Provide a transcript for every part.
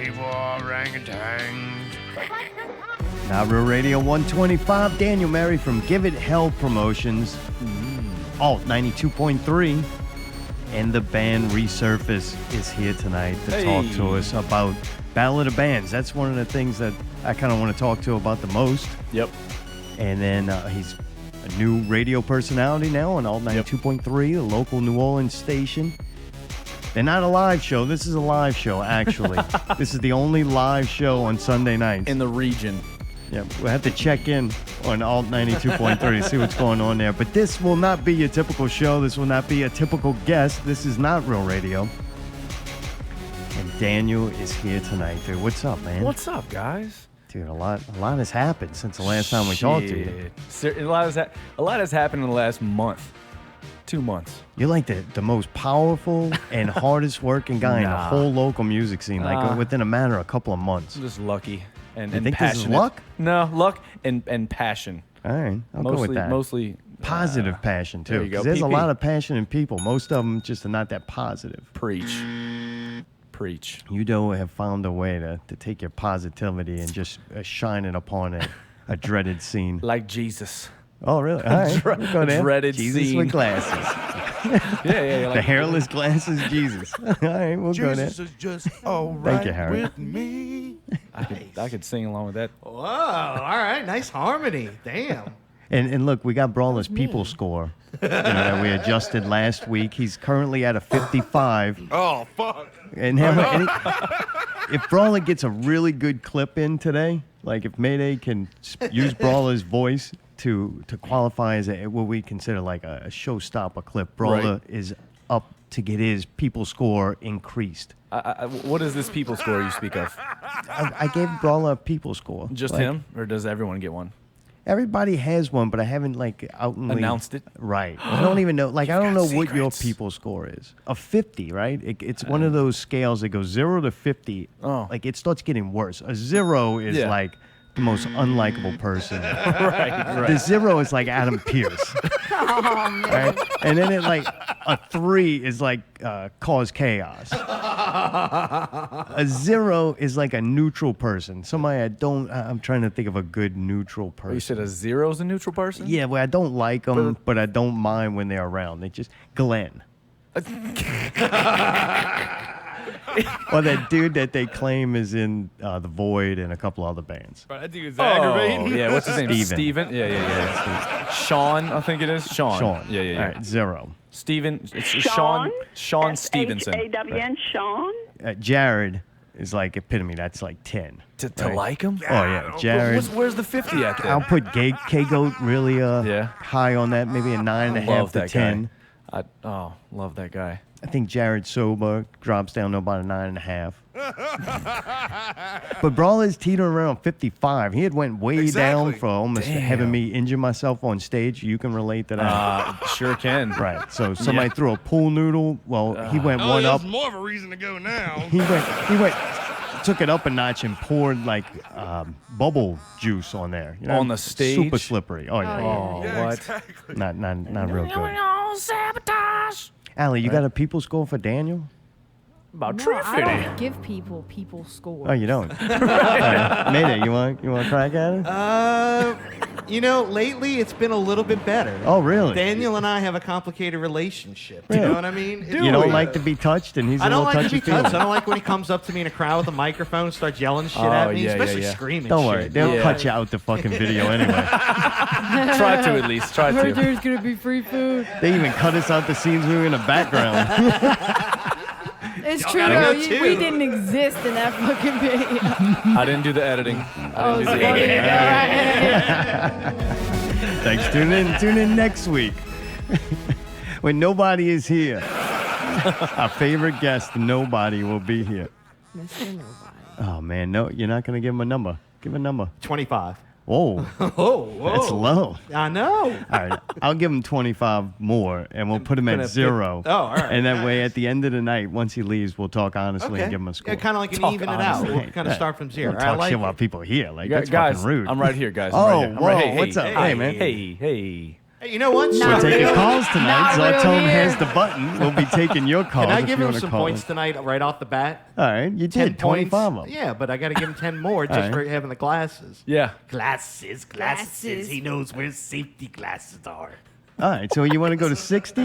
people are orangutans. Not Real Radio 125, Daniel Mary from Give It Hell Promotions. Alt 92.3. And the band Resurface is here tonight to talk to us about Battle of the Bands. That's one of the things that I kind of want to talk to about the most. Yep. And then he's a new radio personality now on Alt 92.3, the local New Orleans station. They're not a live show. This is a live show, actually. This is the only live show on Sunday nights. In the region. Yeah, we'll have to check in on Alt 92.3 to see what's going on there. But this will not be your typical show. This will not be a typical guest. This is not Real Radio. And Daniel is here tonight, dude. What's up, man? What's up, guys? Dude, a lot has happened since the last time we talked to you. A lot has happened in the last month. 2 months. You're like the most powerful and hardest working guy in the whole local music scene, like within a matter of a couple of months. I'm just lucky. And think passionate. this is luck? No, luck and passion. All right, I'll go with that. Mostly positive passion, too. There you go. There's a lot of passionate people. Most of them just are not that positive. Preach. You don't have found a way to take your positivity and just shine it upon a dreaded scene. Like Jesus. Oh, really? All right. We'll go there. Dreaded Jesus scene. with glasses. Yeah. The hairless glasses, Jesus. All right, we'll go there. Jesus is just all right Thank you, Harry. with me. I could sing along with that. Whoa, all right, nice harmony. Damn. And look, we got Brawler's people score that we adjusted last week. He's currently at a 55. Oh, fuck. And if Brawler gets a really good clip in today, like if Mayday can use Brawler's voice to qualify as what we consider like a showstopper clip, Brawler is up to get his people score increased. What is this people score you speak of? I gave Brawler a people score. Just him? Or does everyone get one? Everybody has one, but I haven't outwardly announced it. Right. I don't even know. I don't know what your secrets. people score is. A 50, right? It's one of those scales that goes 0 to 50. Oh. Like it starts getting worse. A 0 is like the most unlikable person. right. The 0 is like Adam Pearce. Right? And then a 3 is like cause chaos. A 0 is like a neutral person. Somebody I'm trying to think of a good neutral person. You said a 0 is a neutral person? Yeah, well, I don't like them, but I don't mind when they're around. They just Glenn. Or that dude that they claim is in The Void and a couple other bands. I think it's aggravating. Yeah, what's his name? Steven. Yeah. Sean, I think it is. Sean. Yeah. All right, 0. Steven. It's Sean Stevenson. S-H-A-W-N, Sean? Jared is like epitome. That's like 10. To like him? Oh, yeah. Jared. Where's the 50 at there? I'll put K-Goat really high on that, maybe a 9.5 to 10. Love that guy. I think Jared Sober drops down to about a 9.5. But Brawler's teetering around 55. He had went way down for almost having me injure myself on stage. You can relate to that. Sure can. Right. So somebody threw a pool noodle. Well, he went one up. More of a reason to go now. He went, took it up a notch and poured like bubble juice on there. You know, on the stage? Super slippery. Oh, yeah. Oh, what? Exactly. Not real good. Sabotage. Allie, you got a people score for Daniel? About No, I 350. don't give people scores. Oh, you don't? All right. Mayday, you want to crack at it? Lately it's been a little bit better. Oh, really? Daniel and I have a complicated relationship. Really? You know what I mean? You don't like to be touched, and he's a I little don't like to be touchy-feely. touched. I don't like when he comes up to me in a crowd with a microphone and starts yelling shit at me, especially screaming Don't shit. worry. They'll cut you out the fucking video anyway. Try to at least. Try Heard to. there's gonna be free food. They even cut us out the scenes we were in the background. It's Y'all true gotta though. go too. We didn't exist in that fucking video. I didn't do the editing. Thanks. Tune in next week when nobody is here. Our favorite guest, nobody, will be here. Mr. Nobody. Oh man, no, you're not gonna give him a number. Give him a number. 25. Whoa, Whoa. that's low. I know. All right, I'll give him 25 more, and we'll put him at 0. Oh, all right. And that way, at the end of the night, once he leaves, we'll talk honestly Okay. and give him a score. Yeah, kind of like an Talk even it out. honestly. We'll kind of start from 0. Don't I talk like shit it. about people here. Like that's Guys, fucking rude. I'm right here, guys. Oh, I'm right here. whoa, what's up? Hey, man. Hey. Hey, you know what? Not We're taking real- calls tonight. not real Zartome here. has the button. We'll be taking your calls. Can I if give you him wanna some call points in. tonight right off the bat? All right, you 10 did 25 of them. Yeah, but I got to give him 10 more just All for right. having the glasses. Yeah. Glasses. Glasses. He knows where safety glasses are. All right, so you want to go to 60?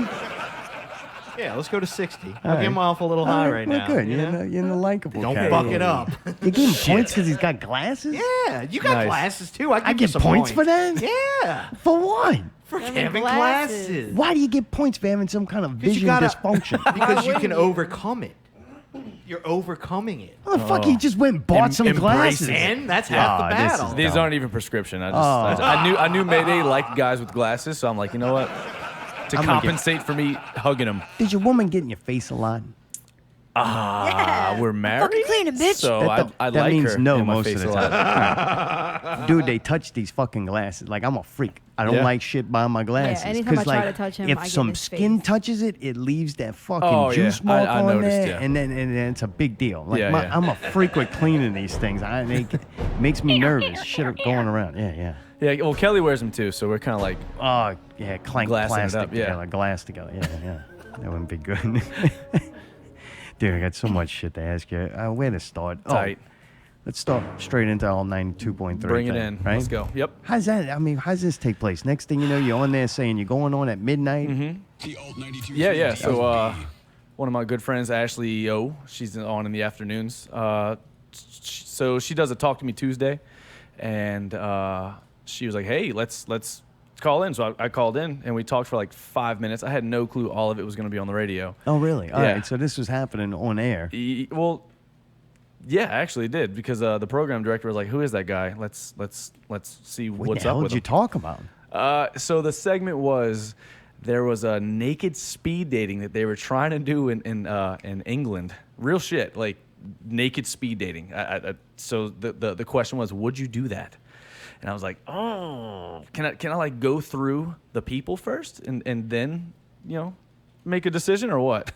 Yeah, let's go to 60. I'll right. give him off a little high right well, now. good. you You're, know? in the likable Don't category. fuck it up. You give him points because he's got glasses? Yeah, you got Nice. glasses too. I get some points for that? Yeah, For what? for Having having glasses. glasses. Why do you get points for having some kind of 'Cause you vision gotta- dysfunction? Because you wouldn't can you? overcome it. You're overcoming it. Motherfucker, he just went and bought some Embrace glasses. it. And that's half the Ah, this is battle. These dumb. aren't even prescription. Oh. I knew Mayday liked guys with glasses, so I'm like, you know what? To I'm gonna get- compensate for me hugging him. Did your woman get in your face a lot? We're married. Fucking clean it, bitch. So I that like means her no in my most face of the a lot. time. Dude, they touch these fucking glasses. Like, I'm a freak. I don't Yeah. like shit behind my glasses. anytime I 'Cause, try like, to touch him, if I get in some his skin face. touches it, it leaves that fucking Oh, yeah. juice mark I on noticed, there, yeah. and then it's a big deal. Like, Yeah, yeah. I'm a freak with cleaning these things. It makes me nervous. Shit are going around. Yeah. Yeah, well, Kelly wears them too, so we're kind of like, Oh, yeah, clank Glassing it plastic up, yeah. together, glass together. Yeah. That wouldn't be good. Dude, I got so much shit to ask you. Where to start? tight. Let's start straight into all 92.3. Bring it thing, in. Right? Let's go. Yep. How's that? I mean, how's this take place? Next thing you know, you're on there saying you're going on at midnight. Mm-hmm. Yeah. So one of my good friends, Ashley O, she's on in the afternoons. So she does a Talk to Me Tuesday, and she was like, "Hey, let's call in." So I called in, and we talked for like 5 minutes. I had no clue all of it was going to be on the radio. Oh, really? All Yeah. right. So this was happening on air. Well, yeah, actually it did, because the program director was like, "Who is that guy? Let's see What what's the hell up with did you him." talk about? So the segment was, there was a naked speed dating that they were trying to do in England. Real shit, like naked speed dating. So the question was, would you do that? And I was like, oh, can I like go through the people first and then, you know, make a decision or what?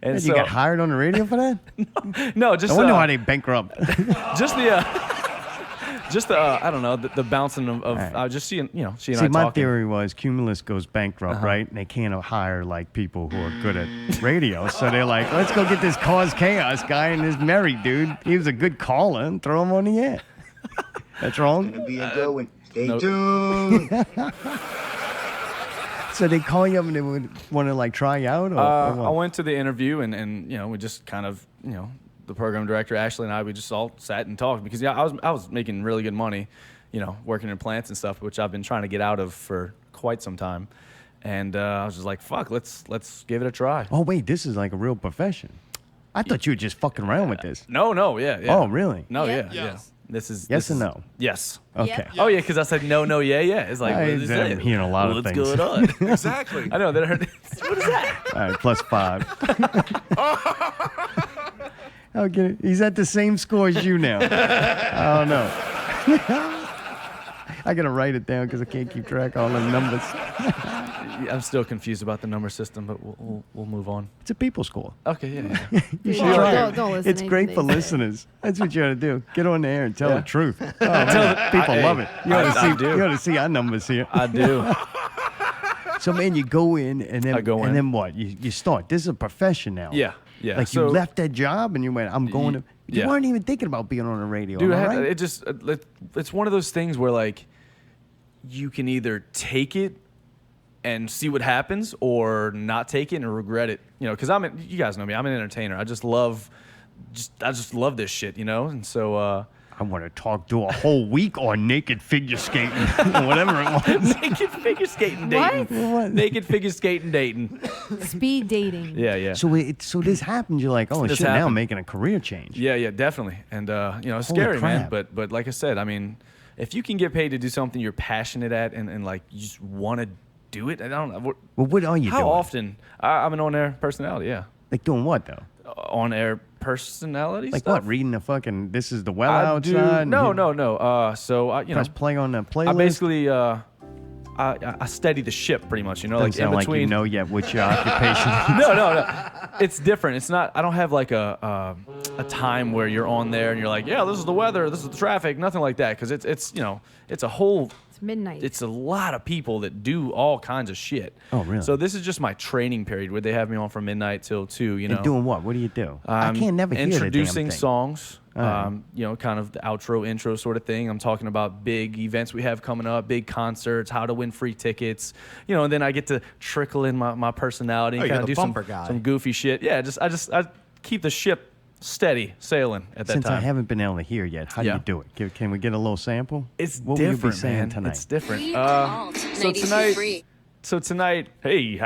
And You got hired on the radio for that? no, just I wonder why they bankrupt. just the I don't know, the bouncing of right. just seeing, you know, she and See, I my talking. theory was Cumulus goes bankrupt, right? And they can't hire like people who are good at radio. So they're like, let's go get this Cause Chaos guy and this Merry dude. He was a good caller and throw him on the air. That's wrong. Be a good one. Stay Nope. tuned. So they call you up and they would want to like try you out? Or I what? went to the interview and you know, we just kind of, you know, the program director Ashley and I, we just all sat and talked, because I was making really good money, you know, working in plants and stuff, which I've been trying to get out of for quite some time. And I was just like, fuck, let's give it a try. Oh, wait, this is like a real profession. I thought you were just fucking around with this. No, yeah. Oh, really? No, Yeah. yeah. This is Yes this or is- no? Yes. Okay. Oh yeah, because I said no, yeah. It's like, what is I'm it? hearing a lot of What's things. going on? Exactly. I know that. What is that? All right, plus 5. Okay, he's at the same score as you now. I don't know. I gotta write it down because I can't keep track of all the numbers. I'm still confused about the number system, but we'll move on. It's a people score. Okay, yeah. You Dude, should don't- try don't- it. don't listen It's to great for anything they say. listeners. That's what you gotta do. Get on the air and tell Yeah. the truth. Oh, man, people love it. You ought to I see. do. You ought to see our numbers here. I do. So man, you go in and then I go in. and then what? You start. This is a profession now. Yeah. Like So- you left that job and you went. I'm going to. You yeah. weren't even thinking about being on the radio. Dude, am I right? it just it's one of those things where like you can either take it and see what happens, or not take it and regret it. You know, because you guys know me. I'm an entertainer. I just love this shit. You know, and so. I want to talk to a whole week on naked figure skating, whatever it was. Naked figure skating What? dating. What? Naked figure skating dating. Speed dating. Yeah. So this happened. You're like, oh This shit! Now I'm happened. making a career change. Yeah, definitely. And you know, it's Holy scary, man. crap. But like I said, I mean, if you can get paid to do something you're passionate at and like you just want to do it, I don't know. Well, what are you How doing? often? I'm an on-air personality. Yeah, Like doing what though? on-air personality. Like stuff. what? Reading the fucking. This is the weather I do. outside. No. You So I, you know, Press play on the playlist. I basically I steady the ship pretty much. You know, Doesn't like in sound like between. you know yet what your occupation. No. It's different. It's not. I don't have like a time where you're on there and you're like, yeah, this is the weather, this is the traffic, nothing like that. Because it's you know, it's a whole It's midnight. It's a lot of people that do all kinds of shit. Oh, really? So this is just my training period where they have me on from midnight till 2, you know. And doing what? What do you do? I can't never hear the damn introducing thing. songs, right. you know, kind of the outro, intro sort of thing. I'm talking about big events we have coming up, big concerts, how to win free tickets, you know, and then I get to trickle in my personality and you're kind of the do some, bumper guy. some goofy shit. Yeah, I keep the ship steady sailing at that Since time. I haven't been able to hear yet, how do Yeah. you do it? Can we get a little sample? It's what different, will you be saying man. tonight? It's different. So tonight, So tonight, hey,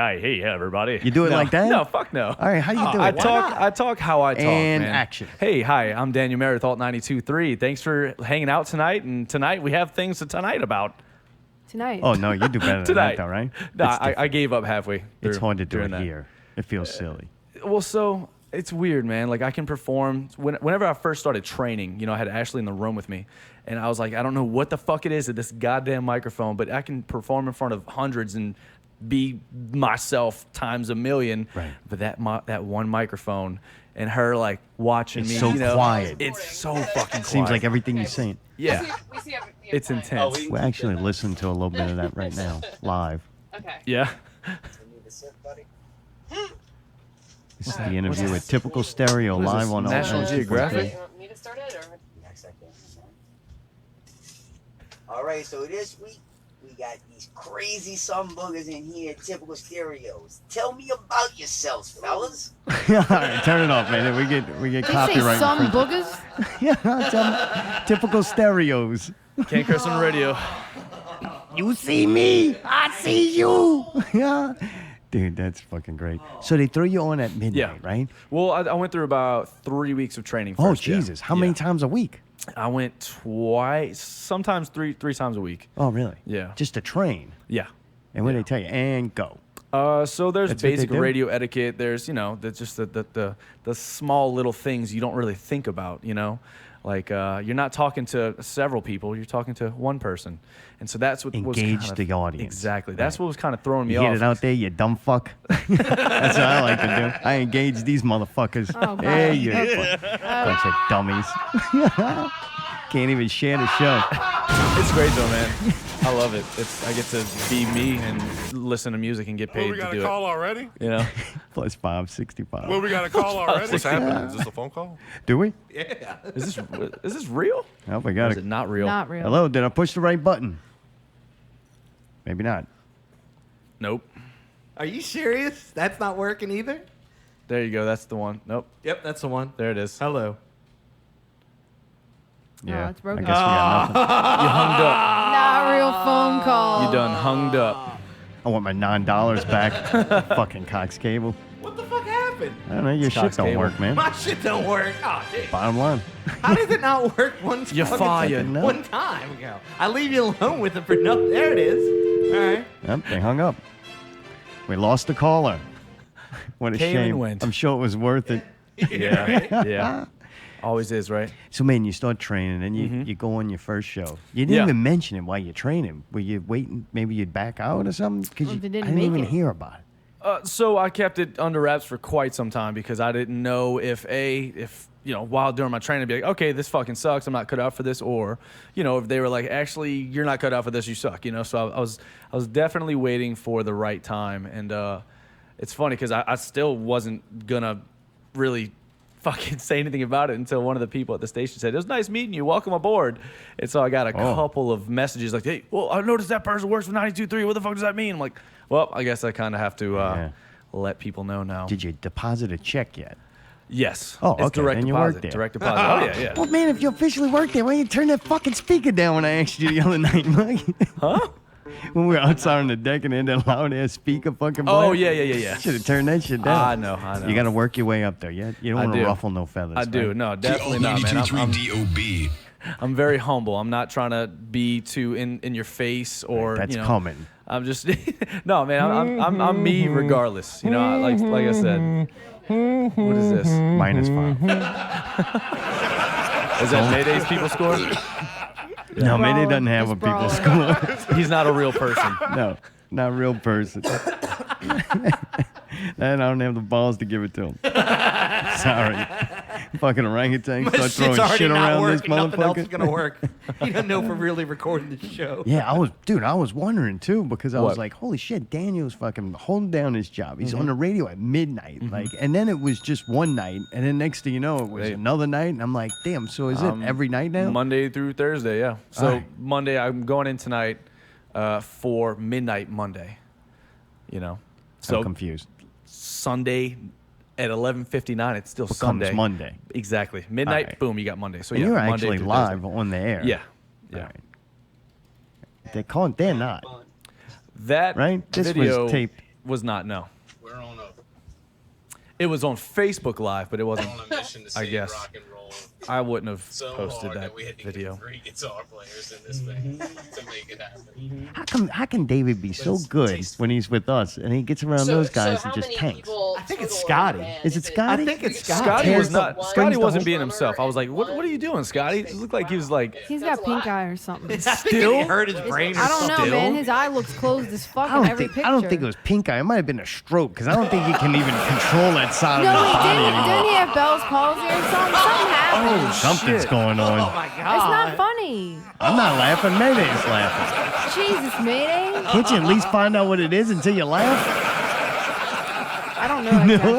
everybody. You do it No, like that? No, fuck no. All right, how do you do it? I talk how I talk, And man. action. Hey, hi, I'm Daniel Merritt, Alt 92.3. Thanks for hanging out tonight. And tonight we have things to tonight about. Tonight. Oh, no, you do better than Tonight, that, though, right? No, It's I gave up halfway through. It's hard to do during it that. here. It feels silly. Well, so it's weird, man. Like I can perform. Whenever I first started training, you know, I had Ashley in the room with me, and I was like, I don't know what the fuck it is at this goddamn microphone, but I can perform in front of hundreds and be myself times a million. Right. But that one microphone and her like watching It's me, so you know, quiet. It's so fucking quiet. Seems like everything you're saying. Yeah, it's intense. We're actually listening to a little bit of that right now, live. Yeah. This is the interview with Typical Stereo What is live this, on National Alt 92.3. Geographic? you want me to start it or? All right, so this week we got these crazy some boogers in here, typical stereos. Tell me about yourselves, fellas. All right, turn it off, man. We get Did you say copyright. some infringement. boogers? Yeah, some typical stereos. Can't curse on the radio. You see me, I see you. Yeah. Dude, that's fucking great. So they throw you on at midnight, Yeah. right? Well, I went through about 3 weeks of training. Oh, First, yeah. Jesus. How many Yeah. times a week? I went twice, sometimes three times a week. Oh, really? Yeah. Just to train. Yeah. And what do they tell you? And go. So there's That's what they basic do? radio etiquette. There's, you know, just the small little things you don't really think about, you know? Like you're not talking to several people, you're talking to one person. And so that's what was Engage kind of, the audience. Exactly. That's what was kind of throwing me You off. get it out there, you dumb fuck. That's what I like to do. I engage these motherfuckers. Oh, God. Hey, you bunch of dummies. Can't even share the show. It's great though, man. I love it. I get to be me and listen to music and get paid Well, we to got do a call it. already? You know? Plus 565. Well, we got a call already? What's happening? Is this a phone call? Do we? Is this real? Oh, we Or got is it. it not real? Not real. Hello, did I push the right button? Maybe not. Nope. Are you serious? That's not working either? There you go. That's the one. Nope. Yep, that's the one. There it is. Hello. Yeah. it's broken. I guess we got nothing. You hung up. Not a real phone call. You done hung up. I want my $9 back. Fucking Cox cable. What the fuck happened? I don't know. Your It's shit Cox don't cable. work, man. My shit don't work. Oh, dude. Bottom line. How does it not work one You're fucking fired. time? No. One time ago. I leave you alone with it for nothing. There it is. All right. Yep, they hung up. We lost the caller. What a Came and shame. went. I'm sure it was worth it. Yeah. Yeah. Always is, right? So, man, you start training and you go on your first show. You didn't Yeah. even mention it while you're training. Were you waiting? Maybe you'd back out or something? Because Well, I they didn't didn't make even it. hear about it. So I kept it under wraps for quite some time because I didn't know if you know, while during my training, I'd be like, okay, this fucking sucks. I'm not cut out for this. Or, you know, if they were like, actually, you're not cut out for this. You suck. You know, so I was definitely waiting for the right time. And it's funny because I still wasn't gonna really fucking say anything about it until one of the people at the station said, it was nice meeting you. Welcome aboard. And so I got a couple of messages like, hey, well, I noticed that person works for 92.3. What the fuck does that mean? I'm like, well, I guess I kind of have to let people know now. Did you deposit a check yet? Yes. Oh, It's okay, direct then you deposit. work there. Direct deposit. Oh, yeah, yeah. Well, man, if you officially work there, why don't you turn that fucking speaker down when I asked you the other night, Mike? Huh? When we were outside on the deck and then that loud ass speaker fucking Oh, blaring. yeah. Should have turned that shit down. I know. You got to work your way up there. You don't I want to do. ruffle no feathers. I do. right? No, definitely not, man. DOB. I'm very humble. I'm not trying to be too in your face or, That's you know. coming. I'm just, no, man, I'm me regardless. You know, like I said. What is this? -5. Is that Mayday's people score? No, Mayday doesn't have Just a people brawling. score. He's not a real person. No, not a real person. And I don't have the balls to give it to him. Sorry. Fucking orangutan My start shit's throwing already shit not around this working. Nothing else is motherfucker. gonna work. He doesn't know if we're really recording the show. Yeah, I was wondering too because I was What? like, holy shit, Daniel's fucking holding down his job. He's on the radio at midnight, like, and then it was just one night, and then next thing you know, it was Hey. another night, and I'm like, damn. So is it every night now? Monday through Thursday, yeah. So Alright. Monday, I'm going in tonight for midnight Monday. You know, So so confused. Sunday at 11:59, it's still Becomes Sunday. Monday. Exactly. Midnight, Alright. boom, you got Monday. So And yeah, you're Monday actually through live Thursday. on the air. Yeah, yeah. Alright. They're not. That Right? This was video taped. was not. No, We're on it was on Facebook Live, but it wasn't. a mission to I save guess. rock and roll I wouldn't have so posted hard that we had to video. get 3 guitar players in this thing to make it happen. How can David be so it's good tasty. when he's with us and he gets around those guys and just tanks? I think it's Scotty. Is it Scotty? I think it's Scotty. Scotty was Tears not. the- Scotty springs the wasn't whole- being himself. I was like, "What are you doing, Scotty?" It looked like he was like. He's got pink eye or something. I think Still? he hurt his brain or I don't know, something. man. His eye looks closed as fuck in every picture. I don't think it was pink eye. It might have been a stroke because I don't think he can even control that side No, of his he body didn't. anymore. Didn't he have Bell's palsy or something? Something happened. Something's going on. Oh my god. It's not funny. I'm not laughing. Mayday's laughing. Jesus, Mayday. Can't you at least find out what it is until you laugh? I don't know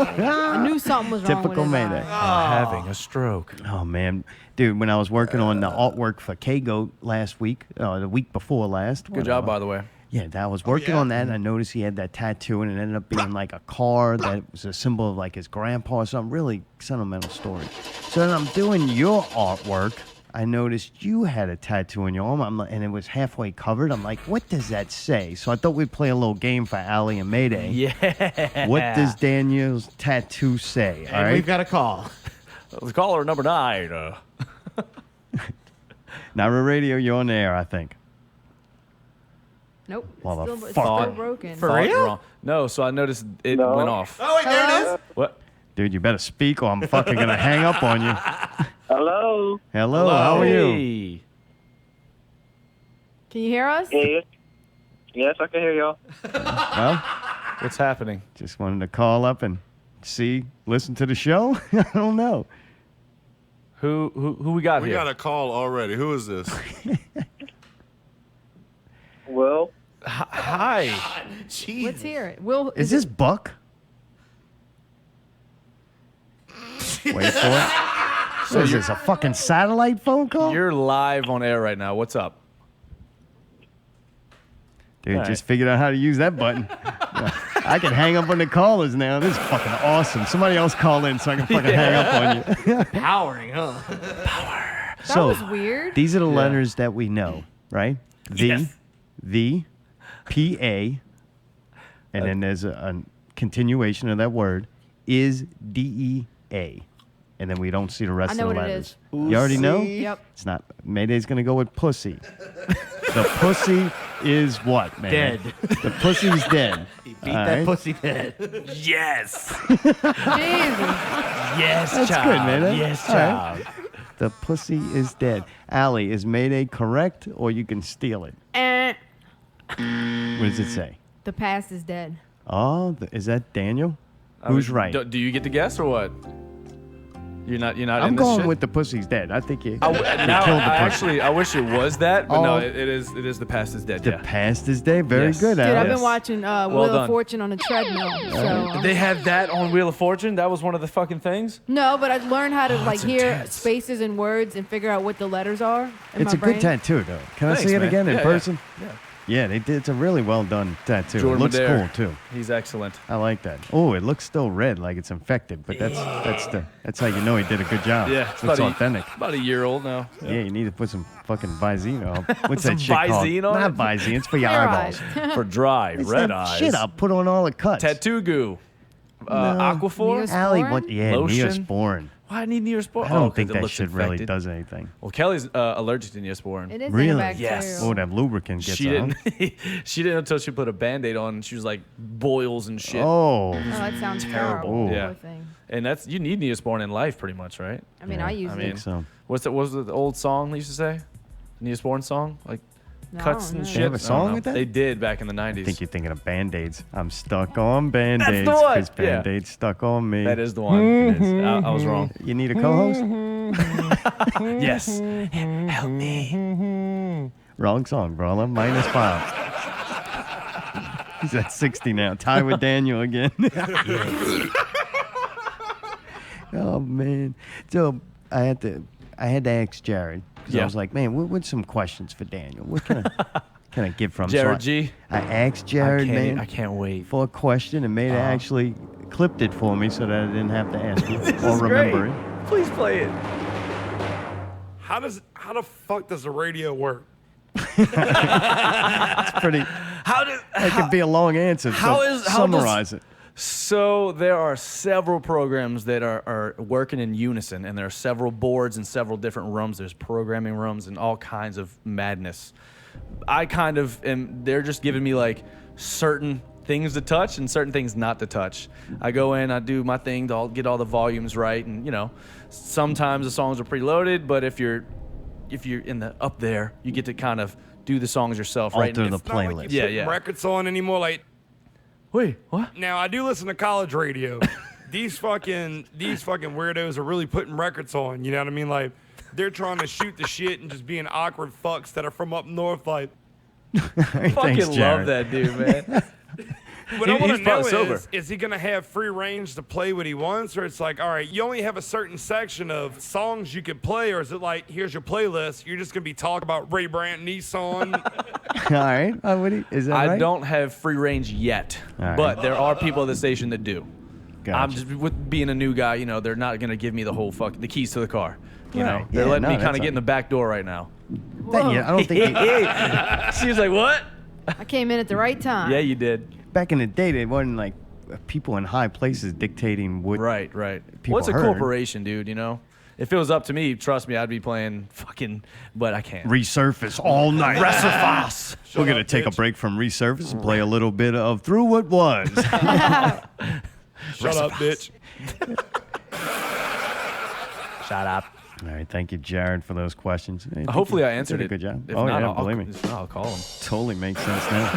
exactly. I knew something was wrong Typical with his Mayday. eye. Having a stroke. Oh man, dude! When I was working on the artwork for K-Goat last week, the week before last. Good job, by the way. Yeah, I was working on that, and I noticed he had that tattoo, and it ended up being like a car that was a symbol of like his grandpa or something. Really sentimental story. So then I'm doing your artwork. I noticed you had a tattoo on your arm, and it was halfway covered. I'm like, what does that say? So I thought we'd play a little game for Allie and Mayday. Yeah. What does Daniel's tattoo say? All And right. we've got a call. Let's caller number 9. Naira Radio, you're on the air, I think. Nope. It's Motherfucker. still, it's still Thought- broken. For Thought real? you're wrong. No, so I noticed it went off. Oh wait, there it is. What? Dude, you better speak or I'm fucking gonna hang up on you. Hello. Hello, how are you? Hey. Can you hear us? Yes. Yes, I can hear y'all. Well, What's happening? just wanted to call up and listen to the show. I don't know. Who we got We here? got a call already. Who is this? Well, Hi. Jeez. Let's hear it. Will Is this Buck? Wait for it. So is this a fucking satellite phone call? You're live on air right now. What's up? Dude, All just right. figured out how to use that button. Yeah, I can hang up on the callers now. This is fucking awesome. Somebody else call in so I can fucking hang up on you. Powering, huh? that was weird. These are the letters that we know, right? Yes. The, P-A, and then there's a continuation of that word, is D-E-A. And then we don't see the rest I know of the what it letters. is. You already know? Yep. It's not. Mayday's going to go with pussy. The pussy is what, man? Dead. The pussy's dead. He beat All that right? pussy dead. Yes. Jesus. Yes, That's child. good, man. Yes, All right. child. The pussy is dead. Allie, is Mayday correct or you can steal it? What does it say? The past is dead. Oh, is that Daniel? I Who's mean, right? Do you get to guess or what? You're not. I'm in this going shit? with the pussy's dead. I think you. Now, killed the pussy. actually, I wish it was that, but no, Oh. it is the past is dead. The Yeah. past is dead. Very Yes. good, Dude, Allie. I've Yes. been watching Wheel Well of done. Fortune on a treadmill. So They had that on Wheel of Fortune. That was one of the fucking things. no, but I learned how to like that's hear intense. spaces and words and figure out what the letters are. In It's my a brain. good tattoo, though. Can I Thanks, see it man. again in Yeah, yeah. person? Yeah. Yeah, they did. It's a really well done tattoo. Jordan it looks Madere. cool too. He's excellent. I like that. Oh, it looks still red, like it's infected, but that's how you know he did a good job. Yeah, it looks authentic. About a year old now. Yeah, you need to put some fucking Visine on. What's Some that shit called? Visine on Not it? Visine. It's for your Your eyeballs. eyes. For dry, It's red that eyes. shit I'll put on all the cuts. Tattoo goo. Aquaphor. Neosporin? Allie, what? Yeah, Lotion? Neosporin. Why I need Neosporin? I don't 'cause think it that looks shit really infected. does anything. Well, Kelly's allergic to Neosporin. It is Really? antibacterial. Yes. Oh, that lubricant gets She on. didn't. She didn't until she put a Band-Aid on. And she was like boils and shit. Oh, Oh, that sounds Terrible. terrible. Yeah. Poor thing. And you need Neosporin in life, pretty much, right? I mean, Yeah, I use I I mean, think so. What was the old song they used to say? Neosporin song? Like, cuts and know. shit. They have a I don't song know. with that? They did back in the 90s. I think you're thinking of Band-Aids. I'm stuck on Band-Aids the one! because Band-Aids stuck on me. That is the one. It is. I was wrong. You need a co-host? Yes. Help me. Wrong song, brother. -5. He's at 60 now. Tie with Daniel again. Oh man. So I had to ask Jared because I was like, man, what's some questions for Daniel? What can I get from Jared so G. I asked Jared, I can't wait. for a question, and Mayday actually clipped it for me so that I didn't have to ask you This or is remember great. it. Please play it. How the fuck does the radio work? It's pretty. It could be a long answer. Summarize it. So there are several programs that are working in unison, and there are several boards in several different rooms. There's programming rooms and all kinds of madness. I kind of am. They're just giving me like certain things to touch and certain things not to touch. I go in, I do my thing to get all the volumes right, and sometimes the songs are preloaded, but if you're in the up there, you get to kind of do the songs yourself, right? Alter And the it's Not like playlist. you Yeah, put yeah. records on anymore. Like Wait, what? now, I do listen to college radio. These fucking weirdos are really putting records on. You know what I mean? Like they're trying to shoot the shit and just being awkward fucks that are from up north. Like Thanks, Fucking love Jared. that dude, man. what I want he's to know probably sober. is he gonna have free range to play what he wants, or it's like, all right, you only have a certain section of songs you could play, or is it like, here's your playlist, you're just gonna be talking about Ray Brandt, Nissan? All right. Is that right? I don't have free range yet, All right. but there are people at the station that do. Gotcha. I'm just with being a new guy, they're not gonna give me the keys to the car. Right. They're Yeah, letting no, me kind that's of get in the back door right now. Yeah, I don't think. She was like, "What?" I came in at the right time. Yeah, you did. Back in the day, they wasn't like people in high places dictating what. Right. People What's a heard. corporation, dude? If it was up to me, trust me, I'd be playing fucking. But I can't. Resurface all night. Resurface. We're gonna up, take a bitch. break from Resurface and play a little bit of Through What Was. Shut up, bitch. Shut up. All right, thank you, Jared, for those questions. Hey, thank Hopefully, you. I answered Did a it. good job. If Oh not, yeah, believe me. I'll call him. Totally makes sense now.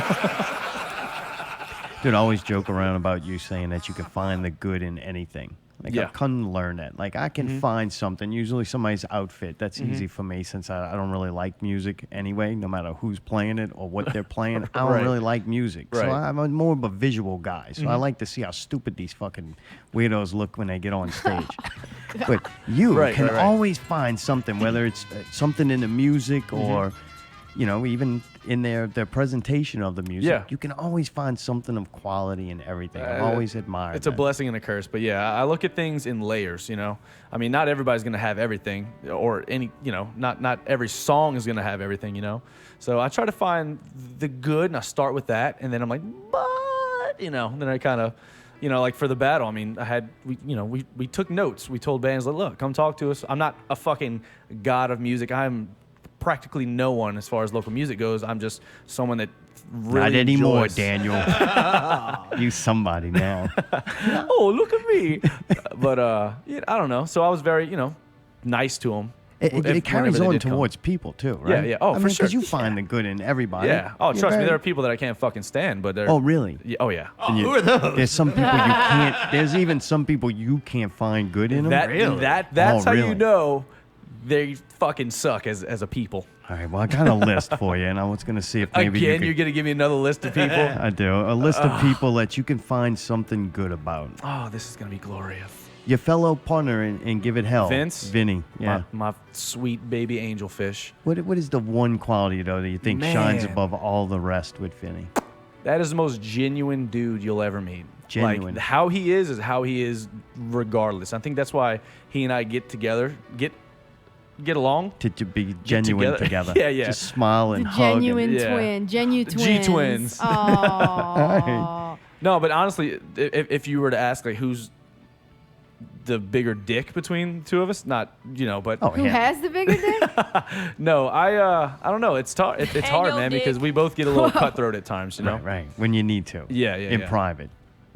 Dude, I always joke around about you saying that you can find the good in anything. Like, Yeah. I've come to learn that. Like, I can find something, usually somebody's outfit. That's easy for me since I don't really like music anyway, no matter who's playing it or what they're playing. I don't Right. really like music. So Right. I'm more of a visual guy. So I like to see how stupid these fucking weirdos look when they get on stage. But you Right, can right, right. always find something, whether it's something in the music or, even in their presentation of the music. Yeah. You can always find something of quality in everything. I've always admired It's a that. blessing and a curse, but yeah, I look at things in layers. I mean, not everybody's gonna have everything, or any. Not every song is gonna have everything. So I try to find the good, and I start with that, and then I'm like, but then I kind of. Like for the battle, I mean, we took notes. We told bands, like, look, come talk to us. I'm not a fucking god of music. I'm practically no one as far as local music goes. I'm just someone that really Not anymore, enjoys. Daniel. You somebody now. Oh, look at me. But I don't know. So I was very, nice to them. It carries on towards people too, right? Yeah. Oh, I for mean, sure. you find the good in everybody. Yeah. Oh, You're trust me, very- there are people that I can't fucking stand, but they're. Oh, really? Yeah, oh yeah. And Who are those? There's some people you can't. There's even some people you can't find good in them. That's Oh, how really? you know they fucking suck as a people. All right. Well, I got a list for you, and I was going to see if maybe Again, you could. you're gonna give me another list of people. I do a list of people that you can find something good about. Oh, this is gonna be glorious. Your fellow partner in Give It Hell, Vince? Vinny. Yeah. My sweet baby angelfish. What is the one quality though that you think shines Man. above all the rest with Vinny? That is the most genuine dude you'll ever meet. Genuine. Like, how he is how he is regardless. I think that's why he and I get together, get along. To be genuine together. Yeah, yeah. Just smile and The hug. genuine Yeah. twin. Genu twins. G-twins. Aww. No, but honestly, if you were to ask, like, who's the bigger dick between the two of us, not, but Oh, Who yeah. has the bigger dick? no, I don't know. It's hard, Daniel man, dick. because we both get a little cutthroat at times, Right. When you need to. Yeah, In yeah. private.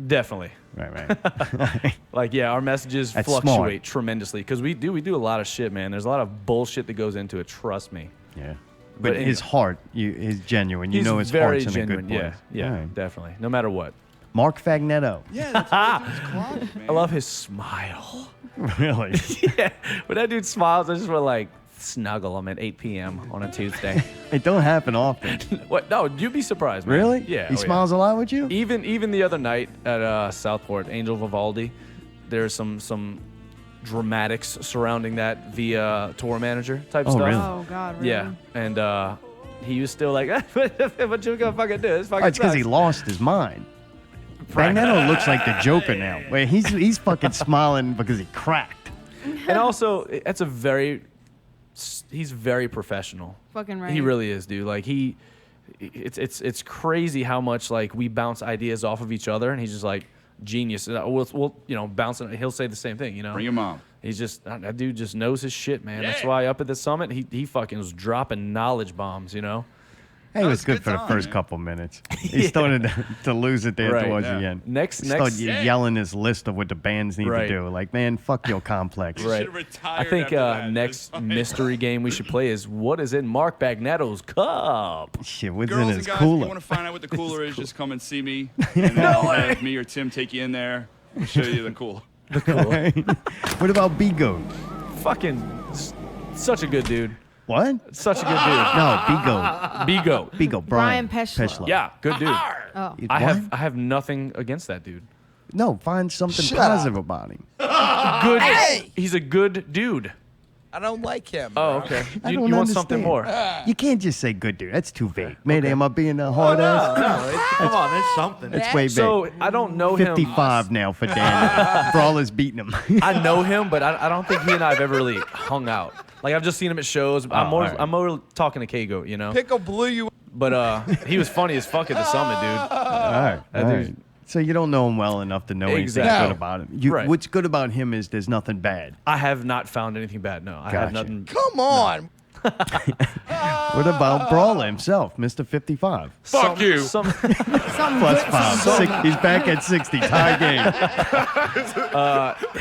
Definitely. Right. Like, yeah, our messages That's fluctuate smart. tremendously because we do a lot of shit, man. There's a lot of bullshit that goes into it. Trust me. Yeah. But anyway. his heart is genuine. You He's know his very heart's genuine. in a good place. Yeah, All right. definitely. No matter what. Mark Fagnetto. Yeah, that's what dude's clock, man. I love his smile. Really? Yeah, when that dude smiles, I just want to like snuggle him at 8 p.m. on a Tuesday. It don't happen often. What? No, you'd be surprised, man. Really? Yeah. He smiles a lot with you? Even the other night at Southport, Angel Vivaldi, there's some dramatics surrounding that via tour manager type stuff. Really? Oh God, really? Yeah, and he was still like, what you gonna fucking do? This fucking Oh, it's because he sucks." lost his mind. Fagnetto looks like the Joker now. Wait, he's fucking smiling because he cracked. And also, that's he's very professional. Fucking right. He really is, dude. Like it's crazy how much like we bounce ideas off of each other, and he's just like genius. We'll bounce it. He'll say the same thing, you know. Bring your mom. He's just that dude just knows his shit, man. That's why up at the summit, he fucking was dropping knowledge bombs, you know. Hey, it was good for the first couple minutes. He started to lose it there towards the end. Next, yelling his list of what the bands need to do. Like, man, fuck your complex. Right. I think next mystery game we should play is what is in Mark Bagnetto's cup. Shit, what's Girls in and his guys, cooler? if you want to find out what the cooler is, just come and see me. And I'll have me or Tim take you in there. We'll show you the cooler. The cooler. What about B-Goat? Fucking such a good dude. What? Such a good dude. No, B-Goat. B-Goat. B-Goat. Brian Peschler. Yeah, good dude. Oh. I have nothing against that dude. No, find something positive about him. Good. Hey! He's a good dude. I don't like him. Oh, okay. I You don't want something understand. more? You can't just say good dude. That's too vague. Mayday, am I being a hard ass? No, come on, there's something. That's way vague. So I don't know him. 55 now for Daniel. Brawler's beating him. I know him, but I don't think he and I have ever really hung out. Like I've just seen him at shows. I'm more talking to K-Goat, you know. Pickle blew you. But he was funny as fuck at the summit, dude. All right. So you don't know him well enough to know anything good about him. Right. What's good about him is there's nothing bad. I have not found anything bad. No, I have Gotcha. nothing. Come on. What about Brawler himself, Mr. 55? Fuck you. Something Plus good. 5. He's back at 60. Tie game.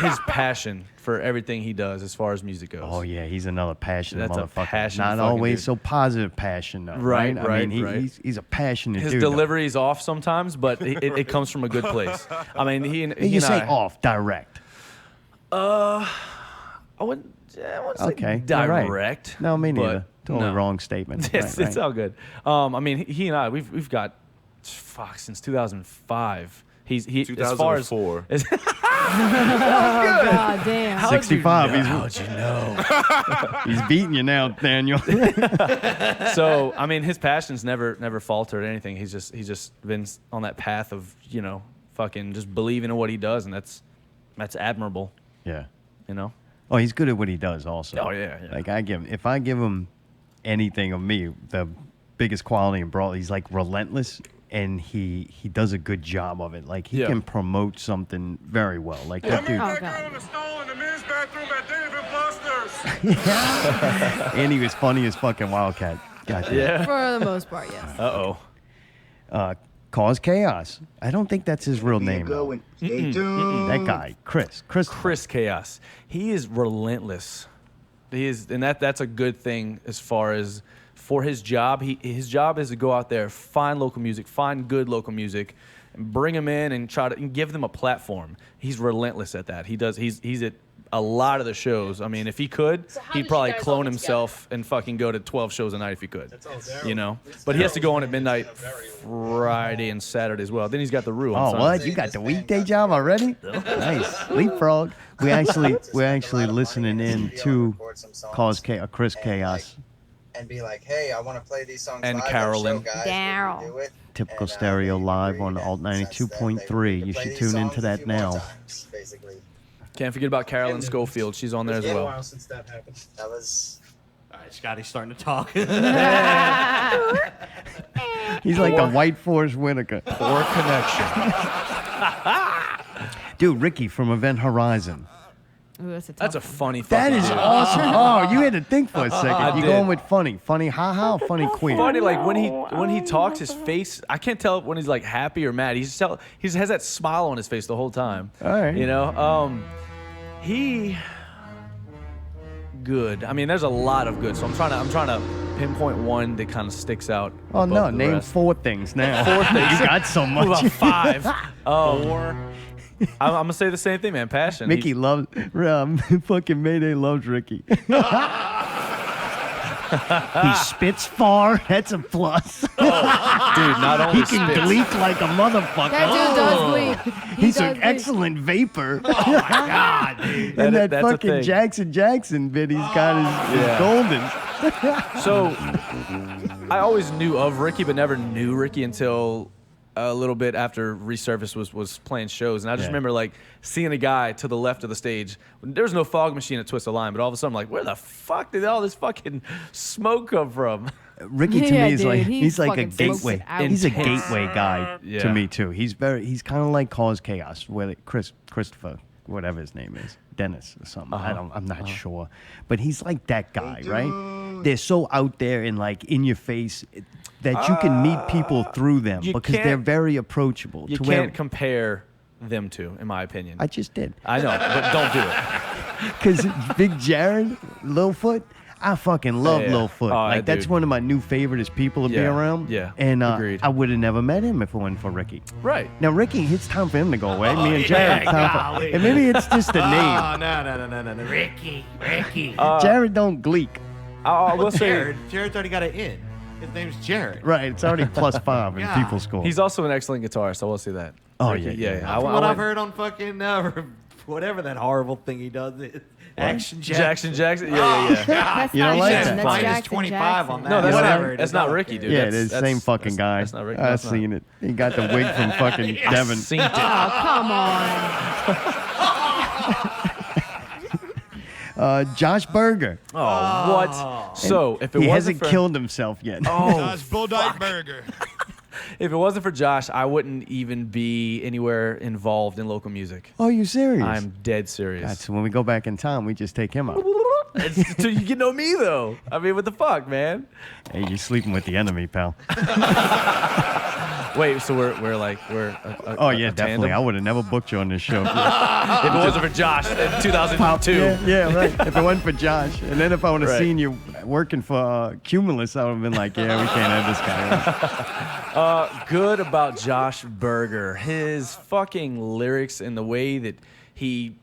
His passion for everything he does as far as music goes. Oh, yeah. He's another passionate That's a motherfucker. passionate Not fucking always dude. so positive passion, though. Right, I mean, right. he's a passionate His dude. though. delivery's off sometimes, but it comes from a good place. I mean, he and You say I, off, direct. I wouldn't say Okay. all right. direct. No, me neither. but Totally no. wrong statement. It's all good. I mean, he and I, we've got since 2005. He as far as 2004. God damn. How'd you 65. know? How'd you know? He's beating you now, Daniel. So I mean, his passion's never faltered or anything. He's just been on that path of fucking just believing in what he does, and that's admirable. Yeah. You know. Oh, he's good at what he does also. Oh, yeah. Like if I give him anything of me, the biggest quality in Brawl, he's like relentless and he does a good job of it. Like he can promote something very well. Like that dude. Oh, God. And he was funny as fucking Wildcat. Goddamn. Yeah. For the most part, yes. Cause Chaos. I don't think that's his real name. though. Stay tuned. That guy, Chris Chaos. He is relentless. He is, and that's a good thing as far as for his job. His job is to go out there, find local music, find good local music, and bring them in and try to give them a platform. He's relentless at that. He's at a lot of the shows. I mean, if he could, he'd probably clone himself and fucking go to 12 shows a night if he could. But he has to go on at midnight Friday and Saturday as well. Then he's got the Rue on Oh, Sunday. what? You got the weekday job already? Nice. Leapfrog. We're actually listening in to Chris Chaos. And be like, hey, I want to play these songs And live Carolyn. on the show, guys. Daryl. We can do it. Typical And, Stereo we Live agree on that Alt since then 92.3. they You play should these tune songs into a that few more now. times, basically. Can't forget about Carolyn Schofield. She's on there as well. Since that happened. That was All right, Scotty's starting to talk. He's like the white Forrest Whitaker. Poor connection. Dude, Ricky from Event Horizon. Ooh, that's a tough That's a one. funny That fucking is dude. awesome. Oh, you had to think for a second. I You did. going with funny? Funny ha-ha or funny queer? Funny, like when he talks, his face, I can't tell when he's like happy or mad. He has that smile on his face the whole time. All right. You know, he good. I mean, there's a lot of good. So I'm trying to pinpoint one that kind of sticks out. Oh above no, the name rest. 4 things now. 4 things. You got so What much. about 5? 4. I'm gonna say the same thing, man. Passion. Mickey loves fucking Mayday loves Ricky. He spits far. That's a plus. Dude, not only he can spits. gleek like a motherfucker. That dude does gleek. He He's does an gleek. excellent vapor. Oh my god, dude. And that that's a fucking thing. Jackson bit he's got is Yeah. golden. So I always knew of Ricky, but never knew Ricky until a little bit after Resurface was playing shows. And I just Yeah. remember like seeing a guy to the left of the stage. There was no fog machine at Twist of Line, but all of a sudden I'm like, where the fuck did all this fucking smoke come from? Ricky to Yeah, me is dude, like he he's like a fucking smokes gateway. it out. He's a Intense. gateway guy Yeah. to me too. He's kind of like Cause Chaos, where Christopher, whatever his name is, Dennis or something. I'm not sure, but he's like that guy, right? They're so out there and like in your face that you can meet people through them you because they're can't- very approachable. You to can't where compare them two, in my opinion. I just did. I know, but don't do it. Because Big Jared, Littlefoot, I fucking love Yeah. Littlefoot. Oh, Like, yeah, that's dude. one of my new favorite people to be Yeah. around. Yeah. And Agreed. I would have never met him if it wasn't for Ricky. Right. Now, Ricky, it's time for him to go away. Oh, Me and Jared, it's time for, golly. and maybe it's just a Oh, name. no. Ricky. Jared don't gleek. I will say Jared's already got it in. His name's Jared. Right, it's already +5 in Yeah. people score. he's also an excellent guitarist. I will say that. Oh, Ricky, yeah. I From went- what I've heard on fucking whatever that horrible thing he does, Action Jackson. Jackson. Yeah. That's You don't not like Jackson, that? That's Minus Jackson 25 Jackson. on that. No, that's Whatever. not. That's not Ricky, dude. yeah, that's, it is. that's- Same fucking guy. That's not Ricky. I've That's not. seen it. He got the wig from fucking Devin. Seen it. Oh, come on. Josh Berger. Oh, what? So if it He wasn't hasn't for, killed himself yet. Oh, Bulldog Burger. if it wasn't for Josh, I wouldn't even be anywhere involved in local music. Oh, you serious? I'm dead serious. God, so when we go back in time, we just take him out. So you can know me though. I mean, what the fuck, man? Hey, you're sleeping with the enemy, pal. Wait, so we're Oh yeah, a definitely. I tandem? would have never booked you on this show. If it wasn't for Josh in 2002. Yeah, right. If it wasn't for Josh, and then if I would have Right. seen you working for Cumulus, I would have been like, yeah, we can't have this guy. Good about Josh Berger. His fucking lyrics and the way that he's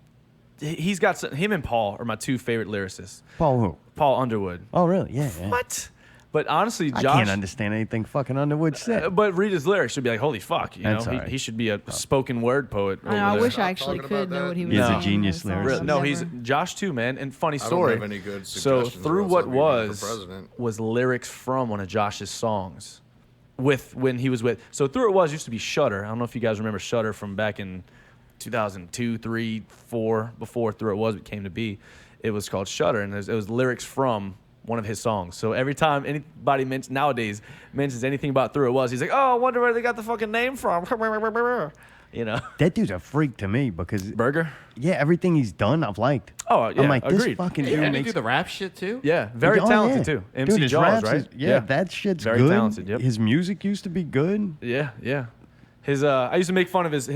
got him and Paul are my two favorite lyricists. Paul who? Paul Underwood. Oh really? Yeah. yeah. What? But honestly, I Josh. can't understand anything fucking Underwood said. But read his lyrics, should be like, holy fuck, you That's know, all right. he should be a spoken word poet. I know, over I there. wish I actually could know what he was He's a saying. genius That's all lyricist. I've No, he's never- Josh too, man. And funny I don't story. have any good So suggestions Through or What else I'd be running for Was president. lyrics from one of Josh's songs when he was with. So Through It Was used to be Shudder. I don't know if you guys remember Shudder from back in 2002, 3, 4, before Through It Was came to be. It was called Shudder, and it was lyrics from one of his songs. So every time anybody nowadays mentions anything about Through It Was, he's like, oh, I wonder where they got the fucking name from. You know? That dude's a freak to me because Berger? yeah, everything he's done I've liked. Oh, yeah, I'm like, this agreed. fucking Did dude he makes do the rap shit too? Yeah, very Oh, talented yeah. too. MC Dude, his Jaws, raps right? is- yeah, that shit's very good. talented. Yep. His music used to be good. Yeah. His I used to make fun of his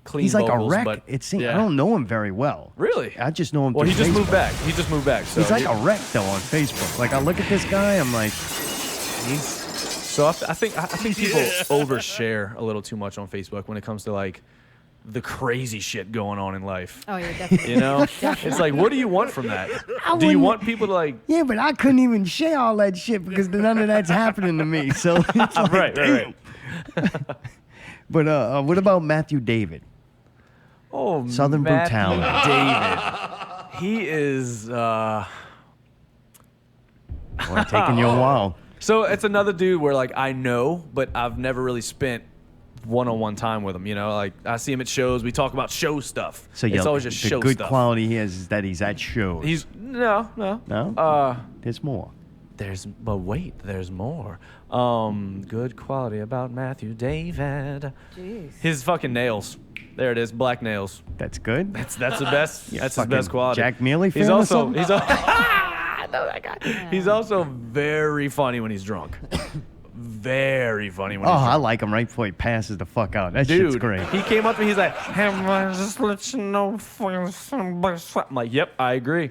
clean He's like vocals, a wreck. but It seems yeah. I don't know him very well. Really? I just know him. Well, he through just moved Facebook. back. He just moved back. So He's like a wreck though on Facebook. Like I look at this guy, I'm like, So I think people overshare a little too much on Facebook when it comes to like the crazy shit going on in life. Oh, yeah, definitely. You know, it's like, what do you want from that? Do you wouldn't- want people to like? yeah, but I couldn't even share all that shit because none of that's happening to me. So it's like, Right. damn. But what about Matthew David? Oh, Southern Matthew Brutality. David. He is. Well, taking you a while. So it's another dude where like I know, but I've never really spent one-on-one time with him. You know, like I see him at shows. We talk about show stuff. So it's yeah, always just the show good stuff. quality he has is that he's at shows. He's no. no. There's more. But wait, there's more. Good quality about Matthew David. Jeez. His fucking nails. There it is, black nails. That's good. That's the best. You That's his fucking best quality. Jack Mealy fan He's or also something? I know that guy. He's also very funny when he's drunk. very funny when Oh, he's I drunk. like him right before he passes the fuck out. That Dude, shit's great. he came up to me, he's like, "Hey, man, just let you know." I'm like, "Yep, I agree."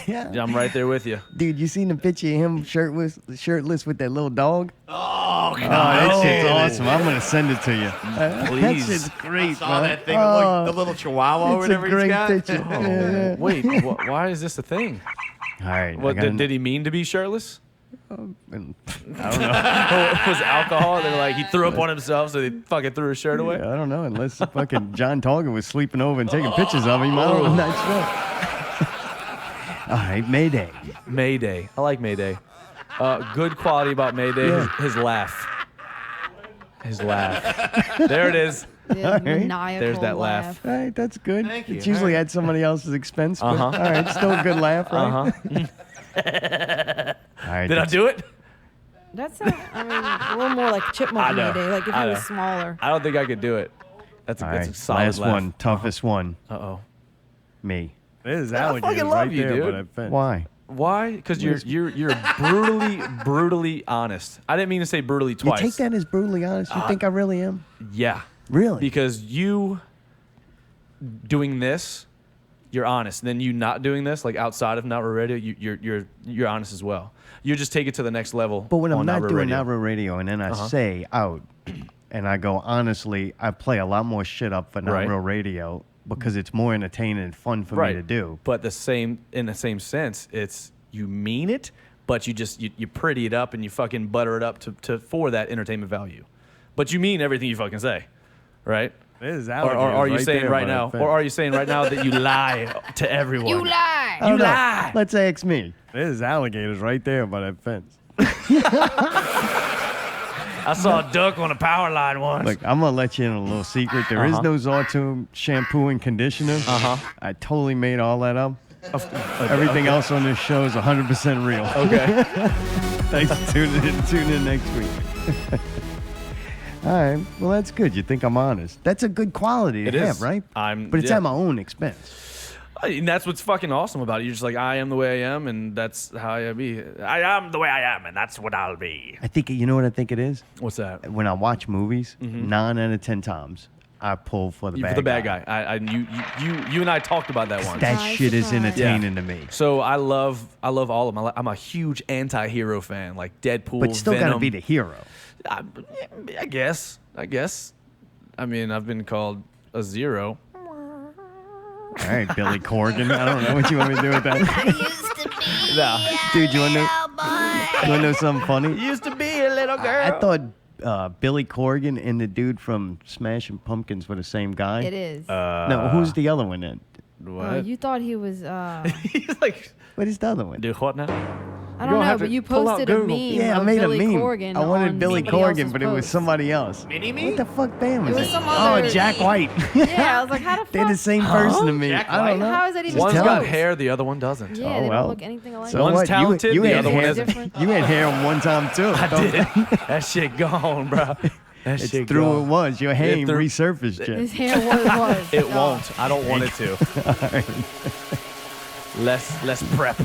Yeah. I'm right there with you. Dude, you seen the picture of him shirtless with that little dog? Oh, Oh, that shit's awesome. I'm gonna send it to you. That Please. shit's great, I saw man. that thing of like the little chihuahua or it's a whatever great he's got. picture. Oh, Yeah. wait, why is this a thing? All right. What did he mean to be shirtless? I don't know. Was it alcohol? They're like, he threw up on himself, so they fucking threw his shirt away. I don't know. Unless fucking John Tolga was sleeping over and taking pictures of him. I'm not sure. All right, Mayday. Mayday. I like Mayday. Good quality about Mayday. Yeah. His laugh. His laugh. There it is. The All right. maniacal There's that laugh. All right, that's good. Thank you. It's usually All right. at somebody else's expense. But, Uh-huh. All right, still a good laugh, right? Uh-huh. All right, Did I do it? That's a little more like Chipmunk I know. Mayday, like if I he was know. smaller. I don't think I could do it. That's All a right, solid last laugh. one, toughest one. Uh-oh. Me. There's I alligators fucking love right you, there, dude. but I bet. Why? Why? Because you're brutally honest. I didn't mean to say brutally You twice. take that as brutally honest? You think I really am? Yeah. Really? Because you doing this, you're honest. And then you not doing this, like outside of Not Real Radio, you're honest as well. You just take it to the next level. But when I'm on not Real doing Radio. Not Real Radio and then I say out and I go, honestly, I play a lot more shit up for Not Right. Real Radio because it's more entertaining and fun for right. me to do. But in the same sense, it's you mean it, but you pretty it up and you fucking butter it up for that entertainment value. But you mean everything you fucking say, right? There's Or alligators are you right saying there, right but I now? bet. Or are you saying right now that you lie to everyone? You lie. I don't know. lie. Let's ask me. There's alligators right there by that fence. I saw a duck on a power line once. Look, I'm going to let you in a little secret. There is no Zartum shampoo and conditioner. I totally made all that up. Everything else on this show is 100% real. Okay. Thanks for tune in next week. All right. Well, that's good. You think I'm honest. That's a good quality to It have, is. right? But it's at my own expense. And that's what's fucking awesome about it. You're just like, I am the way I am, and that's how I be. I am the way I am, and that's what I'll be. I think, you know what I think it is? What's that? When I watch movies, 9 out of 10 times, I pull for the bad guy. For the bad guy. You and I talked about that once. That shit is entertaining Yeah. to me. So I love all of them. I'm a huge anti-hero fan, like Deadpool, But still got to Venom. be the hero. I guess. I mean, I've been called a zero. All right, Billy Corgan. I don't know what you want me to do with that. Dude, you want to know something funny? Used to be a little girl. I thought Billy Corgan and the dude from Smashing Pumpkins were the same guy. It is. No, who's the other one then? What? You thought he was. He's like, what is the other one? dude, what now? I don't know, but you posted a meme. Yeah, I of made Billy a meme. Corgan I wanted on Billy somebody else's Corgan, but it was post. somebody else. Mini-me? What the fuck band was It was it? some other- Oh, Jack White. Yeah, I was like, how the fuck? They're the same person to me. Jack I don't know. How is that even One's tell got us. hair, the other one doesn't. Yeah, Oh, they well. don't look anything alike. So One's what? talented, you the had other one hair. isn't. Different. You had hair on one time too. I did. That shit gone, bro. That It's shit through gone. it was. Your hair ain't through- resurfaced yet. His hair was. It won't. I don't want it to. Less prep.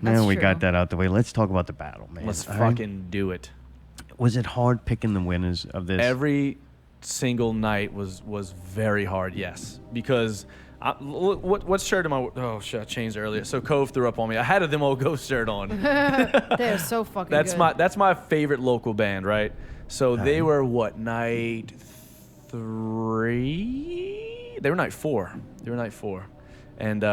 Now That's we true. got that out the way. Let's talk about the battle, man. Let's All right? fucking do it. Was it hard picking the winners of this? Every single night was very hard, yes. Because what shirt am I? Oh shit, I changed earlier. So Cove threw up on me. I had a Them Old Ghost shirt on. They're so fucking good. That's my favorite local band, right? So they were what, night 3? They were night 4. And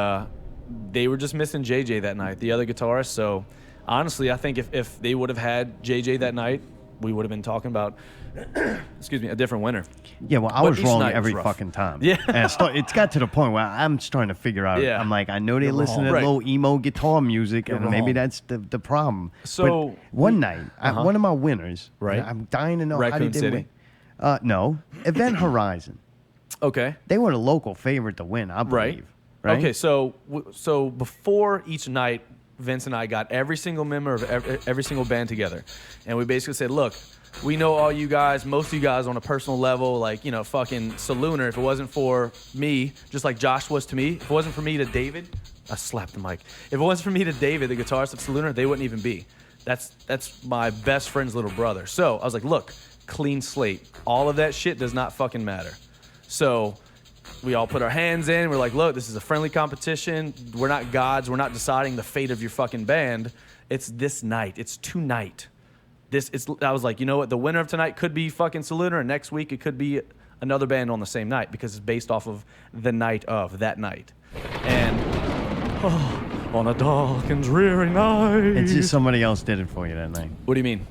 they were just missing JJ that night, the other guitarist. So honestly, I think if they would have had JJ that night, we would have been talking about excuse me, a different winner. Yeah, well, I But was each wrong night was every rough. fucking time. Yeah. And it's got to the point where I'm starting to figure out. Yeah. I'm like, I know they You're listen wrong. to Right. low emo guitar music, You're and maybe wrong. that's the problem. So, but one night, one of my winners, Right. and I'm dying to know how Raccoon they did City? win. No, Event Horizon. Okay. They were the local favorite to win, I believe. Right. Okay, so before each night, Vince and I got every single member of every single band together, and we basically said, look, we know all you guys, most of you guys on a personal level, like, you know, fucking Salooner, if it wasn't for me, just like Josh was to me, if it wasn't for me to David, I slapped the mic. If it wasn't for me to David, the guitarist of Salooner, they wouldn't even be. That's my best friend's little brother. So I was like, look, clean slate. All of that shit does not fucking matter. So we all put our hands in. We're like, look, this is a friendly competition. We're not gods. We're not deciding the fate of your fucking band. It's this night. It's tonight. I was like, you know what? The winner of tonight could be fucking Saluter, and next week it could be another band on the same night because it's based off of the night of that night. And on a dark and dreary night. It's just somebody else did it for you that night. What do you mean?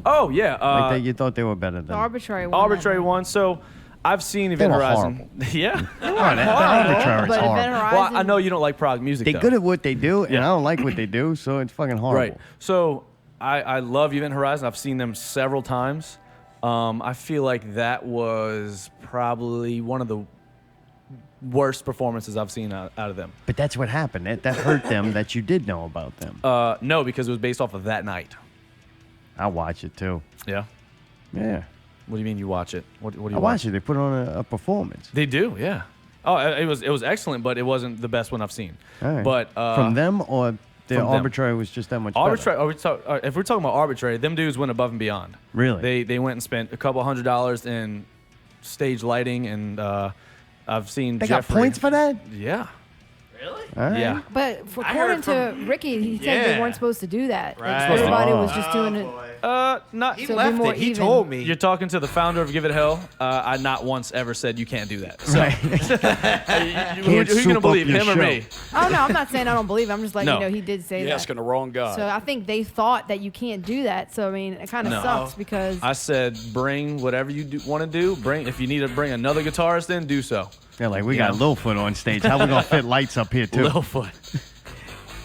Oh, yeah. Like that you thought they were better than The arbitrary one. Arbitrary one. So I've seen Event were Horizon. Yeah. The arbitrary is But horrible. Event Horizon, Well, I know you don't like prog music, They're though. good at what they do, and I don't like what they do, so it's fucking horrible. Right. So I love Event Horizon. I've seen them several times. I feel like that was probably one of the worst performances I've seen out of them. But that's what happened. That hurt them that you did know about them. No, because it was based off of that night. I watch it too. Yeah. Yeah. What do you mean you watch it? What do you I watch it. They put on a performance. They do, yeah. Oh, it was excellent, but it wasn't the best one I've seen. All right. But from them or the from them. arbitrary was just that much Arbitrary. better? If we're talking about arbitrary, them dudes went above and beyond. Really? They went and spent a couple $100 in stage lighting, and I've seen They Jeffrey. got points for that? Yeah. Really? All right. Yeah. But according to Ricky, he said they Yeah. weren't supposed to do that. Like, Right. everybody Oh. was just doing it. Not. He So left be more it. He even. told me. You're talking to the founder of Give It Hell. I not once ever said you can't do that. So, Right. who you soup gonna up believe, your him or show. me? Oh no, I'm not saying I don't believe it. I'm just letting No. you know he did say You're that. asking the wrong guy. So I think they thought that you can't do that. So I mean, it kind of No. sucks because I said bring whatever you want to do. Bring if you need to bring another guitarist in, do so. They're like, we You got know? Littlefoot on stage. How we gonna fit lights up here too? Littlefoot.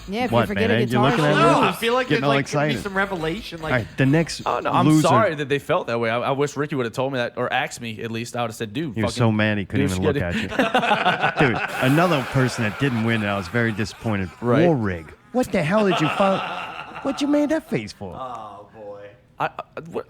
yeah, if What, you forget man? a You're guitar, looking at you me? No, I lose. feel like Getting there's all like gonna be excited. some revelation. Like, All right, the next Oh no, I'm loser. sorry that they felt that way. I wish Ricky would have told me that or asked me at least. I would have said, dude. He was fucking so mad he couldn't do even look shit. at you. Dude, another person that didn't win, and I was very disappointed. Right. War Rig. What the hell did you find? What you made that face for? oh boy. I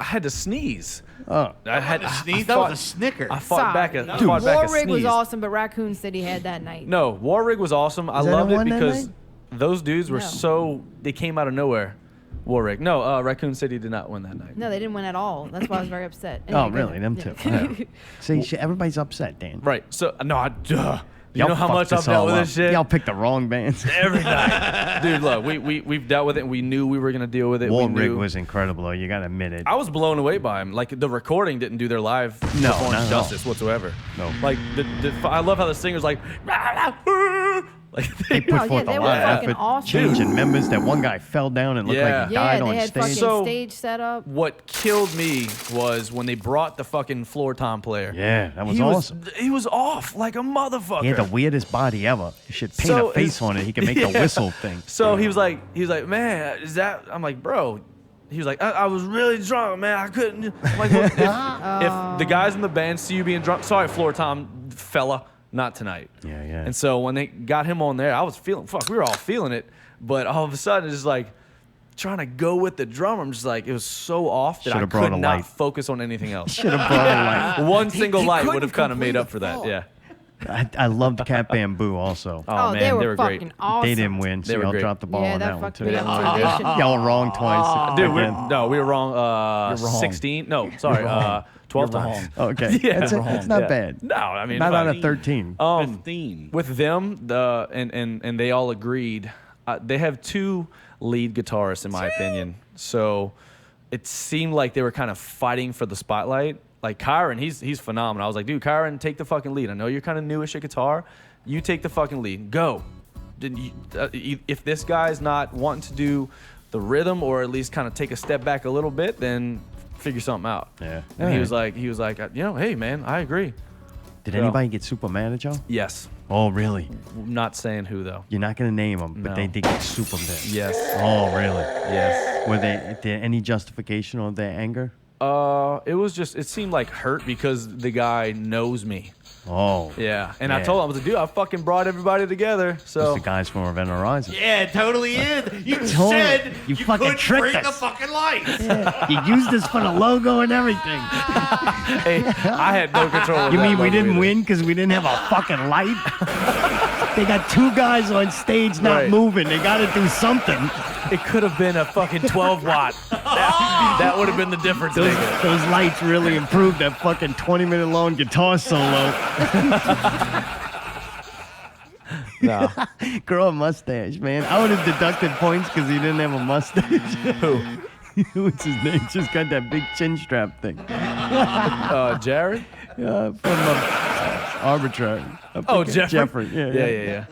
had to sneeze. Oh. I had to Sneeze. That was a snicker. I fought Sorry. back a No. fought back a War Rig was sneeze. awesome, but Raccoon City had that night. No, War Rig was awesome. I Is that loved who it won that because night? those dudes were No. they came out of nowhere. War Rig. No, Raccoon City did not win that night. No, they didn't win at all. That's why I was very upset. Oh, Anyway, go really? ahead. Them Yeah. two. See, everybody's upset, Dan. Right. So no, duh. You Y'all know how fucked much I've this dealt all with up. this shit Y'all picked the wrong bands. every night, dude. Look, we've dealt with it. And we knew we were gonna deal with it. War we Rig knew. was incredible, though. You gotta admit it. I was blown away by him. Like the recording didn't do their live No, performance not at all. justice whatsoever. No. Like I love how the singer's like, like They put Oh, yeah, forth they a were lot of fucking effort, awesome. changing members. That one guy fell down and looked like he Yeah. died Yeah, on they had stage. fucking So- stage set up. What killed me was when they brought the fucking floor tom player. Yeah, that was he awesome. He was off like a motherfucker. He had the weirdest body ever. You should paint So a face his- on it. He can make the Yeah. whistle thing. So he was like, man, is that? I'm like, bro. He was like, I was really drunk, man. I couldn't. I'm like, well, if the guys in the band see you being drunk, sorry, floor tom fella, not tonight. Yeah, yeah. And so when they got him on there, I was feeling, we were all feeling it. But all of a sudden, it's just like trying to go with the drummer. I'm just like, it was so off that Should've I brought could a not light. focus on anything else. Should have brought a light. One single light couldn't would have kind of complete made up the for that. thought. Yeah. I loved Cat Bamboo also. Oh, man, they were great. fucking awesome. They didn't win, so They were y'all great. dropped the ball Yeah, on that that one fucked too. me up too. They should- Y'all were wrong twice. Dude, again. we were wrong. You're wrong. 16? No, sorry. 12 You're times. Okay, Yeah. that's not Yeah. bad. No, I mean, Not out fuck. of 13. 15. With them, and they all agreed. They have two lead guitarists, in my opinion. So it seemed like they were kind of fighting for the spotlight. Like Kyron, he's phenomenal. I was like, dude, Kyron, take the fucking lead. I know you're kind of newish at guitar. You take the fucking lead. Go. If this guy's not wanting to do the rhythm or at least kind of take a step back a little bit, then figure something out. Yeah. And he was like, hey man, I agree. Did Yeah. anybody get super mad at y'all? Yes. Oh, really? Not saying who though. You're not gonna name them, but No. they did get super mad. Yes. Oh, really? Yes. Were there any justification of their anger? It seemed like hurt because the guy knows me. Oh. Yeah. And I Yeah. told him, I was like, dude, I fucking brought everybody together. It's So the guys from Event Horizon. Yeah, it totally is. You Totally. said You you fucking couldn't tricked bring the us. fucking lights. You used this for the logo and everything. hey, I had no control of You that mean we logo didn't either. win because we didn't have a fucking light? They got two guys on stage not Right. moving. They got to do something. It could have been a fucking 12 watt. That would have been the difference. Those lights really improved that fucking 20-minute long guitar solo. No. Grow a mustache, man. I would have deducted points because he didn't have a mustache. Who? What's his name? Just got that big chin strap thing. Jared? From Arbitrary. Oh, Jeffrey? Yeah.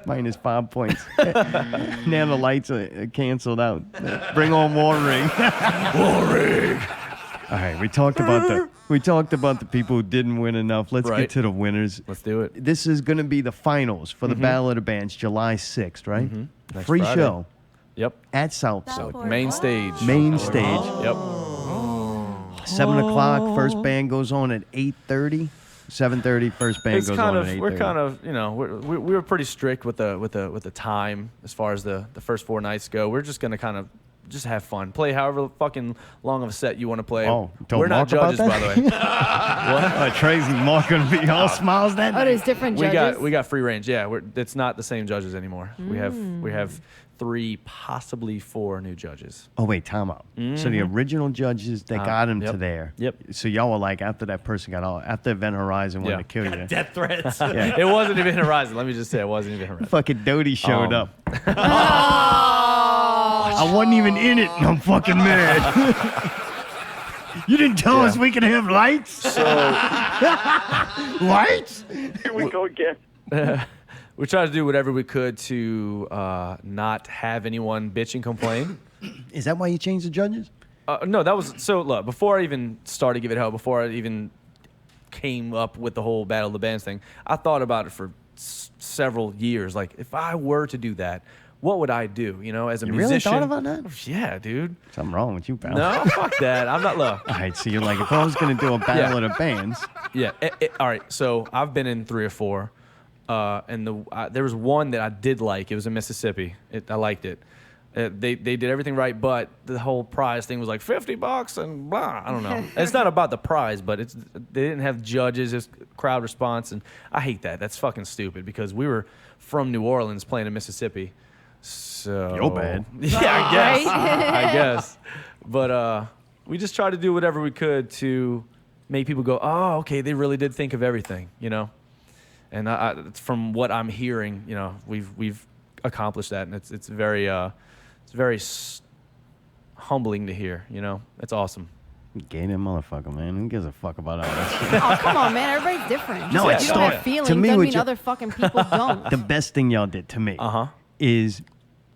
Minus 5 points. Now the lights are canceled out. Bring on Warring. Warring. All right, we talked about the people who didn't win enough. Let's Right. get to the winners. Let's do it. This is going to be the finals for the Battle of the Bands, July 6th, right? Next Free Friday. show Yep. at Southport. Southport. Main stage. Main stage. Yep. 7 o'clock. First band goes on at 8:30. 7:30. First band It's goes kind on of at 8:30. we're kind of we were pretty strict with the time as far as the first 4 nights go. We're just gonna kind of just have fun, play however fucking long of a set you want to play. Oh, told we're not Mark about judges, by the way. What? Tracy Mark gonna be all smiles that Oh, night. there's different judges. We got free range. Yeah, it's not the same judges anymore. We have 3, possibly 4 new judges. Oh wait, time out. So the original judges that got him to Yep. there. Yep. So y'all were like, after that person got all, after Event Horizon wanted Yeah. to kill you. Death threats. Yeah. It wasn't even Horizon. Let me just say, it wasn't even Horizon. Fucking Doty showed Um, up. I wasn't even in it, and I'm fucking mad. You didn't tell us we could have lights. Lights? Here we go again. We tried to do whatever we could to not have anyone bitch and complain. Is that why you changed the judges? No, that was so. Look, before I even started Give It Hell, before I even came up with the whole Battle of the Bands thing, I thought about it for several years. Like, if I were to do that, what would I do? You know, as a You really musician. thought about that? Yeah, dude. Something wrong with you, pal. No, fuck that. I'm not. Look. All right, so you're like, if I was going to do a Battle of the Bands. Yeah. All right. So I've been in 3 or 4, and there was one that I did like. It was in Mississippi. I liked it. They did everything right, but the whole prize thing was like $50 and blah. I don't know. It's not about the prize, but they didn't have judges. It's crowd response, and I hate that. That's fucking stupid because we were from New Orleans playing in Mississippi. So You're bad. Yeah, I guess. I guess. But we just tried to do whatever we could to make people go, oh, okay, they really did think of everything, you know. And from what I'm hearing, you know, we've accomplished that, and it's very humbling to hear. You know, it's awesome. Gay that motherfucker, man. Who gives a fuck about all that shit? Oh, come on, man. Everybody's different. No, Just it's you don't not. have feelings To me, doesn't what mean you- other fucking people don't. The best thing y'all did to me is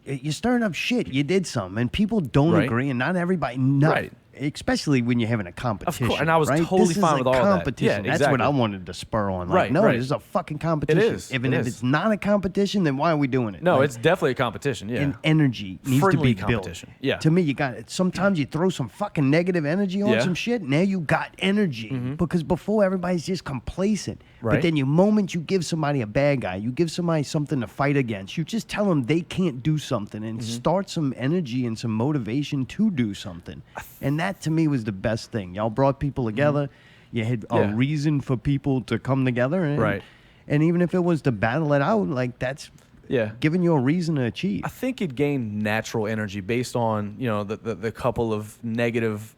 you're stirring up shit. You did something, and people don't Right. agree, and not everybody. Right. Especially when you're having a competition. and I was right? totally This is fine a with all of that. competition. Yeah, That's what exactly. I wanted to spur on. Like, Right, no, right. this is a fucking competition. is. Even It if is. it's not a competition, then why are we doing it? No, Like, it's definitely a competition. Yeah. and energy needs Friendly to be built. competition. Yeah. To me, you got it. Sometimes you throw some fucking negative energy on Yeah. some shit. Now you got energy because before everybody's just complacent. But Right. then the moment you give somebody a bad guy, you give somebody something to fight against. You just tell them they can't do something and start some energy and some motivation to do something. And that to me was the best thing. Y'all brought people together. You had a Yeah. reason for people to come together. And, Right. And even if it was to battle it out, like that's Yeah. giving you a reason to achieve. I think it gained natural energy based on, you know, the couple of negative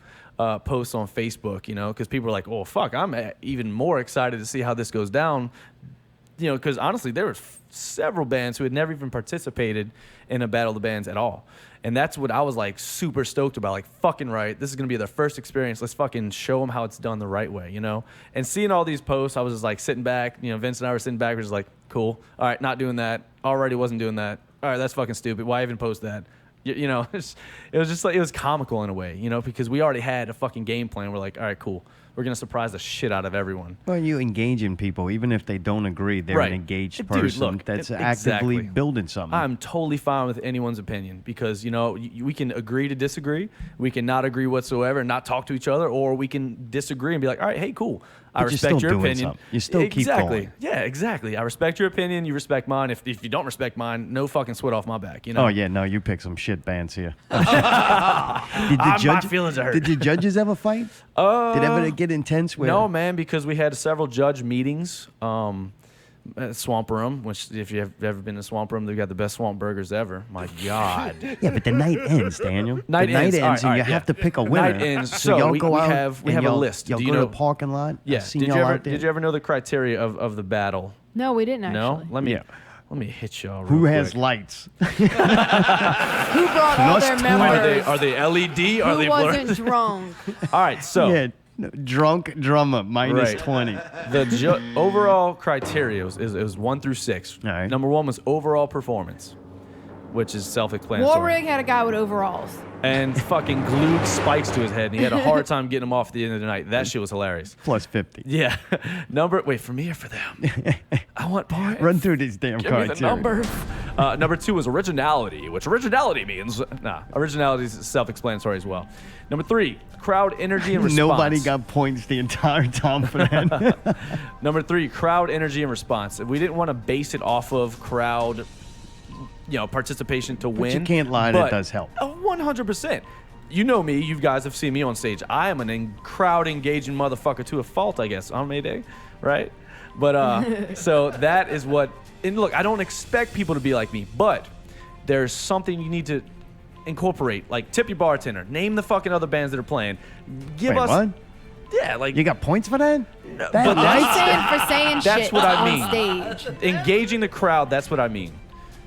posts on Facebook, you know, because people are like, oh, fuck, I'm even more excited to see how this goes down, you know, because honestly, there were several bands who had never even participated in a Battle of the Bands at all. And that's what I was like super stoked about. Like, fucking right, this is going to be their first experience. Let's fucking show them how it's done the right way, you know? And seeing all these posts, I was just like sitting back, you know, Vince and I were sitting back, we're just like, cool. All right, not doing that. Already wasn't doing that. All right, that's fucking stupid. Why even post that? You know, it was just like, it was comical in a way, you know, because we already had a fucking game plan. We're like, all right, cool. We're going to surprise the shit out of everyone. Well, you engaging people, even if they don't agree, they're Right. an engaged Dude, person look, that's exactly. actively building something. I'm totally fine with anyone's opinion because, you know, we can agree to disagree. We can not agree whatsoever and not talk to each other, or we can disagree and be like, all right, hey, cool. I But you're respect still your doing opinion. something. You still keep exactly. going. Yeah, exactly. I respect your opinion. You respect mine. If you don't respect mine, no fucking sweat off my back. You know. Oh yeah, no, you pick some shit bands here. My feelings are hurt. Did the judges ever fight? Did ever get intense? Where No, man, because we had several judge meetings. Swamp Room, which if you have ever been to Swamp Room, they've got the best swamp burgers ever. My God. Yeah, but the night ends, Daniel. Night the night ends, and you have to pick a winner. Night ends. So y'all go out. We have a list. Y'all Do go you know to the parking lot. Yeah. I've seen y'all out there. Did you ever know the criteria of the battle? No, we didn't actually. No. Let me hit y'all. Who real has quick. lights? Who brought all their members? Are they LED? Are Who they wasn't drunk? All right. So. Yeah, drunk drummer minus 20. The overall criteria was 1 through 6. All right. Number 1 was overall performance, which is self-explanatory. Warwick had a guy with overalls. And fucking glued spikes to his head, and he had a hard time getting them off at the end of the night. That shit was hilarious. Plus 50. Yeah. Wait, for me or for them? I want points. Run through these damn Give me cards. the numbers. Number 2 was originality, which originality means, originality is self-explanatory as well. Number 3, crowd energy and response. Nobody got points the entire time for that. Number 3, crowd energy and response. We didn't want to base it off of crowd, participation to win. But you can't lie, that does help. 100%. You know me. You guys have seen me on stage. I am an crowd engaging motherfucker to a fault, I guess, on Mayday, right? But so that is what. And look, I don't expect people to be like me, but there's something you need to incorporate. Like tip your bartender. Name the fucking other bands that are playing. Give Wait, us. what? Yeah, like you got points for that? But I'm saying that's shit what I on mean. stage. Engaging the crowd. That's what I mean.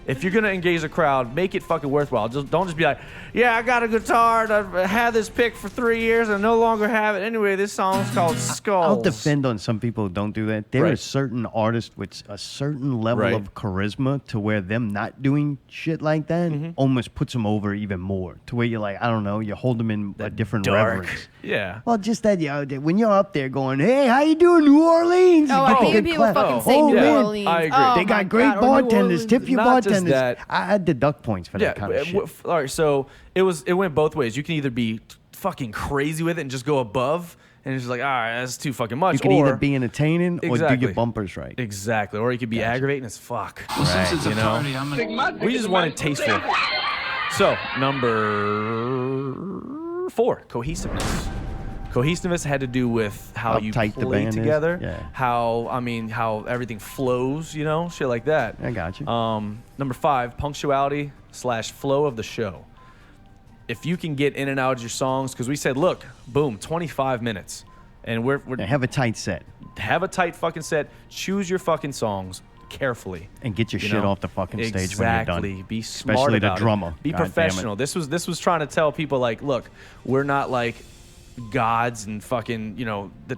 If you're gonna engage the crowd, make it fucking worthwhile. Don't just be like, yeah, I got a guitar. I've had this pick for 3 years and I no longer have it. Anyway, this song's called Skulls. I'll defend on some people who don't do that. There are certain artists with a certain level of charisma to where them not doing shit like that almost puts them over even more. To where you're like, I don't know, you hold them in a different reverence. Yeah. Well, just that when you're up there going, hey, how you doing, New Orleans? Oh, I hate people fucking say New Orleans. I agree. Oh, they got great God, bartenders. Tip your Not bartenders. just that. I deduct points for that kind of shit. All right, so it went both ways. You can either be fucking crazy with it and just go above, and it's just like, all right, that's too fucking much. You can either be entertaining or do your bumpers right. Exactly. Or you could be aggravating as fuck. Well, right, you know? We just wanted tasteful. So, number 4, cohesiveness. Cohesiveness had to do with how you tight the play band is. together, Yeah. how everything flows, shit like that. I got you. Number 5, punctuality / flow of the show. If you can get in and out of your songs, because we said, look, boom, 25 minutes, and we're have a tight set. Have a tight fucking set. Choose your fucking songs carefully and get your shit off the fucking stage when you're done. Be smart Especially about the drummer. Be God damn it. professional. This was trying to tell people like, look, we're not like gods and fucking the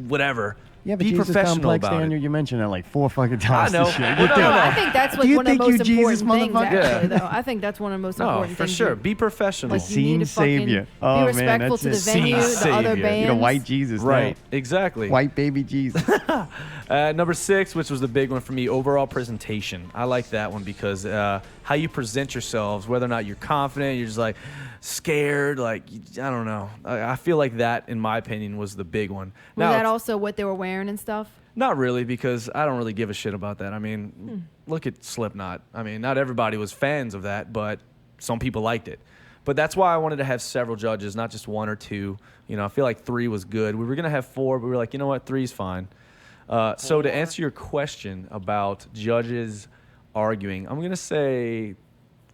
whatever. Yeah, but be Jesus professional complex, about Daniel, it. you mentioned that like 4 fucking times. I know. This shit. No, no, no. I think that's like Do you one of the think you most Jesus, important things, motherfucker? actually, though. I think that's one of the most No, important for things. sure. Be professional. Like, you need to fucking savior. Oh, be respectful man, that's to the it. venue, Scene the other savior. bands. You're the white Jesus, Right. now. Exactly. White baby Jesus. Number 6, which was the big one for me, overall presentation. I like that one because how you present yourselves, whether or not you're confident, you're just like scared, like I don't know. I feel like that, in my opinion, was the big one. Was that also what they were wearing and stuff? Not really, because I don't really give a shit about that. I mean, look at Slipknot. I mean, not everybody was fans of that, but some people liked it. But that's why I wanted to have several judges, not just 1 or 2. I feel like 3 was good. We were going to have 4, but we were like, you know what, 3's fine. So to answer your question about judges arguing, I'm going to say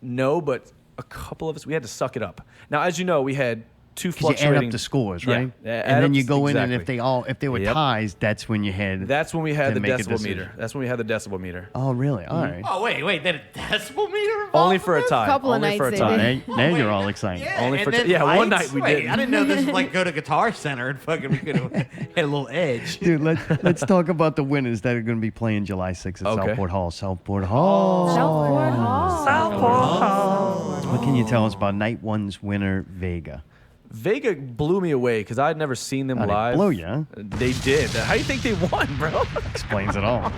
no, but a couple of us, we had to suck it up. Now, as you know, we had 2 fluctuating. You add up the scores, right? Yeah, and then you go in, and exactly. if they were ties, that's when you had. That's when we had the make a decibel decision. meter. That's when we had the decibel meter. Oh, really? All right. Oh, wait, they had a decibel meter involved? Only for a tie. Couple of Only for a nights tie. they did. Now you're all excited. Only and for then one lights? night we Wait, did. I didn't know this was like go to Guitar Center and fucking we could have had a little edge. Dude, let's talk about the winners that are going to be playing July 6th at Okay. Southport Hall. Southport Hall. Southport Hall. Southport Hall. What can you tell us about night 1's winner, Vega? Vega blew me away because I had never seen them Oh, they live. blew you, huh? They did. How do you think they won, bro? Explains it all.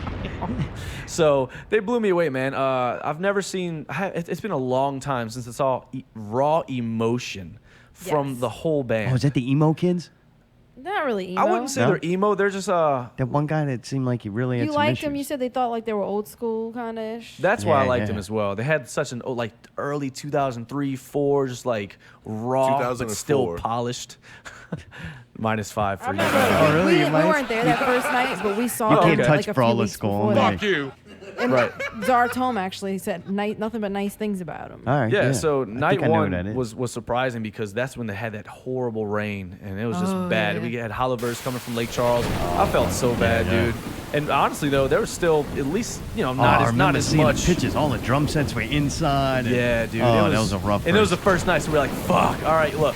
So they blew me away, man. I've never seen. It's been a long time since I saw raw emotion from Yes. the whole band. Oh, is that the emo kids? Not really emo. I wouldn't say they're emo. They're just That one guy that seemed like he really had You some liked issues. them. You said they thought like they were old school kind of ish. That's why I liked them as well. They had such an like early 2003, 4, just like raw but still polished. -5 for you. Oh, really? We weren't there that first night, but we saw You them can't touch like a few Brawler weeks Skull. before that. Fuck you. And Right. Czar Tome actually said nothing but nice things about him. All right. Yeah, so I night think I know what that one is. was surprising because that's when they had that horrible rain and it was just bad. yeah. We had Hollowverse coming from Lake Charles. I felt so bad, dude. And honestly though, there was still at least I not remember as seeing much. the pitches. All the drum sets were inside. and- Yeah, dude. Oh, it that was a rough. And it was the first. first night, so we're like, fuck. All right, look,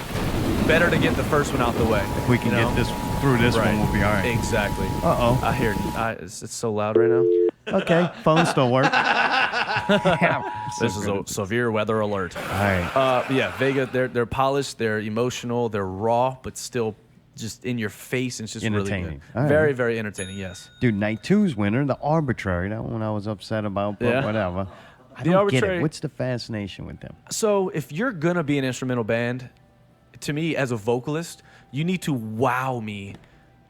better to get the first one out the way. If we can get this through this one, we'll be all right. Exactly. Uh-oh. I hear it's so loud right now. Okay, phone still works. This is a severe weather alert. All right. Yeah, Vega, they're polished, they're emotional, they're raw, but still just in your face. And it's just really Entertaining. good. All right. Very, very entertaining, yes. Dude, night two's winner, the Arbitrary. That one I was upset about, but Yeah. whatever. I The don't get Arbitrary- it. What's the fascination with them? So if you're going to be an instrumental band, to me, as a vocalist, you need to wow me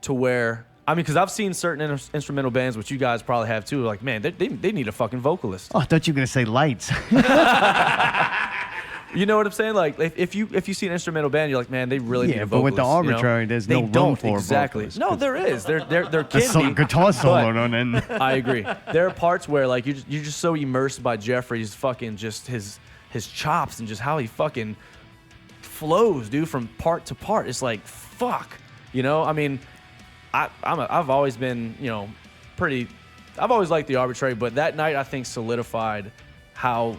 to where... I mean, because I've seen certain instrumental bands, which you guys probably have too, like, man, they need a fucking vocalist. Oh, I thought you were going to say Lights. You know what I'm saying? Like, if you see an instrumental band, you're like, man, they really need a vocalist. but with the Arbitrary, there's they no room don't, for a exactly. vocalist. No, there is. There A can be. guitar solo, but- don't end. I agree. There are parts where like you're just so immersed by Jeffrey's fucking just his chops and just how he fucking flows, dude, from part to part. It's like fuck, I mean, I've always been I've always liked the Arbitrary, but that night I think solidified how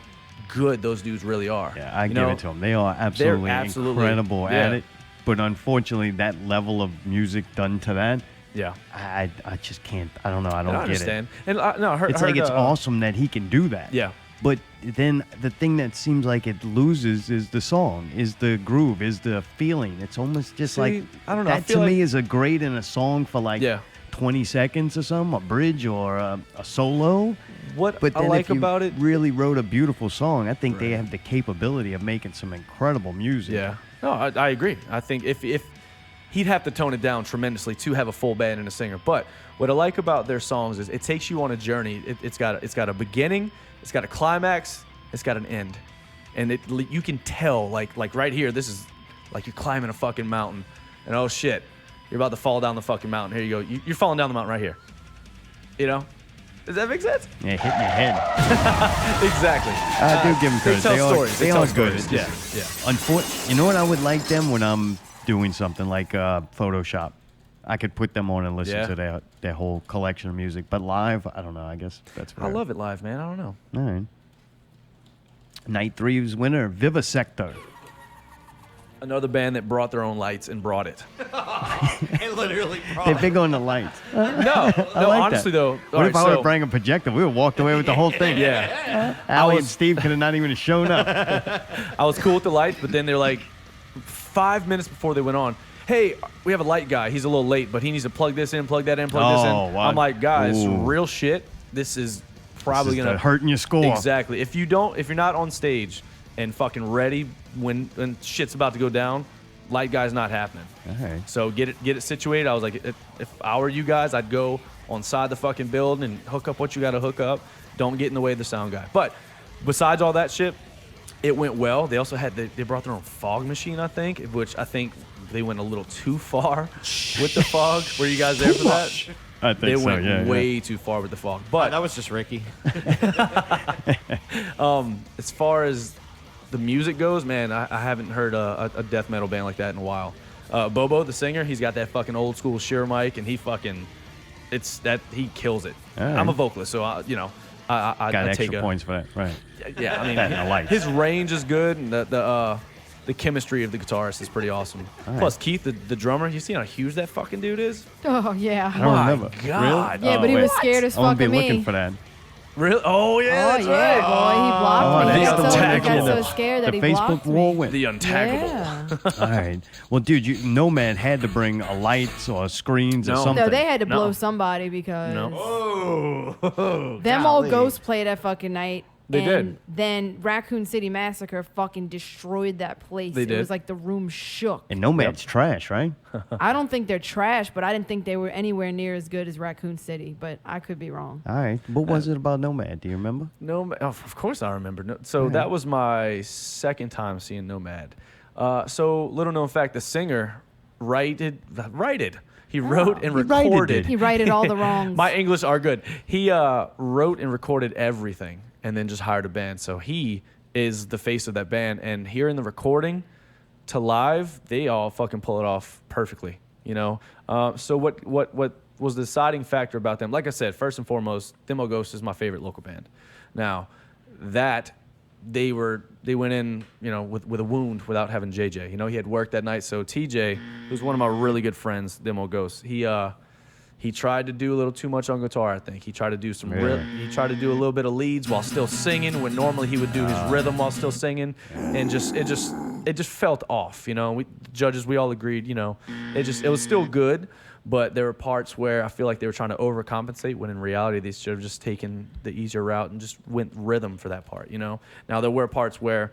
good those dudes really are. Yeah, I give it to them. They are absolutely, incredible at it. But unfortunately, that level of music done to that, yeah, I just can't. I don't know. I don't I get understand. it. And I heard, It's like it's awesome that he can do that. Yeah. But then the thing that seems like it loses is the song, is the groove, is the feeling. It's almost just like I don't know. I that feel to me like- is a great in a song for like 20 seconds or something, a bridge or a solo. What But I then like if you about it, really wrote a beautiful song, I think they have the capability of making some incredible music. yeah. No, I agree. I think if he'd have to tone it down tremendously to have a full band and a singer. But what I like about their songs is it takes you on a journey. It's got a beginning, it's got a climax, it's got an end, and you can tell like right here. This is like you're climbing a fucking mountain, and oh shit, you're about to fall down the fucking mountain. Here you go. You're falling down the mountain right here. Does that make sense? Yeah, hitting your head. Exactly. I do give them credit. They tell stories. They They are tell good. stories. It's Yeah, just You know what I would like them when I'm doing something like Photoshop. I could put them on and listen to their whole collection of music. But live, I don't know. I guess that's I love it live, man. I don't know. All right. Night three's winner, Vivisector. Another band that brought their own lights and brought it. It literally They're big on the lights. No, I like honestly that. though. What all if right, I would so- bring a projector? We would have walked away with the whole thing. Yeah. Allie and Steve could have not even shown up. I was cool with the lights, but then they're like 5 minutes before they went on, hey, we have a light guy. He's a little late, but he needs to plug this in, plug that in, plug this in. Oh, wow. I'm like, guys, Ooh. real shit. This is probably This is gonna the hurting your score. Exactly. If you're not on stage and fucking ready when shit's about to go down, light guy's not happening. All right. So get it situated. I was like, if I were you guys, I'd go on side the fucking building and hook up what you got to hook up. Don't get in the way of the sound guy. But besides all that shit, it went well. They also they brought their own fog machine, I think, which I think they went a little too far with the fog. Were you guys there for that? I think they so, went yeah, way too far with the fog. But that was just Ricky. as far as the music goes, man, I haven't heard a death metal band like that in a while. Bobo, the singer, he's got that fucking old school Shure mic, and he kills it. All right. I'm a vocalist, so I Got take extra points for that, right? Yeah, I mean, That and the lights. his range is good, and the chemistry of the guitarist is pretty awesome. All right. Plus, Keith, the drummer, you seen how huge that fucking dude is? Oh yeah. I don't My remember. God. Yeah, but he wait. was scared as I won't fuck be of me. looking for that. Really? Oh yeah, Oh that's yeah, right. boy, he blocked me. He that's got the so, one he that got did so scared that the he Facebook blocked wall me. went. The Untagable. Yeah. All right. Well, dude, Nomad had to bring a lights or screens or No. something. No, they had to blow No. somebody because No. Oh, them old ghosts played that fucking night. They and did. then Raccoon City Massacre fucking destroyed that place. They It did. was like the room shook. And Nomad's trash, right? I don't think they're trash, but I didn't think they were anywhere near as good as Raccoon City. But I could be wrong. All right. What was it about Nomad? Do you remember? Nomad. Oh, of course I remember. So that was my second time seeing Nomad. So little known fact, the singer He wrote and recorded. He righted all the wrongs. My English are good. He wrote and recorded everything and then just hired a band. So he is the face of that band. And hearing the recording to live, they all fucking pull it off perfectly, you know? So what was the deciding factor about them? Like I said, first and foremost, Demo Ghost is my favorite local band. Now, that they went in, you know, with a wound without having JJ. You know, he had work that night. So TJ, who's one of my really good friends, Demo Ghost, he tried to do a little too much on guitar, I think. He tried to do some he tried to do a little bit of leads while still singing when normally he would do his rhythm while still singing, and it just felt off, you know. Judges, we all agreed, you know. It was still good, but there were parts where I feel like they were trying to overcompensate when in reality they should have just taken the easier route and just went rhythm for that part, you know. Now there were parts where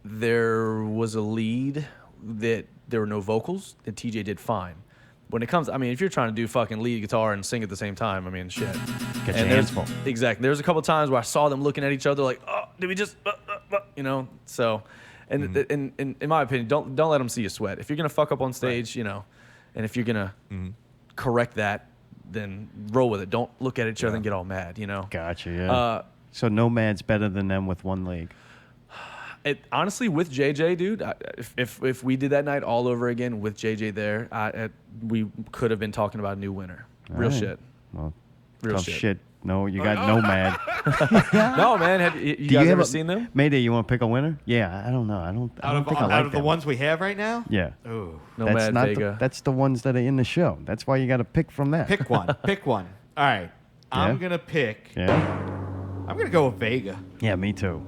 there was a lead that there were no vocals, and TJ did fine. When it comes, I mean, if you're trying to do fucking lead guitar and sing at the same time, I mean, shit. Get your hands full. Exactly. There's a couple times where I saw them looking at each other like, oh, did we just, you know? So, and in my opinion, don't let them see you sweat. If you're gonna fuck up on stage, you know, and if you're gonna correct that, then roll with it. Don't look at each other and get all mad, you know? Gotcha. Yeah. So Nomad's better than them with one leg. Honestly, with JJ, dude, if we did that night all over again with JJ there, we could have been talking about a new winner. Real shit. Well, Real tough shit. shit. No, you got Nomad. No, man. Have you guys ever seen them? Mayday, you want to pick a winner? Yeah, I don't know. I don't think I like out of the them. ones we have right now? Yeah. Ooh. Nomad, Vega. That's the ones that are in the show. That's why you got to pick from that. Pick one. Pick one. All right. I'm going to pick. Yeah. I'm going to go with Vega. Yeah, me too.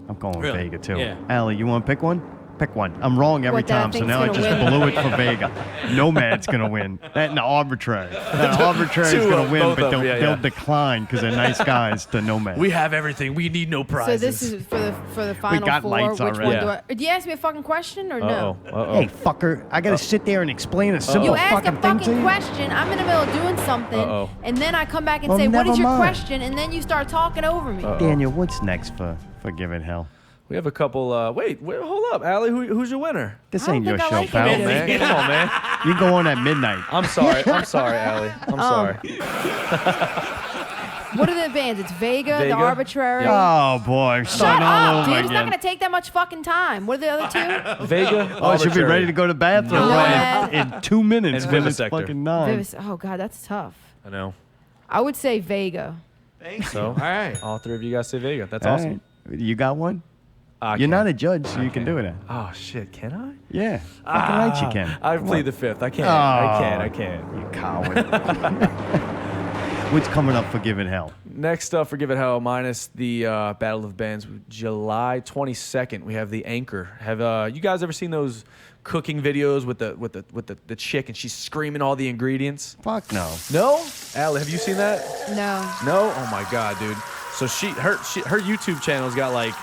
I'm going with Really? Vega too. Yeah. Allie, you want to pick one? Pick one. I'm wrong every What, that I time, so think's now I gonna just win? blew it for Vega. Nomad's gonna win. That and the arbitrary. That arbitrary is Two gonna of win, both but of them, they'll decline because they're nice guys to Nomad. We have everything. We need no So prizes. this is for the final got four. lights Which already. one do I? Did you ask me a fucking question or no? Hey, fucker! I gotta sit there and explain a simple You ask a fucking thing to fucking you. question. I'm in the middle of doing something, and then I come back and Well, say, "What is never your mind. question?" And then you start talking over me. Daniel, what's next for Give It Hell? We have a couple. Wait, hold up, Allie. Who's your winner? This I ain't don't your think I show, like pal. it. Man, come on, man. You go on at midnight. I'm sorry. Allie. I'm sorry. What are the bands? It's Vega, Vega? The Arbitrary. Oh boy, Shut starting all up, over dude. It's not again. gonna take that much fucking time. What are the other two? Vega. Oh, I should be Arbitrary. ready to go to the bathroom Nomad. in 2 minutes. And when it's Vivisector. fucking 9. Oh god, that's tough. I know. I would say Vega. Thank So, you. All right. all three of you guys say Vega. That's All awesome. right. You got one? I You're can't. not a judge, so you can do it. Oh shit, can I? Yeah. Fucking right you can. I Come plead on. the fifth. I can't. Oh. I can't. You coward. What's coming up for Give It Hell? Next up for Give It Hell, minus the Battle of Bands, July 22nd, we have the Anchor. Have you guys ever seen those cooking videos with the chick and she's screaming all the ingredients? Fuck no. No? Allie, have you seen that? No. No? Oh my god, dude. So her YouTube channel's got like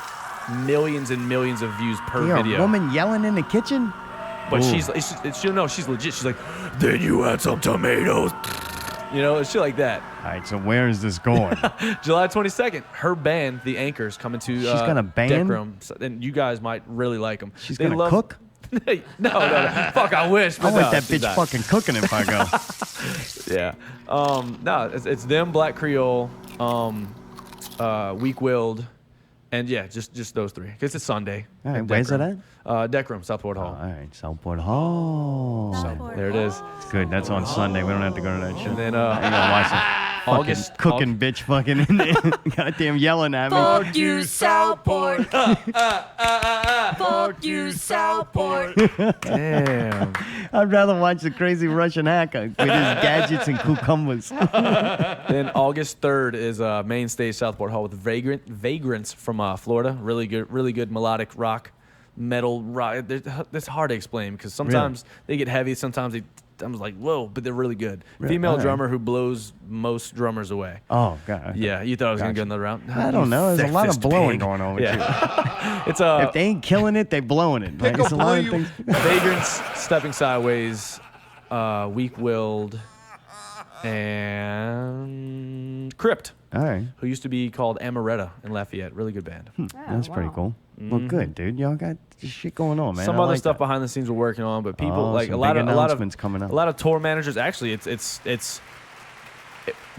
millions and millions of views per You're video. a woman yelling in the kitchen? But Ooh. she's legit. She's like, then you add some tomatoes. You know, shit like that. All right, so where is this going? July 22nd, her band, The Anchor's coming to She's got a band? Deck Room, and you guys might really like them. She's going to cook? no. Fuck, I wish. I But want no, that she's bitch not. fucking cooking if I go. Yeah. No, it's them, Black Creole, Weak Willed, and yeah, just those three. Because it's Sunday. All right, at where's Deck it Room. Deck Room, Southport Hall. All right, Southport Hall. There it is. It's good. That's on Sunday. We don't have to go to that shit. And then I gotta watch some fucking August cooking bitch fucking in there. Goddamn yelling at me. Fuck you, Southport. Fuck you, Southport. Damn. I'd rather watch the crazy Russian hacker with his gadgets and cucumbers. Then August 3rd is main stage Southport Hall with Vagrants from Florida. Really good melodic rock, metal rock. It's hard to explain because sometimes they get heavy, sometimes they I was like, whoa, but they're really good. Really? Female All right. drummer who blows most drummers away. Oh God. Yeah, you thought I was gonna go another round? I don't know. There's a lot of blowing going on with you. It's If they ain't killing it, they blowing it. Like, it's a lot of things. Vagrants, Stepping Sideways, Weak-Willed, and Crypt. All right. Who used to be called Amaretta in Lafayette. Really good band. That's pretty cool. Well, good, dude. Y'all got shit going on, man. Some I other like stuff that. behind the scenes we're working on, but people Oh, like some a lot big of announcements coming up. A lot of tour managers. Actually, it's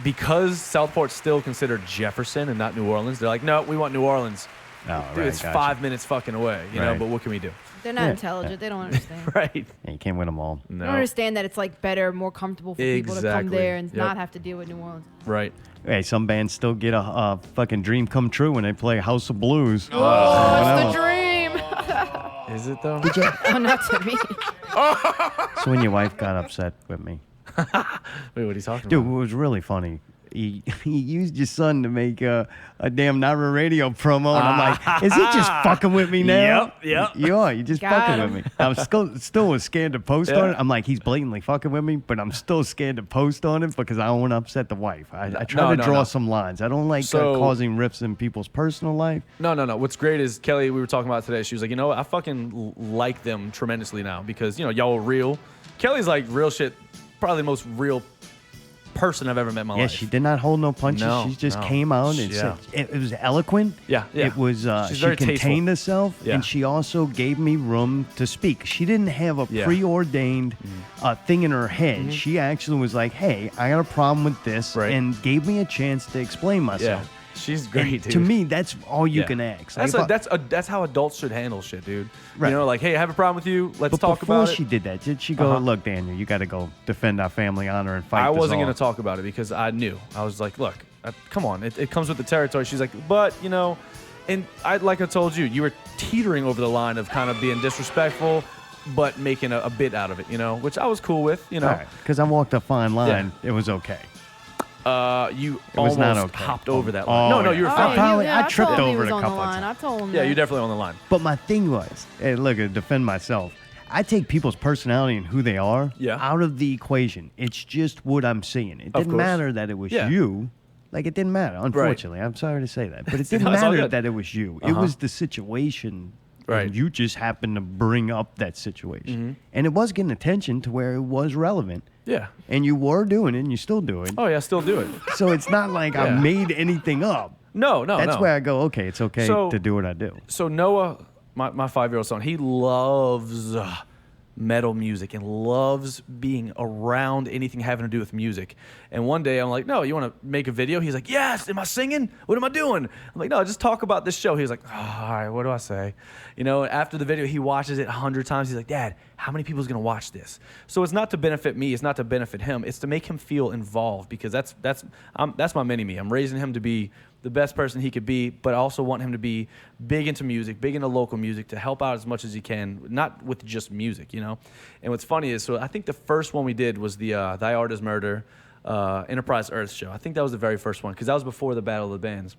because Southport's still considered Jefferson and not New Orleans. They're like, no, we want New Orleans. Oh, Dude, right, it's gotcha. 5 minutes fucking away, you know. Right. But what can we do? They're not intelligent. They don't understand. Right. Yeah, you can't win them all. They don't understand that it's like better, more comfortable for people to come Exactly. there and Yep. not have to deal with New Orleans. Right. Hey, some bands still get a fucking dream come true when they play House of Blues. Oh, it's the dream. Is it though? Oh, not to me. So when your wife got upset with me. Wait, what are you talking Dude, about? it was really funny. He used your son to make a damn Naira Radio promo, and I'm like, is he just fucking with me now? Yep. You are. You just Got fucking him. with me. I'm still was scared to post on it. I'm like, he's blatantly fucking with me, but I'm still scared to post on it because I don't want to upset the wife. I try to draw some lines. I don't like causing rifts in people's personal life. No. What's great is Kelly, we were talking about today. She was like, you know what? I fucking like them tremendously now because, you know, y'all are real. Kelly's like real shit, probably the most real person I've ever met in my life. Yeah, she did not hold no punches. No, She just no. came out and Yeah. said, it was eloquent. Yeah. It was, She's she very contained tasteful. herself, Yeah. and she also gave me room to speak. She didn't have a Yeah. preordained thing in her head. She actually was like, hey, I got a problem with this, Right. and gave me a chance to explain myself. Yeah. She's great, And dude. to me, that's all you Yeah. can ask. That's, Like, that's how adults should handle shit, dude. Right. You know, like, hey, I have a problem with you. Let's but talk before about she it. did that, did she go, look, Daniel, you got to go defend our family honor and fight I this wasn't off." going to talk about it because I knew. I was like, look, come on. It comes with the territory. She's like, but, you know, and like I told you, you were teetering over the line of kind of being disrespectful, but making a bit out of it, you know, which I was cool with, you know. Because I walked a fine line. It was okay. You It was almost not okay. hopped over that line. Oh, No, yeah. you were I fine. probably- I tripped told him he over was it a on the couple of line. I told him Yeah, that. you're definitely on the line. But my thing was, hey, look, to defend myself, I take people's personality and who they are out of the equation. It's just what I'm seeing. It didn't course. matter that it was Yeah. you. Like, it didn't matter, unfortunately. I'm sorry to say that. But it didn't No, it's all matter good. that it was you. It was the situation. Right. And you just happened to bring up that situation. And it was getting attention to where it was relevant. Yeah. And you were doing it, and you still do it. Oh, yeah, still do it. So it's not like I Yeah. made anything up. No. That's no. where I go, okay, it's okay So- to do what I do. So Noah, my 5-year-old son, he loves metal music and loves being around anything having to do with music. And one day I'm like, no, you want to make a video? He's like, yes. Am I singing? What am I doing? I'm like, no, just talk about this show. He was like, oh, all right, what do I say? You know, after the video, he watches it 100 times. He's like, Dad, how many people is going to watch this? So it's not to benefit me. It's not to benefit him. It's to make him feel involved because that's my mini-me. I'm raising him to be the best person he could be, but I also want him to be big into music, big into local music, to help out as much as he can, not with just music, you know? And what's funny is, so I think the first one we did was the Thy Art is Murder Enterprise Earth show. I think that was the very first one, because that was before the Battle of the Bands.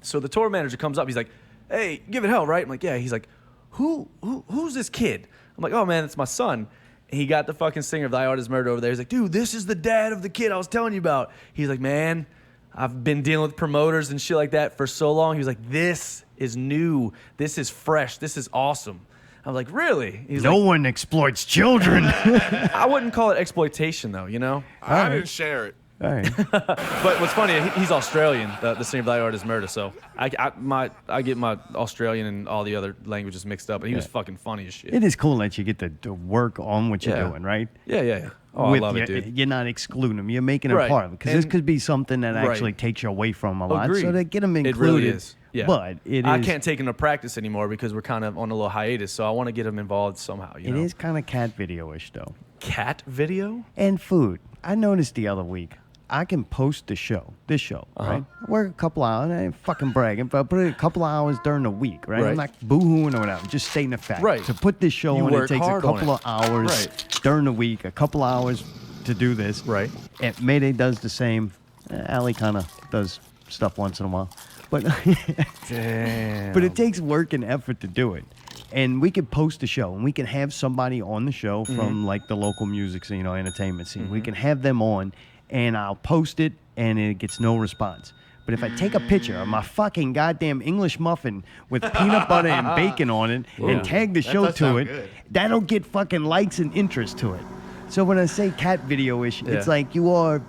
So the tour manager comes up, he's like, hey, Give It Hell, right? I'm like, yeah. He's like, who's this kid? I'm like, oh, man, it's my son. And he got the fucking singer of Thy Art is Murder over there. He's like, dude, this is the dad of the kid I was telling you about. He's like, man, I've been dealing with promoters and shit like that for so long. He was like, this is new. This is fresh. This is awesome. I was like, really? He's No like, one exploits children. I wouldn't call it exploitation, though, you know? I didn't share it. All right. But what's funny, he's Australian, the singer of Thy Art is Murder, so I get my Australian and all the other languages mixed up, and he was fucking funny as shit. It is cool that you get to work on what you're Yeah. doing, right? Yeah. Oh, I love it, dude. You're not excluding them. You're making it Right. part of it. Because this And- could be something that Right. actually takes you away from a lot. Agreed. So to get them included. It really is. Yeah. But it is. I can't take him to practice anymore because we're kind of on a little hiatus, so I want to get him involved somehow. It is kind of cat video-ish, though. Cat video? And food. I noticed the other week. I can post this show, right? I work a couple hours. I ain't fucking bragging, but I put it a couple hours during the week, right? I'm Right. not boo-hooing or whatever. I'm just stating the fact. Right. To put this show You on, it work takes a hard on couple it. of hours Right. during the week, a couple hours to do this. Right. And Mayday does the same. Allie kind of does stuff once in a while. But Damn. but it takes work and effort to do it. And we could post a show, and we can have somebody on the show from like the local music scene or entertainment scene. We can have them on, and I'll post it, and it gets no response. But if I take a picture of my fucking goddamn English muffin with peanut butter and bacon on it and tag the show to it, that'll get fucking likes and interest to it. So when I say cat video-ish, it's like you are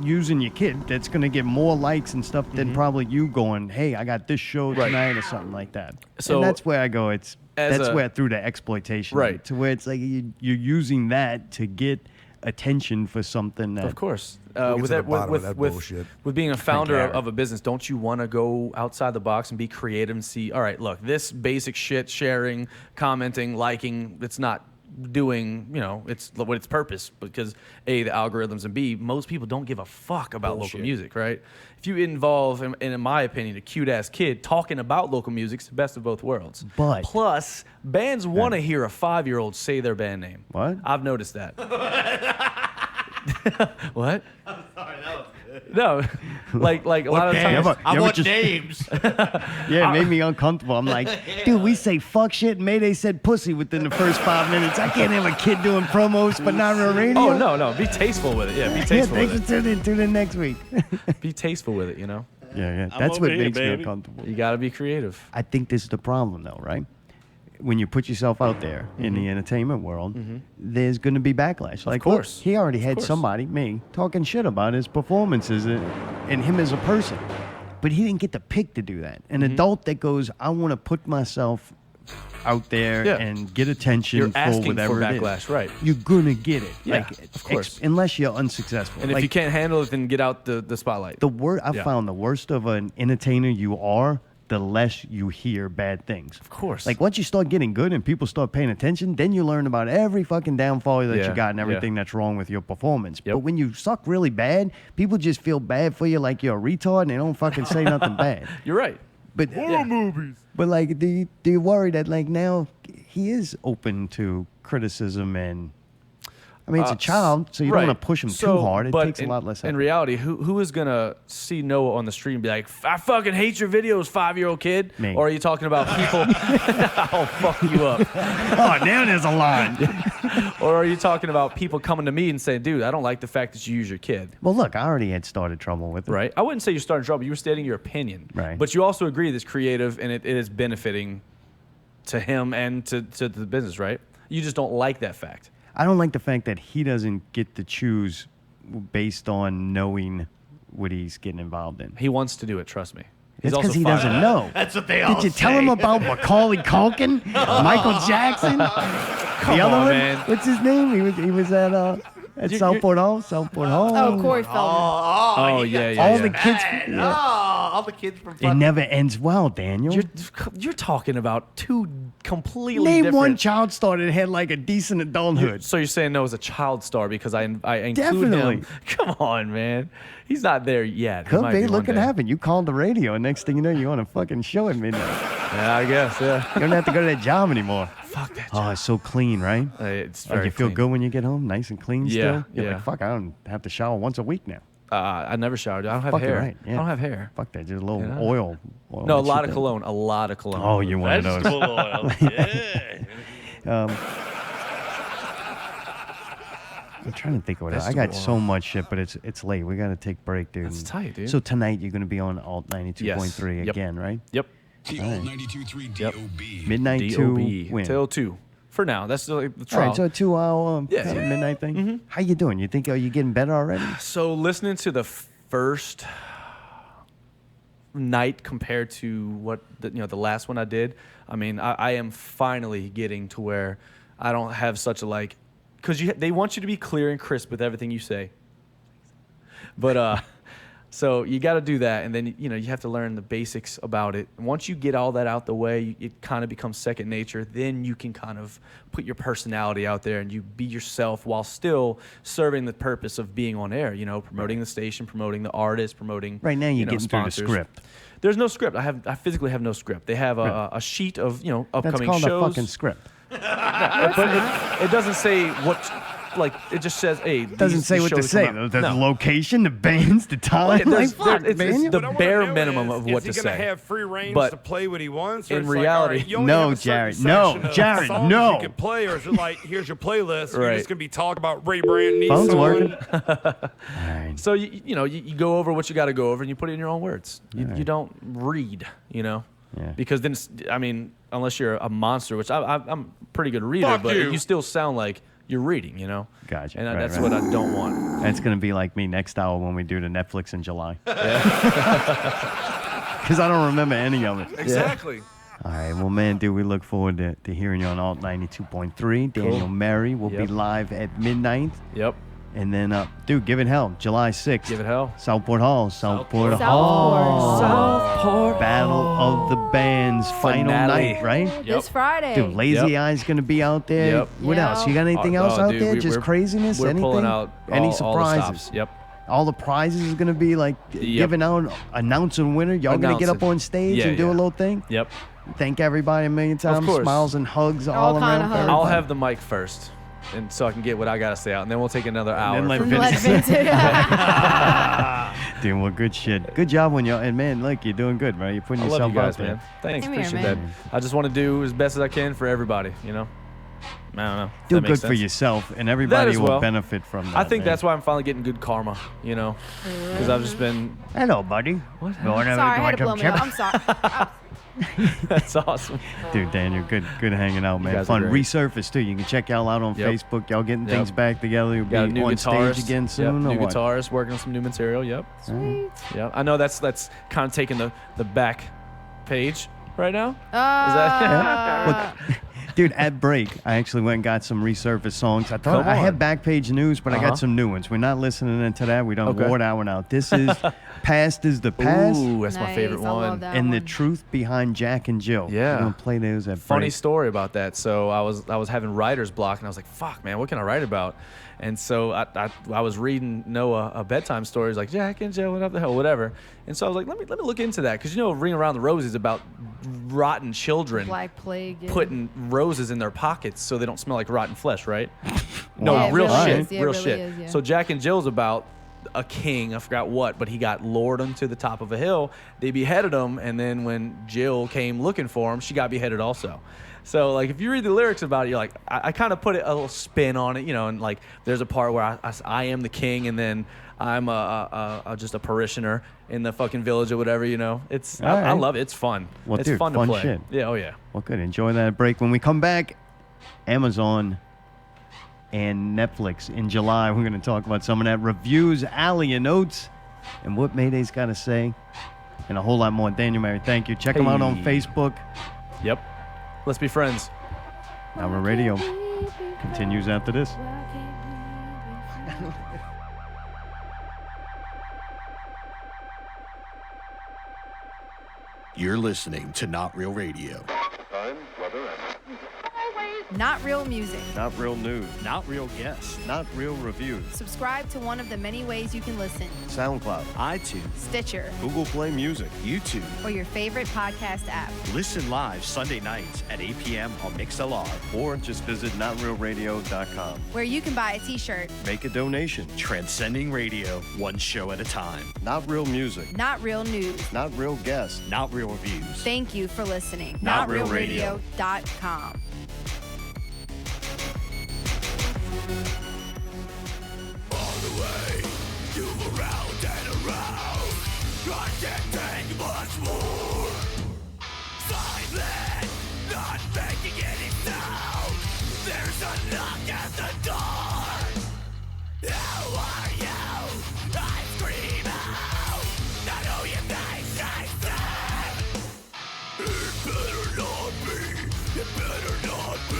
using your kid that's going to get more likes and stuff than probably you going, hey, I got this show tonight or something like that. So and that's where I go. That's where through the exploitation. Right. To where it's like you're using that to get attention for something that... Of course. With being a founder of a business, don't you want to go outside the box and be creative and see, all right, look, this basic shit, sharing, commenting, liking, it's not doing, it's what its purpose, because A, the algorithms, and B, most people don't give a fuck about local music, right? If you involve, in my opinion, a cute ass kid talking about local music, it's the best of both worlds. But plus, bands want to hear a 5-year-old say their band name. What? I've noticed that. What? I'm sorry, that was good. No, like a lot of times. I want names. Yeah, it made me uncomfortable. I'm like, dude, we say fuck shit, and Mayday said pussy within the first 5 minutes. I can't have a kid doing promos for Not Real Radio. Oh, no. Be tasteful with it. Yeah, be tasteful with it. Thanks for tuning in next week. Be tasteful with it, Yeah. That's what makes me uncomfortable. You got to be creative. I think this is the problem, though, right? When you put yourself out there in the entertainment world, there's going to be backlash. Like, of course. Look, he already had somebody, me, talking shit about his performances and him as a person. But he didn't get the pick to do that. An adult that goes, I want to put myself out there and get attention for whatever it is. Backlash, right? You're going to get it. Yeah, of course. Unless you're unsuccessful. And if you can't handle it, then get out the spotlight. I found the worst of an entertainer you are, the less you hear bad things. Of course. Like, once you start getting good and people start paying attention, then you learn about every fucking downfall that you got and everything that's wrong with your performance. But when you suck really bad, people just feel bad for you like you're a retard and they don't fucking say nothing bad. You're right. But horror movies. But, like, do you worry that, like, now he is open to criticism and... I mean, it's a child, so you don't want to push him too hard. It takes a lot less effort. In reality, who is going to see Noah on the street and be like, I fucking hate your videos, 5-year-old kid? Me. Or are you talking about people... I'll fuck you up. Oh, now there's a line. Or are you talking about people coming to me and saying, dude, I don't like the fact that you use your kid? Well, look, I already had started trouble with it. Right. I wouldn't say you started trouble. You were stating your opinion. Right. But you also agree that it's creative and it is benefiting to him and to the business, right? You just don't like that fact. I don't like the fact that he doesn't get to choose based on knowing what he's getting involved in. He wants to do it, trust me. It's because he doesn't know. That's what they all Did you tell him about Macaulay Culkin? Michael Jackson? Come on, man. What's his name? He was at Southport Hall? Southport Hall? Oh, Corey Feldman. Oh, yeah. All the kids. All the kids from... It never ends well, Daniel. You're talking about two completely Name different... one child star that had like a decent adulthood. So you're saying Noah's a child star because I include Definitely. him? Come on, man. He's not there yet. He Could might be. one Look what day. happened. You called the radio, and next thing you know, you're on a fucking show at midnight. Yeah, I guess, yeah. You don't have to go to that job anymore. Fuck that Oh, it's so clean, right? It's Like very you feel clean. good when you get home, nice and clean Yeah, still. You're yeah. like, fuck, I don't have to shower once a week now. I never showered. I don't have Fuck, hair. you're right. Yeah. I don't have hair. Fuck that, just a little Yeah. oil. No, a and lot shit of there. cologne. A lot of cologne. Oh, you're one of those. Vegetable oil. Yeah. I'm trying to think of it. I got so much shit, but it's late. We got to take a break, dude. That's tight, dude. So tonight you're going to be on Alt 92.3 Yes. again, right? Yep. Right. 92.3 Yep. DOB. Midnight DOB. to when? Till 2. For now. That's the All trial. right, so a 2-hour Yeah. midnight thing. How you doing? You think are you getting better already? So listening to the first night compared to what the last one I did, I mean, I am finally getting to where I don't have such a because they want you to be clear and crisp with everything you say. But so you got to do that, and then you have to learn the basics about it. And once you get all that out the way, it kind of becomes second nature. Then you can kind of put your personality out there and you be yourself while still serving the purpose of being on air. Promoting the station, promoting the artist, promoting Right now you're getting sponsors. through the script. There's no script. I physically have no script. They have a sheet of That's upcoming called shows. a fucking script. But it doesn't say what like it just says, hey. Doesn't say what to say though. The location, the bands, the time. It's Daniel. the bare minimum of what to Is he gonna say. have free range But to play what he wants? Or in it's reality- like, all right, you only No, have a certain Jared, no, section of Jared, songs no. You can play, or is it like, here's your playlist? You're Right. just gonna be talking about Ray Brandt and Phone's Nissan. working. All right. So you go over what you got to go over and you put it in your own words. You don't read, Yeah. because then unless you're a monster, which I'm a pretty good reader, Fuck but you. you still sound like you're reading, Gotcha. And Right, that's right. what I don't want. That's gonna be like me next hour when we do the Netflix in July. Because I don't remember any of it. Exactly. All right, well, man, dude, we look forward to hearing you on Alt 92.3. Daniel Mary will be Yep. live at midnight. Yep. And then, dude, Give It Hell, July 6th. Give it hell. Southport Hall. Southport Hall. Southport. Battle of the Bands, final Finale. night, right? Yep. This Friday. Dude, Lazy Eye's going to be out there. Yep. What Yeah. else? You got anything else out dude, there? we're Just craziness? We're Anything? pulling out Any all the surprises? stops. Yep. All the prizes is going to be like giving out, announcing winner. Y'all going to get up Announcing. on stage Yeah, and do a yeah. little thing? Yep. Thank everybody a million times. course. Smiles and hugs All all kind around. of for hugs. everybody. I'll have the mic first, and so I can get what I gotta say out, and then we'll take another hour. then let for- Vince- Let Vince- Dude, well, good shit. Good job on y'all. And man, look, you're doing good, right? You're putting I love yourself you guys, out there. man. Thanks, Same here, appreciate man. that. I just want to do as best as I can for everybody. I don't know. if Do that good makes for sense. yourself, and everybody as will well. benefit from that. I think man. that's why I'm finally getting good karma. Because I've just been. Hello, buddy. What? Sorry, I had to blow me up. I'm sorry. That's awesome. Dude, Daniel, good hanging out, man. guys are Fun. great. Resurface too. You can check y'all out on Yep. Facebook. Y'all getting Yep. things back together. You'll Got a be new on guitarist stage again soon, Yep, or new what? guitarist working on some new material. Yep. Sweet. Yeah. I know that's kind of taking the back page right now. Uh, Dude, at break, I actually went and got some Resurface songs. I thought Come I had on. back page news, but I Uh-huh. got some new ones. We're not listening into that. We don't Okay. wore that one out. This is Past is the Past. Ooh, that's my Nice, favorite I love one. that And the one. truth behind Jack and Jill. Yeah. We're gonna play those at Funny break. story about that. So I was having writer's block, and I was like, "Fuck, man, what can I write about?" And so I was reading Noah a bedtime stories like Jack and Jill, what the hell, whatever. And so I was like, let me look into that, because Ring Around the Roses is about rotten children Black Plague. Yeah. putting roses in their pockets so they don't smell like rotten flesh, right? No, Yeah, it real really shit, is. Yeah, it real really shit. is, yeah. So Jack and Jill's about a king, I forgot what, but he got lured him to the top of a hill. They beheaded him, and then when Jill came looking for him, she got beheaded also. So, like, if you read the lyrics about it, you're like, I kind of put a little spin on it, and like, there's a part where I am the king, and then I'm just a parishioner in the fucking village or whatever, It's I right. love it. It's fun. Well, it's dude, fun fun to play. shit. Yeah, oh yeah. Well, good. Enjoy that break. When we come back, Amazon and Netflix in July, we're going to talk about some of that reviews, Alley and Oates, and what Mayday's got to say, and a whole lot more. Daniel Mary, thank you. Check them out on Hey. Facebook. Yep. Let's be friends. Our radio continues after this. You're listening to Not Real Radio. Time, weather, Not real music. Not real news. Not real guests. Not real reviews. Subscribe to one of the many ways you can listen. SoundCloud. iTunes, Stitcher, Google Play Music. YouTube. or your favorite podcast app. Listen live Sunday nights at 8 p.m. on MixLR. Or just visit NotRealRadio.com. Where you can buy a t-shirt. Make a donation. Transcending radio, one show at a time. Not real music. Not real news. Not real guests. Not real reviews. Thank you for listening. Not Real Radio. NotRealRadio.com. It better not be.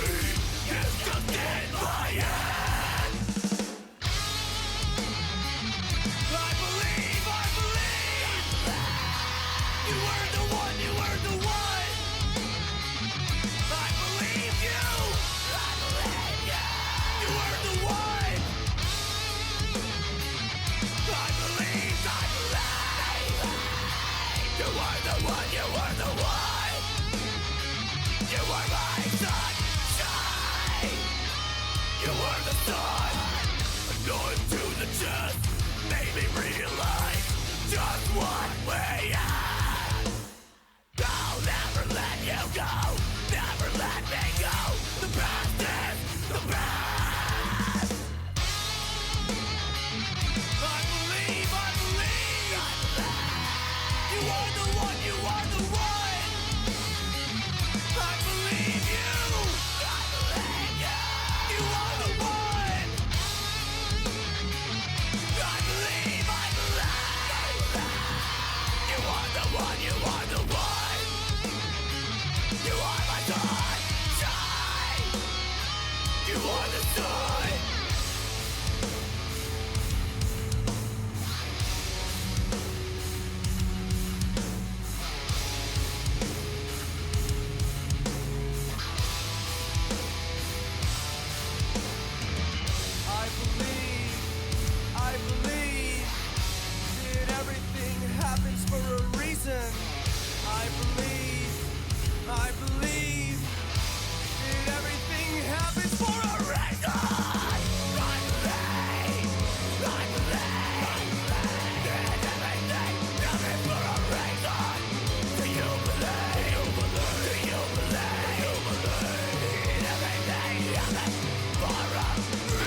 It's just in my head. just what we are. I'll never let you go, never let me go. The past is the past. I believe you are the one, you are the one. I believe you, you are the one. I believe you are the one, you are the one. You are my sunshine. You are the sun. I believe that everything happens for a reason. I believe that everything happens for a reason. I believe that everything happens for a reason. Do you believe? Do you believe that everything happens for a reason?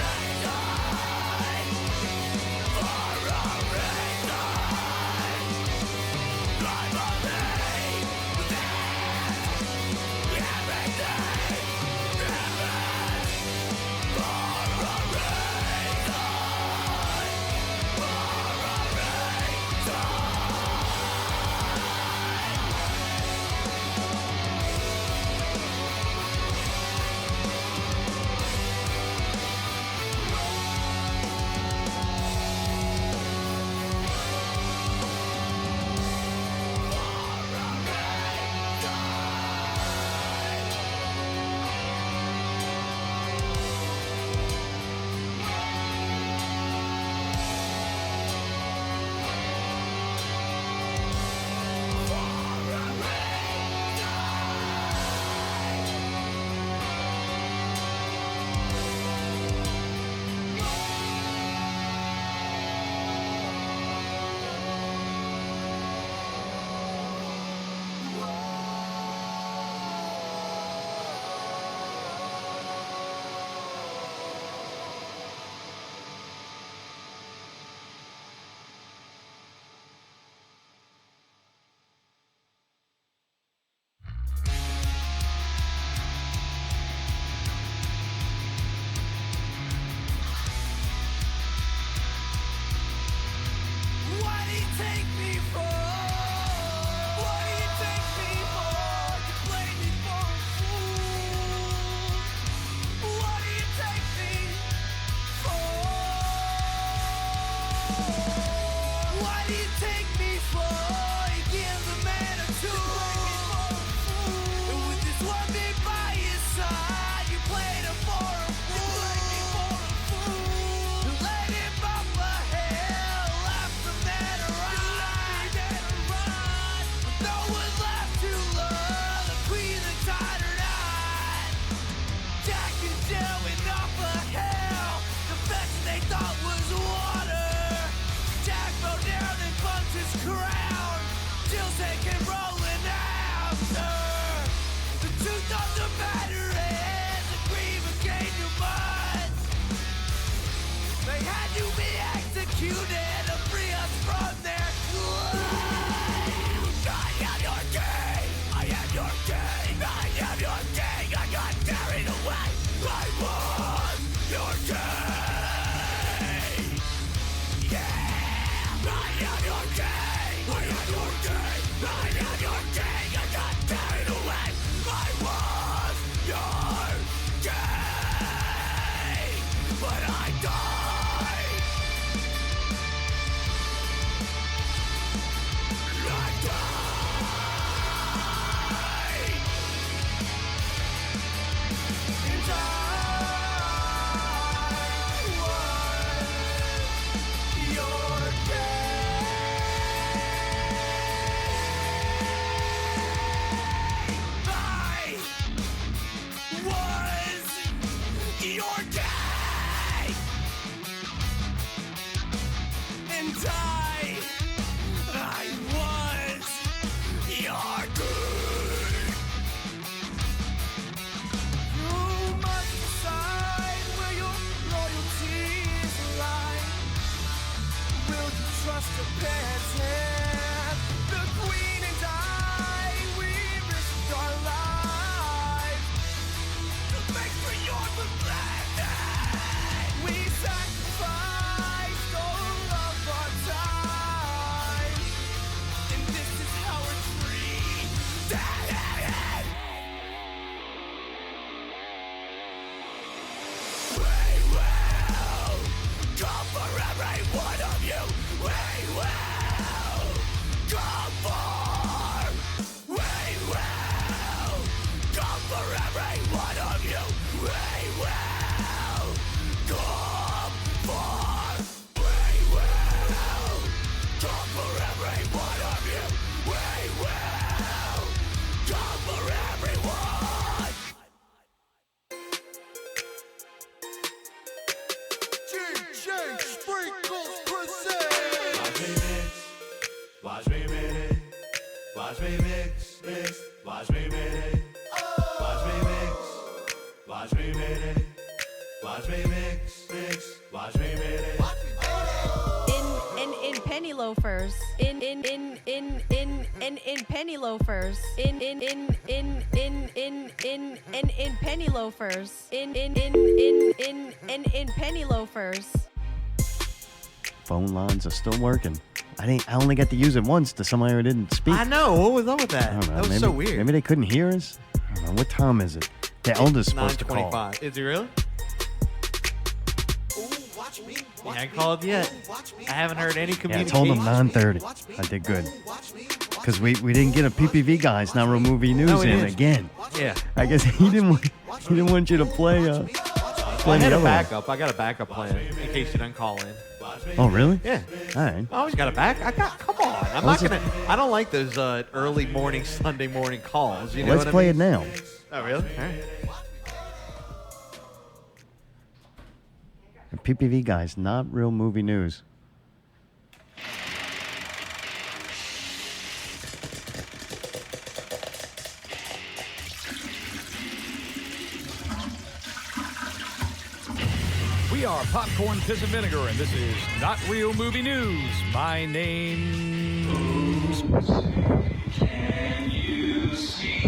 Mayday. Watch me mix. Watch me Mayday. Watch me mix. Watch me Mayday. In penny loafers. In penny loafers. In penny loafers. In penny loafers. Phone lines are still working. I only got to use it once to somebody who didn't speak. I know. What was up with that? I don't know. That was maybe, so weird. Maybe they couldn't hear us. I don't know. What time is it? The elder's supposed to call. 9:25. Is he really? Yeah, I called yet. I haven't heard any Yeah, I communication. told him 9:30. I did good. Because we didn't get a PPV Guys Not Real Movie News we in did. again. Yeah. I guess he didn't want you to play. Well, I the had a other one. backup. I got a backup plan in case you don't call in. Oh, really? Yeah. All right. I always got a back. Come on. I'm not gonna. I don't like those early morning Sunday morning calls. You know Let's what play I it mean? now. Oh, really? All right. PPV Guys Not Real Movie News. We are Popcorn, Piss, and Vinegar, and this is Not Real Movie News. My name's... Can you see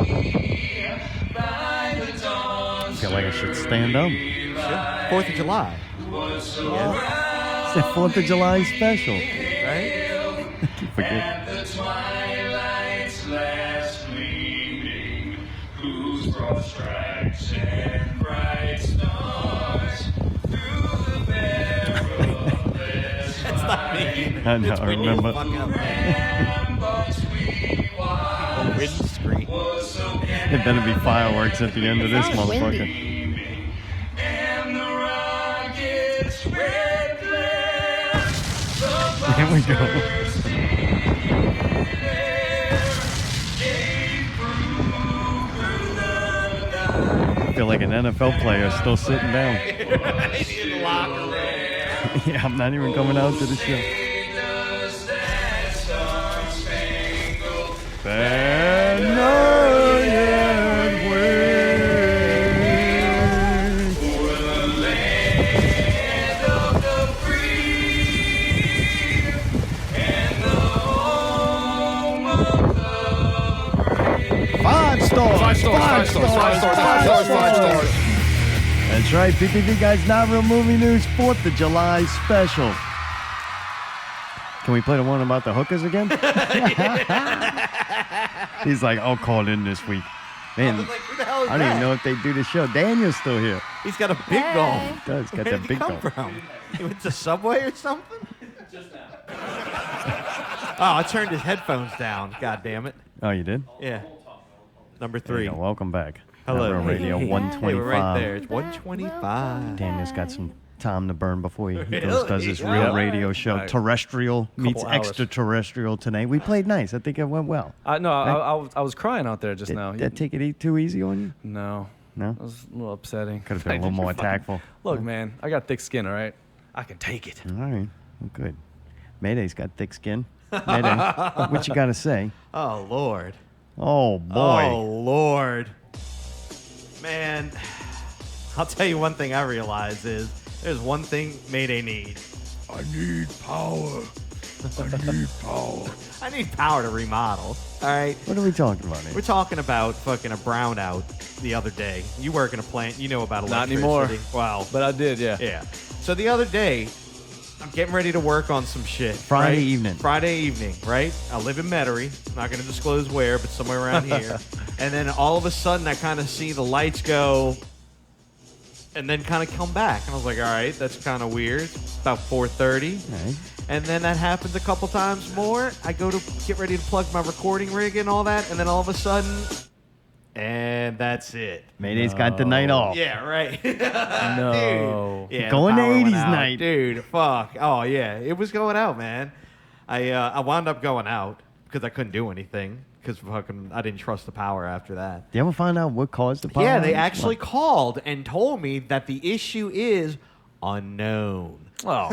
by the dawn's I feel like I should stand up. 4th of July. It's the 4th of July special. Right? I keep forgetting. the twilight's last gleaming, whose broad stripes and bright stars through the perilous That's not me. I know, It's I when you remember. fuck up, man. Windscreen. There better be fireworks at the end of this motherfucker. and the rocket's red glare. Here we go. I feel like an NFL player still sitting down. In the locker room. Yeah, I'm not even coming out to the show. Five stars. That's right, PPV Guys Not Real Movie News 4th of July special. Can we play the one about the hookers again? He's like, I'll call in this week. Man, Like, who the hell is I don't even that? know if they do the show. Daniel's still here. He's got a big gulp. He does, got Where that did he big come gulp. from? He went to Subway or something? Just now. Oh, I turned his headphones down. God damn it. Oh, you did? Yeah. Number There you 3. go. Welcome back. Hello. Not Real Radio Hey, 125. we're right there. It's 125. Daniel's got some time to burn before he Really? does his Yeah. real radio show. Right. Terrestrial meets Couple hours. extraterrestrial tonight. We played nice. I think it went well. No, Right? I was crying out there just now. Did that take it too easy on you? No. No? It was a little upsetting. Could have been a little more tactful. Look, man, I got thick skin, all right? I can take it. All right. Well, good. Mayday's got thick skin. Mayday, what you got to say? Oh, Lord. Oh, boy. Oh, Lord. Man, I'll tell you one thing I realize is there's one thing Mayday needs. I need power. I need power. I need power to remodel. All right. What are we talking about here? We're talking about fucking a brownout the other day. You work in a plant. You know about Not electricity. anymore. Wow. But I did, yeah. Yeah. So the other day, I'm getting ready to work on some shit. Friday right? evening. Friday evening, right? I live in Metairie. I'm not going to disclose where, but somewhere around here. And then all of a sudden, I kind of see the lights go and then kind of come back. And I was like, all right, that's kind of weird. About 4:30. Right. And then that happens a couple times more. I go to get ready to plug my recording rig and all that. And then all of a sudden, and that's it. Mayday's got the night off. Yeah, right. No. Dude. Yeah, Going the to power went 80s out. night. Dude, fuck. Oh, yeah. It was going out, man. I wound up going out because I couldn't do anything because fucking I didn't trust the power after that. Did you ever find out what caused the power? Yeah, they outage? actually called and told me that the issue is unknown. Oh.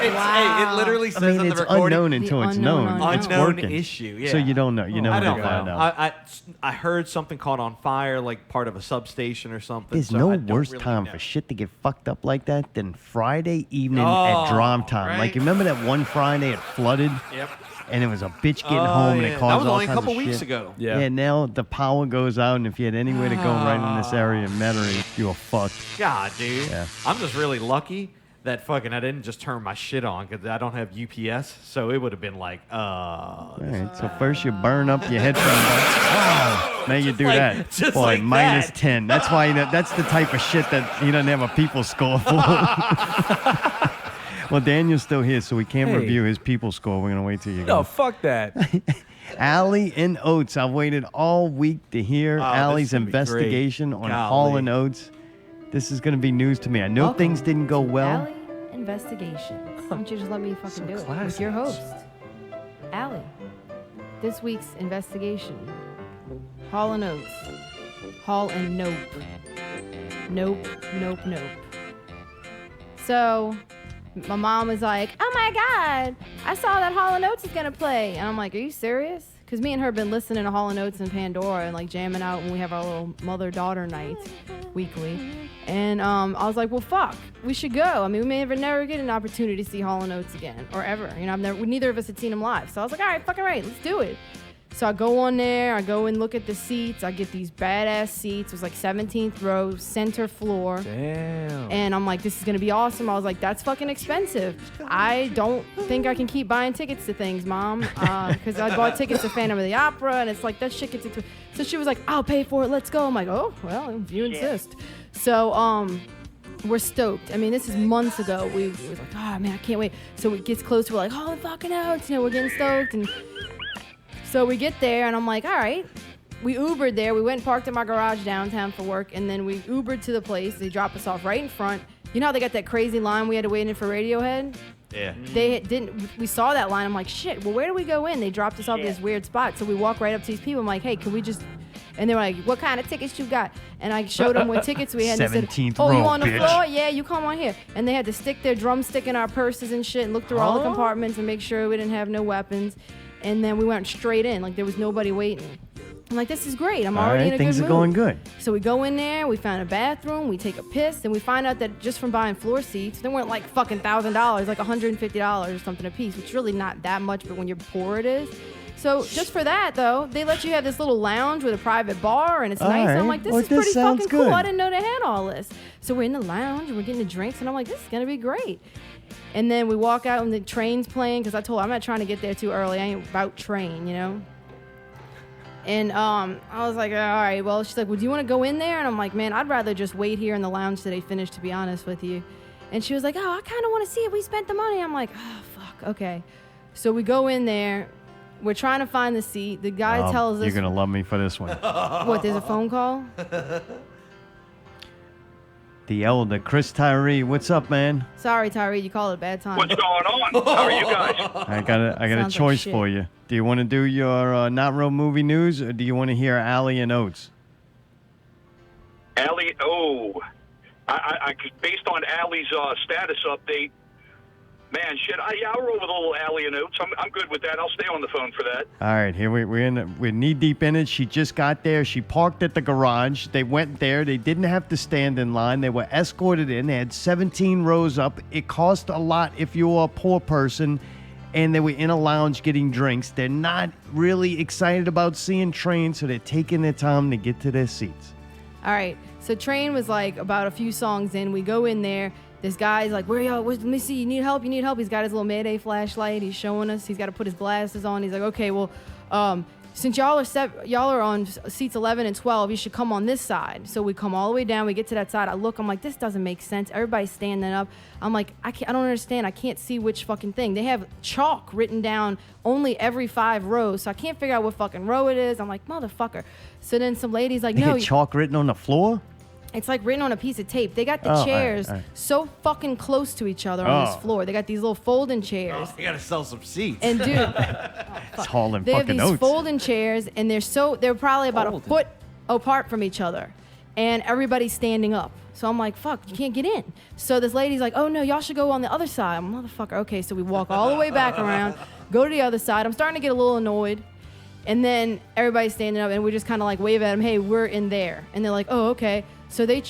Hey, it literally says I mean, on the it's recording. unknown until it's known. It's Unknown working. issue. Yeah. So you don't know. You never I don't know. Find know. out. I heard something caught on fire, like part of a substation or something. There's so no I don't worse really time know. for shit to get fucked up like that than Friday evening Oh, at drum time. right. Like, you remember that one Friday it flooded? Yep. And it was a bitch getting Oh, home and yeah. it That caused was all only a kinds of couple weeks shit. ago. Yeah, now the power goes out, and if you had any way to go right in this area in Metairie, you were fucked. God, dude. Yeah. I'm just really lucky that fucking I didn't just turn my shit on because I don't have UPS, so it would have been like, All right, so first you burn up your headphone. Wow. Now you do like- that. just Boy, like minus that. 10. That's why that's the type of shit that he doesn't have a people score for. Well, Daniel's still here, so we can't Hey. review his people score. We're going to wait till you No, go. fuck that. Allie and Oates. I've waited all week to hear this Allie's is gonna be great. investigation on Golly. Hall and Oates. This is going to be news to me. I know Welcome things didn't go well. Allie Investigations. Why don't you just let me fucking do it with classy. your host, Allie. This week's investigation: Hall and Oates. Hall and Nope. Nope. Nope. Nope. So, my mom was like, "Oh my God, I saw that Hall and Oates is gonna play," and I'm like, "Are you serious?" Because me and her have been listening to Hall and Oates and Pandora and like jamming out when we have our little mother-daughter night weekly. And I was like, well, fuck, we should go. I mean, we may never get an opportunity to see Hall and Oates again, or ever. You know, neither of us had seen him live. So I was like, all right, fucking right, let's do it. So I go on there, I go and look at the seats. I get these badass seats. It was like 17th row, center floor. Damn. And I'm like, this is gonna be awesome. I was like, that's fucking expensive. I don't think I can keep buying tickets to things, Mom, because I bought tickets to Phantom of the Opera, and it's like that shit gets into. So she was like, I'll pay for it. Let's go. I'm like, oh well, if you insist. So we're stoked. I mean, this is months ago. We were like, oh man, I can't wait. So it gets close. We're like, holy fucking Oates, you know, we're getting stoked. And so we get there, and I'm like, all right. We Ubered there. We went and parked in my garage downtown for work, and then we Ubered to the place. They dropped us off right in front. You know how they got that crazy line we had to wait in for Radiohead? Yeah. They didn't. We saw that line. I'm like, shit. Well, where do we go in? They dropped us off at this weird spot. So we walk right up to these people. I'm like, hey, can we just? And they were like, what kind of tickets you got? And I showed them what tickets we had. And they said, 17th oh, you row, on the bitch. floor? Yeah, you come on here. And they had to stick their drumstick in our purses and shit, and look through all the compartments and make sure we didn't have no weapons. And then we went straight in, like there was nobody waiting. I'm like, this is great. I'm All already right, in a things good are mood. going good. So we go in there, we found a bathroom, we take a piss, and we find out that just from buying floor seats, they weren't like fucking $1,000, like $150 or something a piece, which is really not that much, but when you're poor it is. So just for that though, they let you have this little lounge with a private bar, and it's All nice. right. I'm like, this Well, is this pretty sounds fucking cool. good. I didn't know they had all this. So we're in the lounge and we're getting the drinks, and I'm like, this is gonna be great. And then we walk out and the train's playing, because I told her I'm not trying to get there too early. I ain't about train, you know? And I was like, all right, well, she's like, well, do you want to go in there? And I'm like, man, I'd rather just wait here in the lounge till they finish, to be honest with you. And she was like, oh, I kind of want to see it. We spent the money. I'm like, oh, fuck, okay. So we go in there. We're trying to find the seat. The guy tells us. You're going to love me for this one. What, there's a phone call? The elder, Chris Tyree. What's up, man? Sorry, Tyree, you called it a bad time. What's going on? How are you guys? I got a Sounds like choice shit. for you. Do you want to do your not real movie news, or do you want to hear Allie and Oates? Allie, I based on Allie's status update, man, shit, I'll roll with a little Allie and Oates. I'm good with that. I'll stay on the phone for that. All right, here we're knee deep in it. She just got there. She parked at the garage. They went there. They didn't have to stand in line. They were escorted in. They had 17 rows up. It cost a lot if you were a poor person, and they were in a lounge getting drinks. They're not really excited about seeing Train, so they're taking their time to get to their seats. All right. So Train was like about a few songs in. We go in there. This guy's like, where y'all? Let me see. You need help? You need help? He's got his little Mayday flashlight. He's showing us. He's got to put his glasses on. He's like, okay, well, since y'all are on seats 11 and 12, you should come on this side. So we come all the way down. We get to that side. I look. I'm like, this doesn't make sense. Everybody's standing up. I'm like, I don't understand. I can't see which fucking thing. They have chalk written down only every 5 rows. So I can't figure out what fucking row it is. I'm like, motherfucker. So then some lady's like, They no. had chalk written on the floor? It's like written on a piece of tape. They got the Oh, all chairs right. so fucking close to each other on this Oh. floor. They got these little folding chairs. You gotta sell some seats. And dude, It's hauling they have fucking these Oates. folding chairs, and they're probably about a foot apart from each other. and everybody's standing up. So I'm like, fuck, you can't get in. So this lady's like, oh no, y'all should go on the other side. I'm motherfucker. Okay, so we walk all the way back around, go to the other side. I'm starting to get a little annoyed. And then everybody's standing up, and we just kind of like wave at them, hey, we're in there. And they're like, oh, okay. So they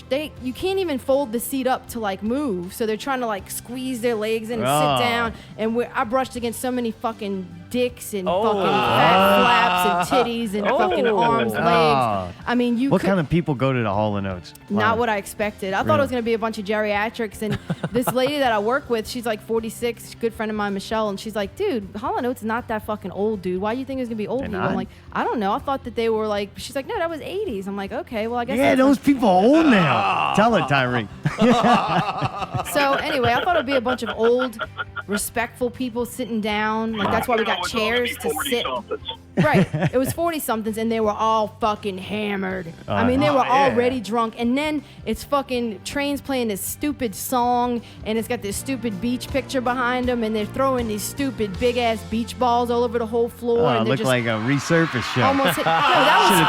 you can't even fold the seat up to like move. So they're trying to like squeeze their legs in and sit down. And I brushed against so many fucking dicks and fucking fat flaps and titties and fucking arms, legs. I mean, What kind of people go to the Hall of Oates? Not what I expected. I thought it was going to be a bunch of geriatrics. And this lady that I work with, she's like 46, good friend of mine, Michelle. And she's like, dude, Hall of Oates is not that fucking old, dude. Why do you think it was going to be old people? I'm like, I don't know. I thought that they were like, she's like, no, that was 80s. I'm like, okay, well, I guess. Yeah, those people are old now. Tell her, Tyree. So anyway, I thought it would be a bunch of old, respectful people sitting down. Like that's why we got chairs to sit. Right. It was 40-somethings, and they were all fucking hammered. I mean, they were already drunk. And then it's fucking Train's playing this stupid song, and it's got this stupid beach picture behind them, and they're throwing these stupid big-ass beach balls all over the whole floor. And It looked like a resurface show. Almost hit. No, that was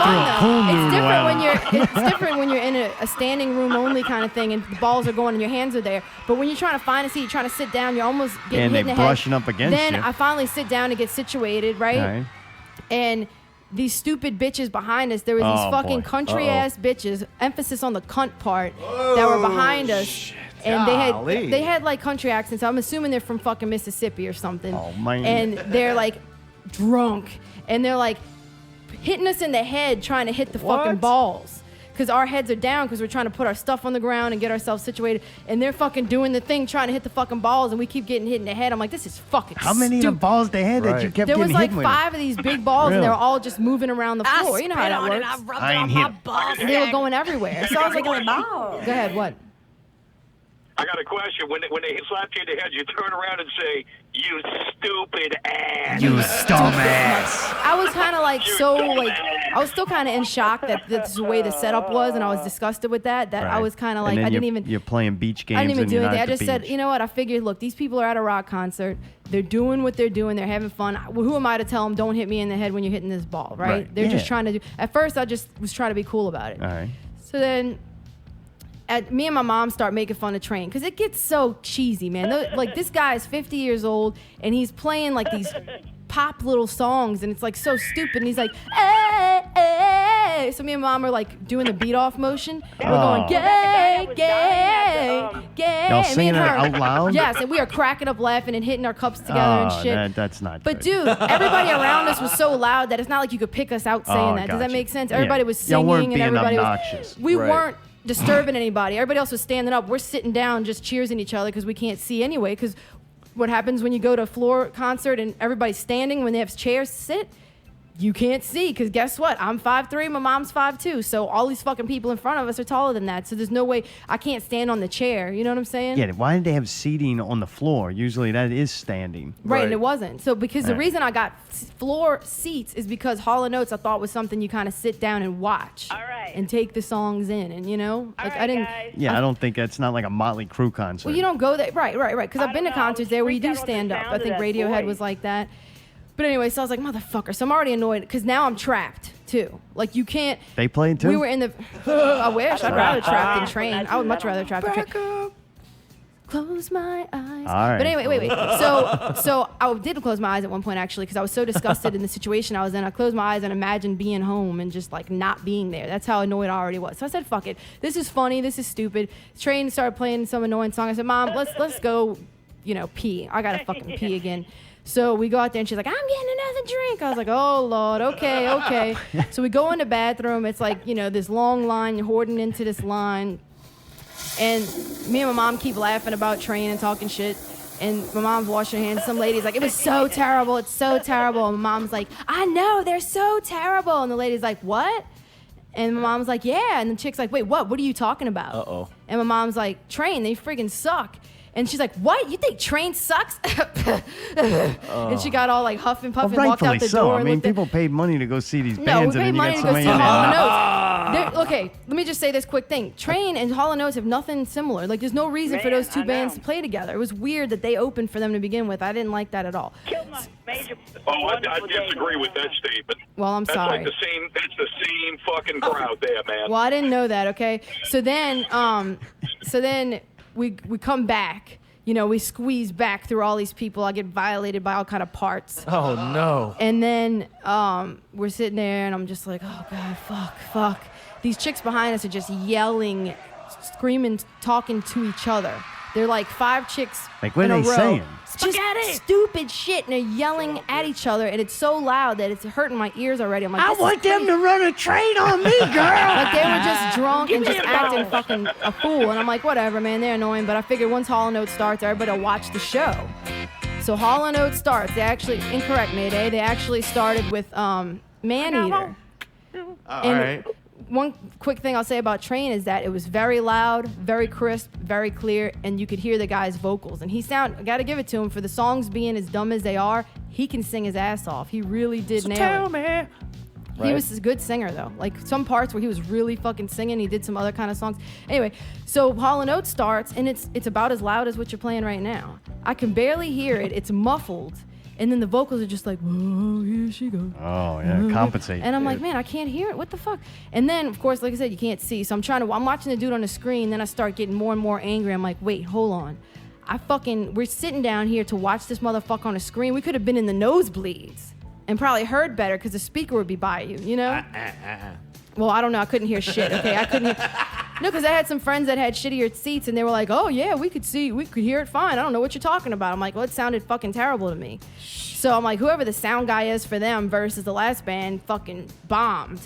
fun, though. It's different when you're in a standing room only kind of thing, and the balls are going and your hands are there. But when you're trying to find a seat, you're trying to sit down, you're almost getting hit in the head. And they're brushing up against Then you. I finally sit down to get situated, right? And these stupid bitches behind us, there was these fucking country-ass bitches, emphasis on the cunt part, that were behind us. And they had like country accents. I'm assuming they're from fucking Mississippi or something. Oh, man. And they're like drunk. And they're like hitting us in the head trying to hit the fucking balls. Because our heads are down because we're trying to put our stuff on the ground and get ourselves situated. And they're fucking doing the thing trying to hit the fucking balls, and we keep getting hit in the head. I'm like, this is fucking How many of the balls they had that you kept There was getting like hit with? 5 of these big balls, and they were all just moving around the floor. You know how that works. I ain't hit. And they were going everywhere. So I was like, go ahead, what? I got a question. When they slap you in the head, you turn around and say, "You stupid ass." You dumbass. I was kind of like I was still kind of in shock that that's the way the setup was, and I was disgusted with that. I was kind of like, I didn't even. You're playing beach games. I didn't even do anything. I just beach. said, you know what? I figured, look, these people are at a rock concert. They're doing what they're doing. They're having fun. Who am I to tell them, don't hit me in the head when you're hitting this ball, right? They're just trying to do. At first, I just was trying to be cool about it. All right. So then. Me and my mom start making fun of Train because it gets so cheesy, man. Like this guy is 50 years old and he's playing like these pop little songs and it's like so stupid. And he's like, hey, hey. So me and mom are like doing the beat off motion. And we're going, gay, gay, gay. Y'all singing it out loud? Yes, and we are cracking up laughing and hitting our cups together and shit. That's not But good. dude, everybody around us was so loud that it's not like you could pick us out saying that. Does that gotcha. make sense? Yeah. Everybody was Y'all singing weren't and being everybody obnoxious. was. We weren't disturbing anybody. Everybody else was standing up. We're sitting down just cheersing each other because we can't see anyway. Because what happens when you go to a floor concert and everybody's standing when they have chairs to sit? You can't see because guess what? I'm 5'3", my mom's 5'2", so all these fucking people in front of us are taller than that. So there's no way I can't stand on the chair. You know what I'm saying? Yeah, why did they have seating on the floor? Usually that is standing. Right, and it wasn't. So because the reason I got floor seats is because Hall & Oates I thought was something you kind of sit down and watch. All right. And take the songs in, and you know, like I didn't. Yeah, I don't think that's not like a Motley Crue concert. Well, you don't go there. Right. Because I've been to concerts there where you do stand up. I think Radiohead was like that. But anyway, so I was like, motherfucker. So I'm already annoyed because now I'm trapped too. Like you can't. They playing too? We were in the. I wish. I'd rather trap than Train. I would much rather trap than Train. Close my eyes. All right. But anyway, wait. So I did close my eyes at one point actually because I was so disgusted in the situation I was in. I closed my eyes and imagined being home and just like not being there. That's how annoyed I already was. So I said, "Fuck it. This is funny. This is stupid." Train started playing some annoying song. I said, "Mom, let's go. You know, pee. I gotta fucking pee again." So we go out there and she's like, "I'm getting another drink." I was like, "Oh Lord, okay." So we go in the bathroom. It's like, you know, this long line, you're hoarding into this line. And me and my mom keep laughing about Train and talking shit. And my mom's washing her hands. Some lady's like, "It was so terrible. It's so terrible." And my mom's like, "I know, they're so terrible." And the lady's like, "What?" And my mom's like, "Yeah." And the chick's like, "Wait, what? What are you talking about?" Uh-oh. And my mom's like, "Train, they freaking suck." And she's like, "What? You think Train sucks?" And she got all like huff and puff and walked out the door. I mean, people paid money to go see these No, bands. we paid and then money you to got go see somebody Hall in & there. Oates. Okay, let me just say this quick thing. Train and Hall & Oates have nothing similar. Like, there's no reason for those two bands to play together. It was weird that they opened for them to begin with. I didn't like that at all. I disagree with that statement. Well, I'm sorry. That's the same fucking crowd there, man. Well, I didn't know that. Okay, so then we come back. You know, we squeeze back through all these people. I get violated by all kind of parts. Oh no. And then we're sitting there, and I'm just like, oh god, fuck. These chicks behind us are just yelling, screaming, talking to each other. They're like 5 chicks Like, what in are a they row. saying? Just stupid shit, and they're yelling at each other, and it's so loud that it's hurting my ears already. I'm like, I want them to run a train on me, girl. Like, they were just drunk and just acting fucking a fool, and I'm like, whatever, man, they're annoying. But I figured once Hall & Oates starts, everybody will watch the show. So Hall & Oates starts. They actually, incorrect, Mayday. They actually started with Man-Eater. All right. One quick thing I'll say about Train is that it was very loud, very crisp, very clear, and you could hear the guy's vocals. And I gotta give it to him, for the songs being as dumb as they are, he can sing his ass off. He really did nail it. Tell me. He was a good singer, though. Like, some parts where he was really fucking singing, he did some other kind of songs. Anyway, so Hall & Oates starts, and it's about as loud as what you're playing right now. I can barely hear it. It's muffled. And then the vocals are just like, whoa, here she goes. Oh, yeah, compensate. And I'm like, man, I can't hear it. What the fuck? And then, of course, like I said, you can't see. So I'm watching the dude on the screen. Then I start getting more and more angry. I'm like, wait, hold on. We're sitting down here to watch this motherfucker on the screen. We could have been in the nosebleeds and probably heard better because the speaker would be by you, you know? Well, I don't know. I couldn't hear shit. Okay, I couldn't hear. No, because I had some friends that had shittier seats, and they were like, "Oh yeah, we could hear it fine. I don't know what you're talking about." I'm like, "Well, it sounded fucking terrible to me." So I'm like, whoever the sound guy is for them versus the last band fucking bombed.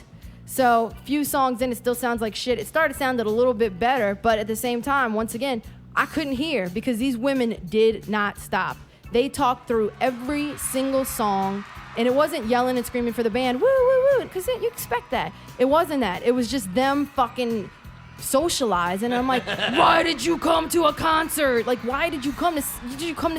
So few songs in, it still sounds like shit. It started sounding a little bit better, but at the same time, once again, I couldn't hear because these women did not stop. They talked through every single song. And it wasn't yelling and screaming for the band, woo, woo, woo, because you expect that. It wasn't that. It was just them fucking socializing. And I'm like, why did you come to a concert? Like, why did you come to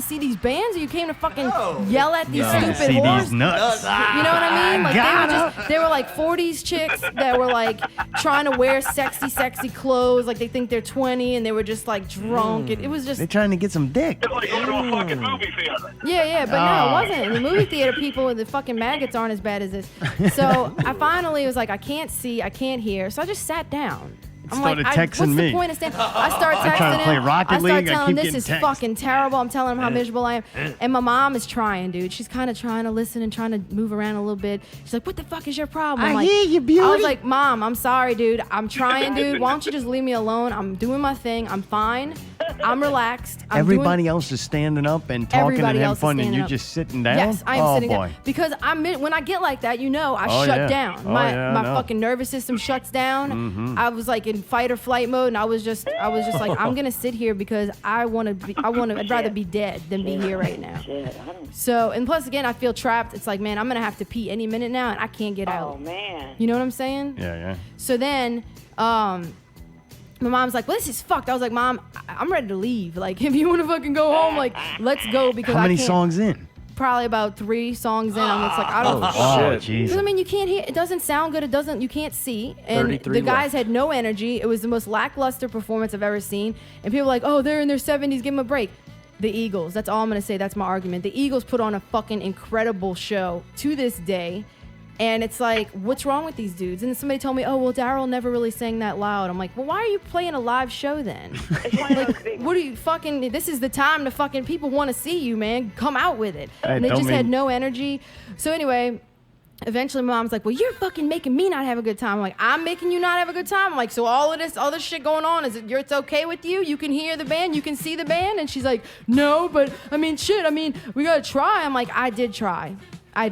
see these bands, or you came to fucking yell at these stupid see whores? These nuts. You know what I mean? Like, they were like 40s chicks that were like trying to wear sexy clothes, like they think they're 20, and they were just like drunk. It was just. They're trying to get some dick. It's like going to a fucking movie theater. Yeah, but no, it wasn't. In the movie theater, people with the fucking maggots aren't as bad as this. So I finally was like, I can't see, I can't hear. So I just sat down. I'm Started like, texting what's me. the point of standing? I start texting I'm trying to play him. Rocket I start League, I telling him keep this is getting fucking terrible. I'm telling him how miserable I am. And my mom is trying, dude. She's kind of trying to listen and trying to move around a little bit. She's like, what the fuck is your problem? I'm I like, hear you, beauty. I was like, Mom, I'm sorry, dude. I'm trying, dude. Why don't you just leave me alone? I'm doing my thing. I'm fine. I'm relaxed. Everybody else is standing up and talking and Everybody having else is fun, and standing you're up. just sitting down? Yes, I am oh, sitting boy. down. Because when I get like that, I Oh, shut yeah. down. Oh, My yeah, I know. fucking nervous system shuts down. Mhm. I was like in fight or flight mode, and I was just like, I'm gonna sit here because I'd rather be dead than be here right now. So, and plus again, I feel trapped. It's like, man, I'm gonna have to pee any minute now, and I can't get out. Oh man. You know what I'm saying? Yeah. So then, my mom's like, well, this is fucked. I was like, Mom, I'm ready to leave. Like, if you want to fucking go home, like, let's go because How many I can't. songs in? Probably about 3 songs in. I'm just like, I don't. Oh, jeez. Because I mean, you can't hear. It doesn't sound good. You can't see. And 33 the guys left. had no energy. It was the most lackluster performance I've ever seen. And people were like, oh, they're in their 70s. Give them a break. The Eagles. That's all I'm gonna say. That's my argument. The Eagles put on a fucking incredible show to this day. And it's like, what's wrong with these dudes? And then somebody told me, oh, well, Daryl never really sang that loud. I'm like, well, why are you playing a live show then? Like, what are you fucking, this is the time to fucking, people want to see you, man. Come out with it. Hey, And they don't just had mean- no energy. So anyway, eventually my mom's like, well, you're fucking making me not have a good time. I'm like, I'm making you not have a good time? I'm like, so all of this other shit going on, it's okay with you? You can hear the band? You can see the band? And she's like, no, but I mean, shit, we got to try. I'm like, I did try. You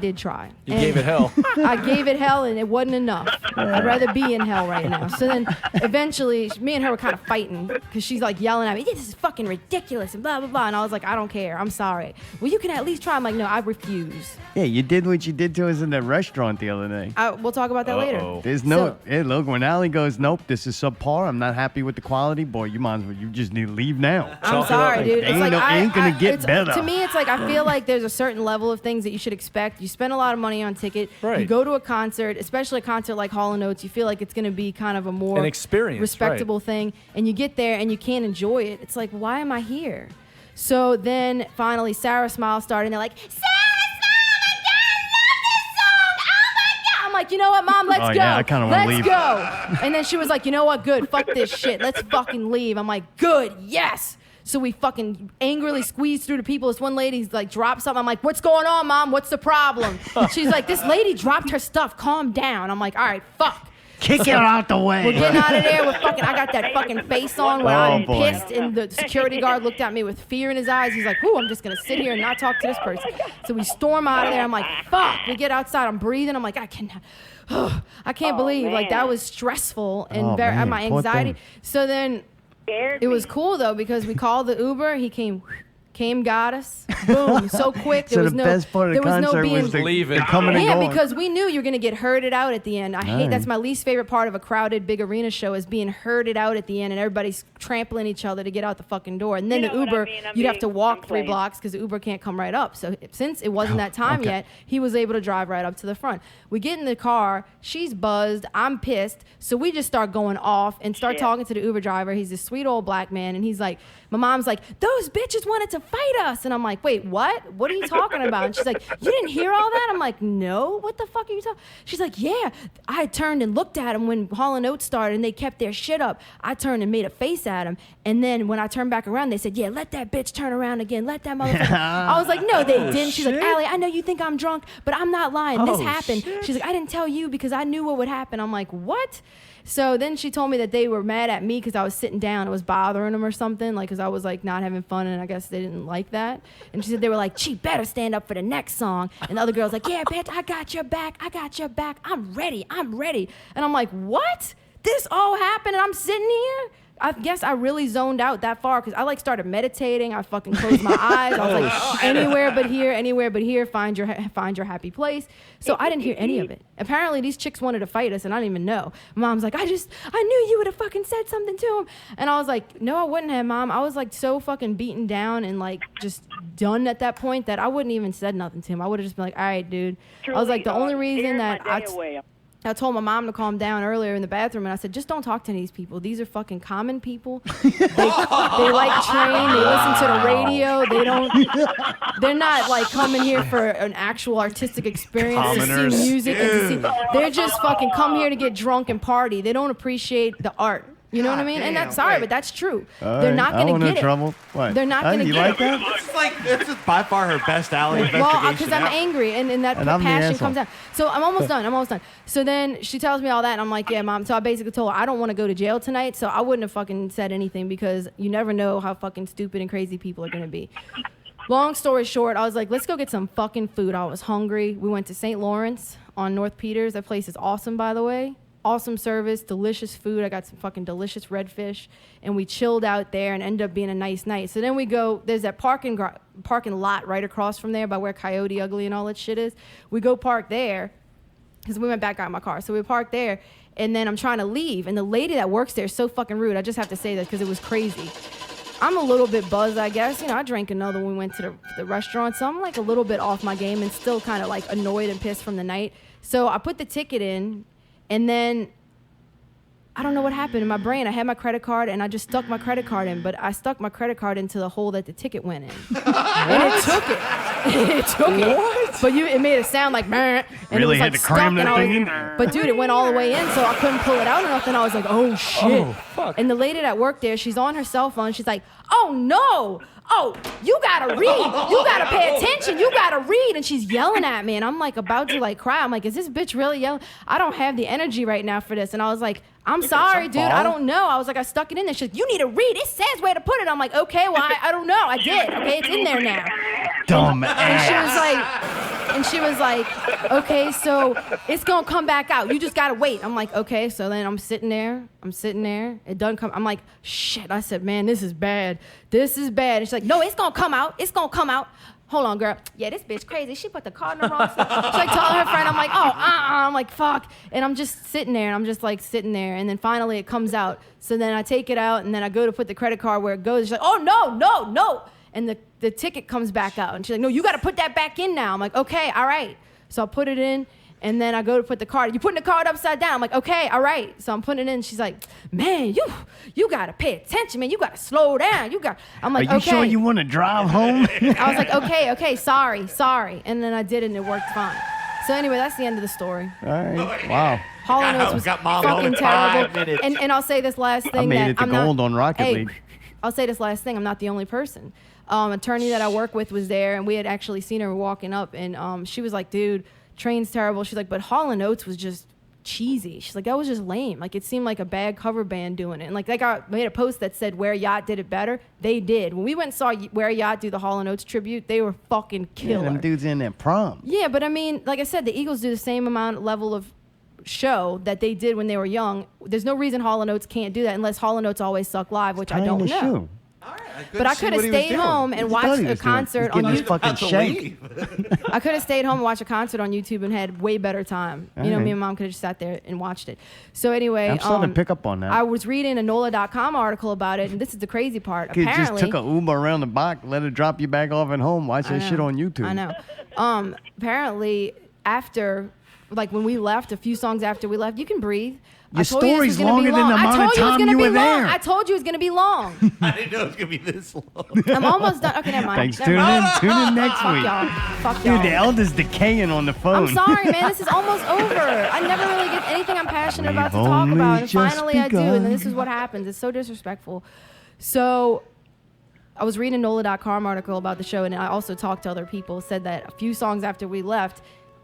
gave it hell. I gave it hell, and it wasn't enough. I'd rather be in hell right now. So then, eventually, me and her were kind of fighting because she's like yelling at me, "This is fucking ridiculous," and blah blah blah. And I was like, "I don't care. I'm sorry." Well, you can at least try. I'm like, "No, I refuse." Yeah, you did what you did to us in that restaurant the other day. We'll talk about that later. There's hey, look, when Allie goes, nope, this is subpar. I'm not happy with the quality. Boy, you might as well. You just need to leave now. I'm sorry, dude. It's like ain't gonna get better. To me, it's like I feel like there's a certain level of things that you should expect. respect. You spend a lot of money on ticket. Right. You go to a concert, especially a concert like Hall Oates. You feel like it's going to be kind of a more An experience, respectable thing. And you get there and you can't enjoy it. It's like, why am I here? So then finally Sarah Smile started and they're like, Sarah Smile, I love this song. Oh my God. I'm like, you know what, Mom, let's go. Yeah, I kind of want to leave. Let's go. And then she was like, you know what, good. Fuck this shit. Let's fucking leave. I'm like, good, yes. So we fucking angrily squeezed through the people. This one lady's like, dropped something. I'm like, what's going on, Mom? What's the problem? She's like, this lady dropped her stuff. Calm down. I'm like, all right, fuck. Kick her out the way. We're getting out of there. I got that fucking face on when I'm boy. pissed. And the security guard looked at me with fear in his eyes. He's like, ooh, I'm just going to sit here and not talk to this person. So we storm out of there. I'm like, fuck. We get outside. I'm breathing. I'm like, I can't believe. Like, that was stressful and man, my poor anxiety. thing. So then it was cool, though, because we called the Uber. He came, got us. Boom, so quick. So There was the no, best part of the there was no concert being, was the Leaving. coming and yeah, going. because we knew you're gonna get herded out at the end. I hate Alright. that's my least favorite part of a crowded big arena show is being herded out at the end and everybody's trampling each other to get out the fucking door. And then the Uber, you'd have to walk 3 blocks because the Uber can't come right up. So since it wasn't that time okay. yet, he was able to drive right up to the front. We get in the car. She's buzzed. I'm pissed. So we just start going off and start talking to the Uber driver. He's this sweet old black man, and he's like, my mom's like, those bitches wanted to fight us. And I'm like, wait, what? What are you talking about? And she's like, you didn't hear all that? I'm like, no. What the fuck are you talking? She's like, yeah. I turned and looked at him when Hall Oates started, and they kept their shit up. I turned and made a face at him. And then when I turned back around, they said, yeah, let that bitch turn around again. Let that motherfucker. I was like, no, they didn't. She's like, Allie, I know you think I'm drunk, but I'm not lying. This happened. She's like, I didn't tell you because I knew what would happen. I'm like, what? So then she told me that they were mad at me because I was sitting down. It was bothering them or something, like because I was like not having fun, and I guess they didn't like that. And she said they were like, she better stand up for the next song. And the other girl's like, yeah, bitch, I got your back. I got your back. I'm ready. I'm ready. And I'm like, what? This all happened and I'm sitting here? I guess I really zoned out that far because I like started meditating. I fucking closed my eyes. I was like, anywhere but here, find your happy place. So I didn't hear any of it. Apparently these chicks wanted to fight us and I didn't even know. Mom's like, I knew you would have fucking said something to him. And I was like, no, I wouldn't have, Mom. I was like so fucking beaten down and like just done at that point that I wouldn't even said nothing to him. I would have just been like, all right, dude. I was like, the only reason that I told my mom to calm down earlier in the bathroom, and I said, just don't talk to these people. These are fucking common people. They like train. They listen to the radio. They're not like coming here for an actual artistic experience to see music and to see. They're just fucking come here to get drunk and party. They don't appreciate the art. You know what I mean? And that's sorry, but that's true. They're not going to get it. Trouble. What? They're not going to get like it. that? It's like this is by far her best Allie investigation. Well, because I'm angry, and that And I'm the passion asshole. comes out. So I'm almost done. So then she tells me all that, and I'm like, yeah, Mom. So I basically told her I don't want to go to jail tonight, so I wouldn't have fucking said anything because you never know how fucking stupid and crazy people are going to be. Long story short, I was like, let's go get some fucking food. I was hungry. We went to St. Lawrence on North Peters. That place is awesome, by the way. Awesome service, delicious food. I got some fucking delicious redfish, and we chilled out there and ended up being a nice night. So then we go, there's that parking lot right across from there by where Coyote Ugly and all that shit is. We go park there because we went back out in my car. So we parked there, and then I'm trying to leave, and the lady that works there is so fucking rude. I just have to say that because it was crazy. I'm a little bit buzzed, I guess. You know, I drank another when we went to the restaurant, so I'm like a little bit off my game and still kind of like annoyed and pissed from the night. So I put the ticket in. And then, I don't know what happened in my brain. I had my credit card, and I just stuck my credit card in. But I stuck my credit card into the hole that the ticket went in. And it took it. It took it. But it made it sound like, and really it was had like to stuck. cram that thing in? But dude, it went all the way in, so I couldn't pull it out or nothing. I was like, oh, shit. Oh, fuck. And the lady that worked there, she's on her cell phone. She's like, oh, no. Oh, you gotta read. You gotta pay attention. You gotta read. And she's yelling at me, and I'm like about to like cry. I'm like, is this bitch really yelling? I don't have the energy right now for this. And I was like, I'm sorry, dude. I don't know. I was like, I stuck it in there. She's like, you need to read. It says where to put it. I'm like, okay, well, I don't know. I did. Okay, it's in there now. Dumb And she was like, okay, so it's gonna come back out. You just gotta wait. I'm like, okay. So then I'm sitting there. It doesn't come. I'm like, shit. I said, man, this is bad. This is bad. And she's like, no, it's gonna come out. It's gonna come out. Hold on, girl. Yeah, this bitch crazy. She put the card in the wrong spot. She's like telling her friend. I'm like, oh, I'm like, fuck. And I'm just sitting there, and I'm just like sitting there. And then finally it comes out. So then I take it out, and then I go to put the credit card where it goes. She's like, oh, no. and the ticket comes back out. And she's like, no, you got to put that back in now. I'm like, okay, all right. So I put it in, and then I go to put the card. You putting the card upside down? I'm like, okay, all right. So I'm putting it in. She's like, man, you got to pay attention, man. You got to slow down. I'm like, Are you okay. sure you want to drive home? I was like, okay, sorry. And then I did it, and it worked fine. So anyway, that's the end of the story. All right. Wow. Hall Oates was fucking terrible. And I'll say this last thing. I made it to I'm not- gold on Rocket Hey, League. I'll say this last thing. I'm not the only person. Attorney that I work with was there, and we had actually seen her walking up, and she was like, dude, Train's terrible. She's like, but Hall Oates was just cheesy. She's like, that was just lame. Like, it seemed like a bad cover band doing it. And like, they made a post that said Where Yacht did it better. They did. When we went and saw Where Yacht do the Hall Oates tribute, they were fucking killer. Yeah, them dudes in their prom. Yeah, but I mean, like I said, the Eagles do the same level of show that they did when they were young. There's no reason Hall & Oates can't do that unless Hall & Oates always suck live, which I don't know. Shoe. But I could have stayed home and watched a concert on YouTube. I could have stayed home and watched a concert on YouTube and had way better time. You know, me and Mom could have just sat there and watched it. So anyway, I'm starting to pick up on that. I was reading a NOLA.com article about it, and this is the crazy part. Kid Apparently, just took an Uber around the block, let it drop you back off at home, watch that shit on YouTube. I know. Apparently, after, like when we left, a few songs after we left, You Can Breathe. Your story's longer than the amount of time you were there. I told you it was going to be long. I didn't know it was going to be this long. I'm almost done. Okay, never mind. Thanks. Never Tune mind. in next Fuck week. y'all. Fuck y'all. Dude, the elder's decaying on the phone. I'm sorry, man. This is almost over. I never really get anything I'm passionate about to talk only about. And just finally I do, and then begun. this is what happens. It's so disrespectful. So I was reading a NOLA.com article about the show, and I also talked to other people, said that a few songs after we left,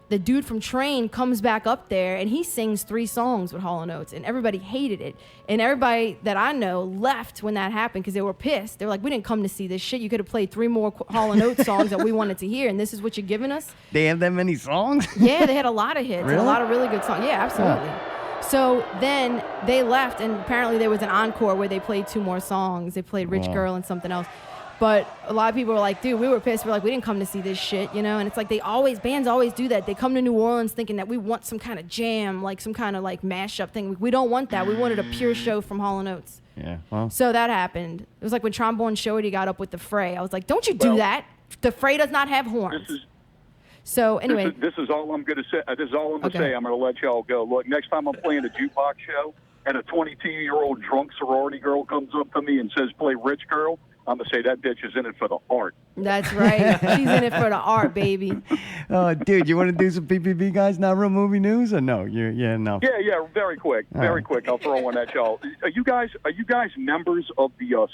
the dude from Train comes back up there and he sings 3 songs with Hall & Oates, and everybody hated it. And everybody that I know left when that happened because they were pissed. They were like, we didn't come to see this shit. You could have played 3 more Hall & Oates songs that we wanted to hear, and this is what you're giving us? They have that many songs? Yeah, they had a lot of hits and a Really? lot of really good songs. Yeah, absolutely. So then they left, and apparently there was an encore where they played 2 more songs. They played Rich Wow. Girl and something else. But a lot of people were like, dude, we were pissed. We're like, we didn't come to see this shit, you know? And it's like bands always do that. They come to New Orleans thinking that we want some kind of jam, like some kind of like mashup thing. We don't want that. We wanted a pure show from Hall & Oates. Yeah, well. So that happened. It was like when Trombone Shorty got up with the Fray. I was like, don't you do that. The Fray does not have horns. So anyway. This is all I'm going to say. This is all I'm going to Okay. say. I'm going to let y'all go. Look, next time I'm playing a jukebox show and a 22-year-old drunk sorority girl comes up to me and says, play Rich Girl, I'm going to say that bitch is in it for the art. That's right. She's in it for the art, baby. Dude, you want to do some PPV guys, not real movie news, or no? No. Yeah, very quick. All Very right. quick. I'll throw one at y'all. Are you guys members of the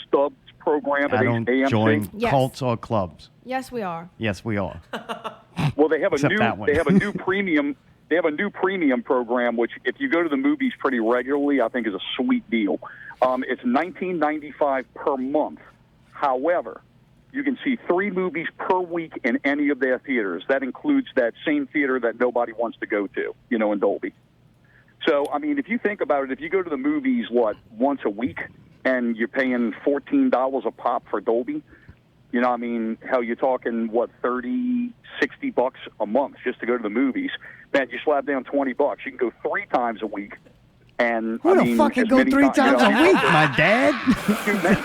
Stubbs program at I don't AMC? join Yes. cults or clubs. Yes, we are. Yes, we are. Well, they have Except that one. a new premium. They have a new premium program, which if you go to the movies pretty regularly, I think is a sweet deal. It's $19.95 per month. However, you can see 3 movies per week in any of their theaters. That includes that same theater that nobody wants to go to, in Dolby. So, I mean, if you think about it, if you go to the movies, once a week, and you're paying $14 a pop for Dolby, I mean, hell, you're talking, $30, $60 a month just to go to the movies. Man, you slap down $20. You can go 3 times a week. And Who the fuck can go 3 times a week? My dad? Dude, man,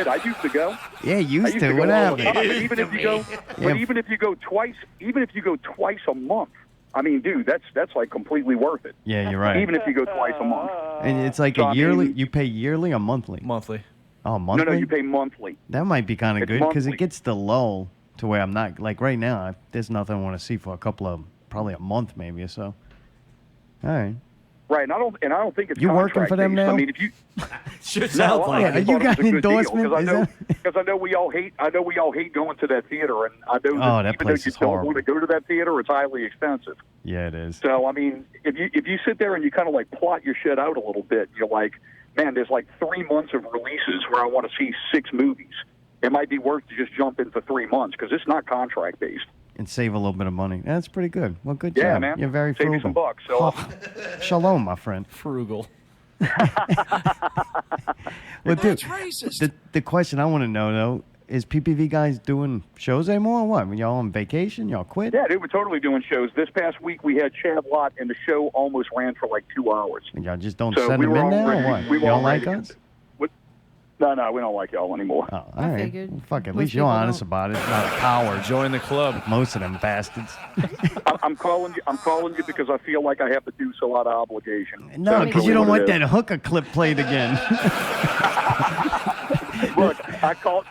I used to go. Yeah, used to. go What all the happened? time. Even if you go twice a month, I mean, dude, that's like completely worth it. Yeah, you're right. Even if you go twice a month. And it's like So, a I yearly. mean- You pay yearly or monthly? Monthly. Oh, monthly? No, you pay monthly. That might be kind of It's good because it monthly. gets the lull to where I'm not like right now. There's nothing I want to see for probably a month maybe or so. All right. Right, and I don't think it's You working for them contract-based. now? I mean, if you Sure sounds like Yeah, I you thought it got was a good deal, endorsement? Is because I know we all hate going to that theater, and I know Oh, that even place though you is don't horrible. want to go to that theater, it's highly expensive. Yeah, it is. So I mean, if you sit there and you kind of like plot your shit out a little bit, you're like, man, there's like 3 months of releases where I want to see 6 movies. It might be worth to just jump in for 3 months because it's not contract based. And save a little bit of money. That's pretty good. Well, good Yeah, job. man. You're very Save frugal. me some bucks. So Shalom, my friend. Frugal. Well, dude, the question I want to know though is PPV guys doing shows anymore or what? Y'all on vacation? Y'all quit? yeah, dude, we're totally doing shows. This past week we had Chad Lott, and the show almost ran for like 2 hours. And y'all just don't So send we them were in all now ready- or what? we were Y'all all like ready. us? No, we don't like y'all anymore. Oh, all right. figured. Well, fuck, at Most least you're people honest don't. about it. Not a coward. Join the club. Most of them bastards. I'm calling you. I'm calling you because I feel like I have to do so out of obligation. No, That's because really you don't what want it that hooker clip played again. is. Look, I called.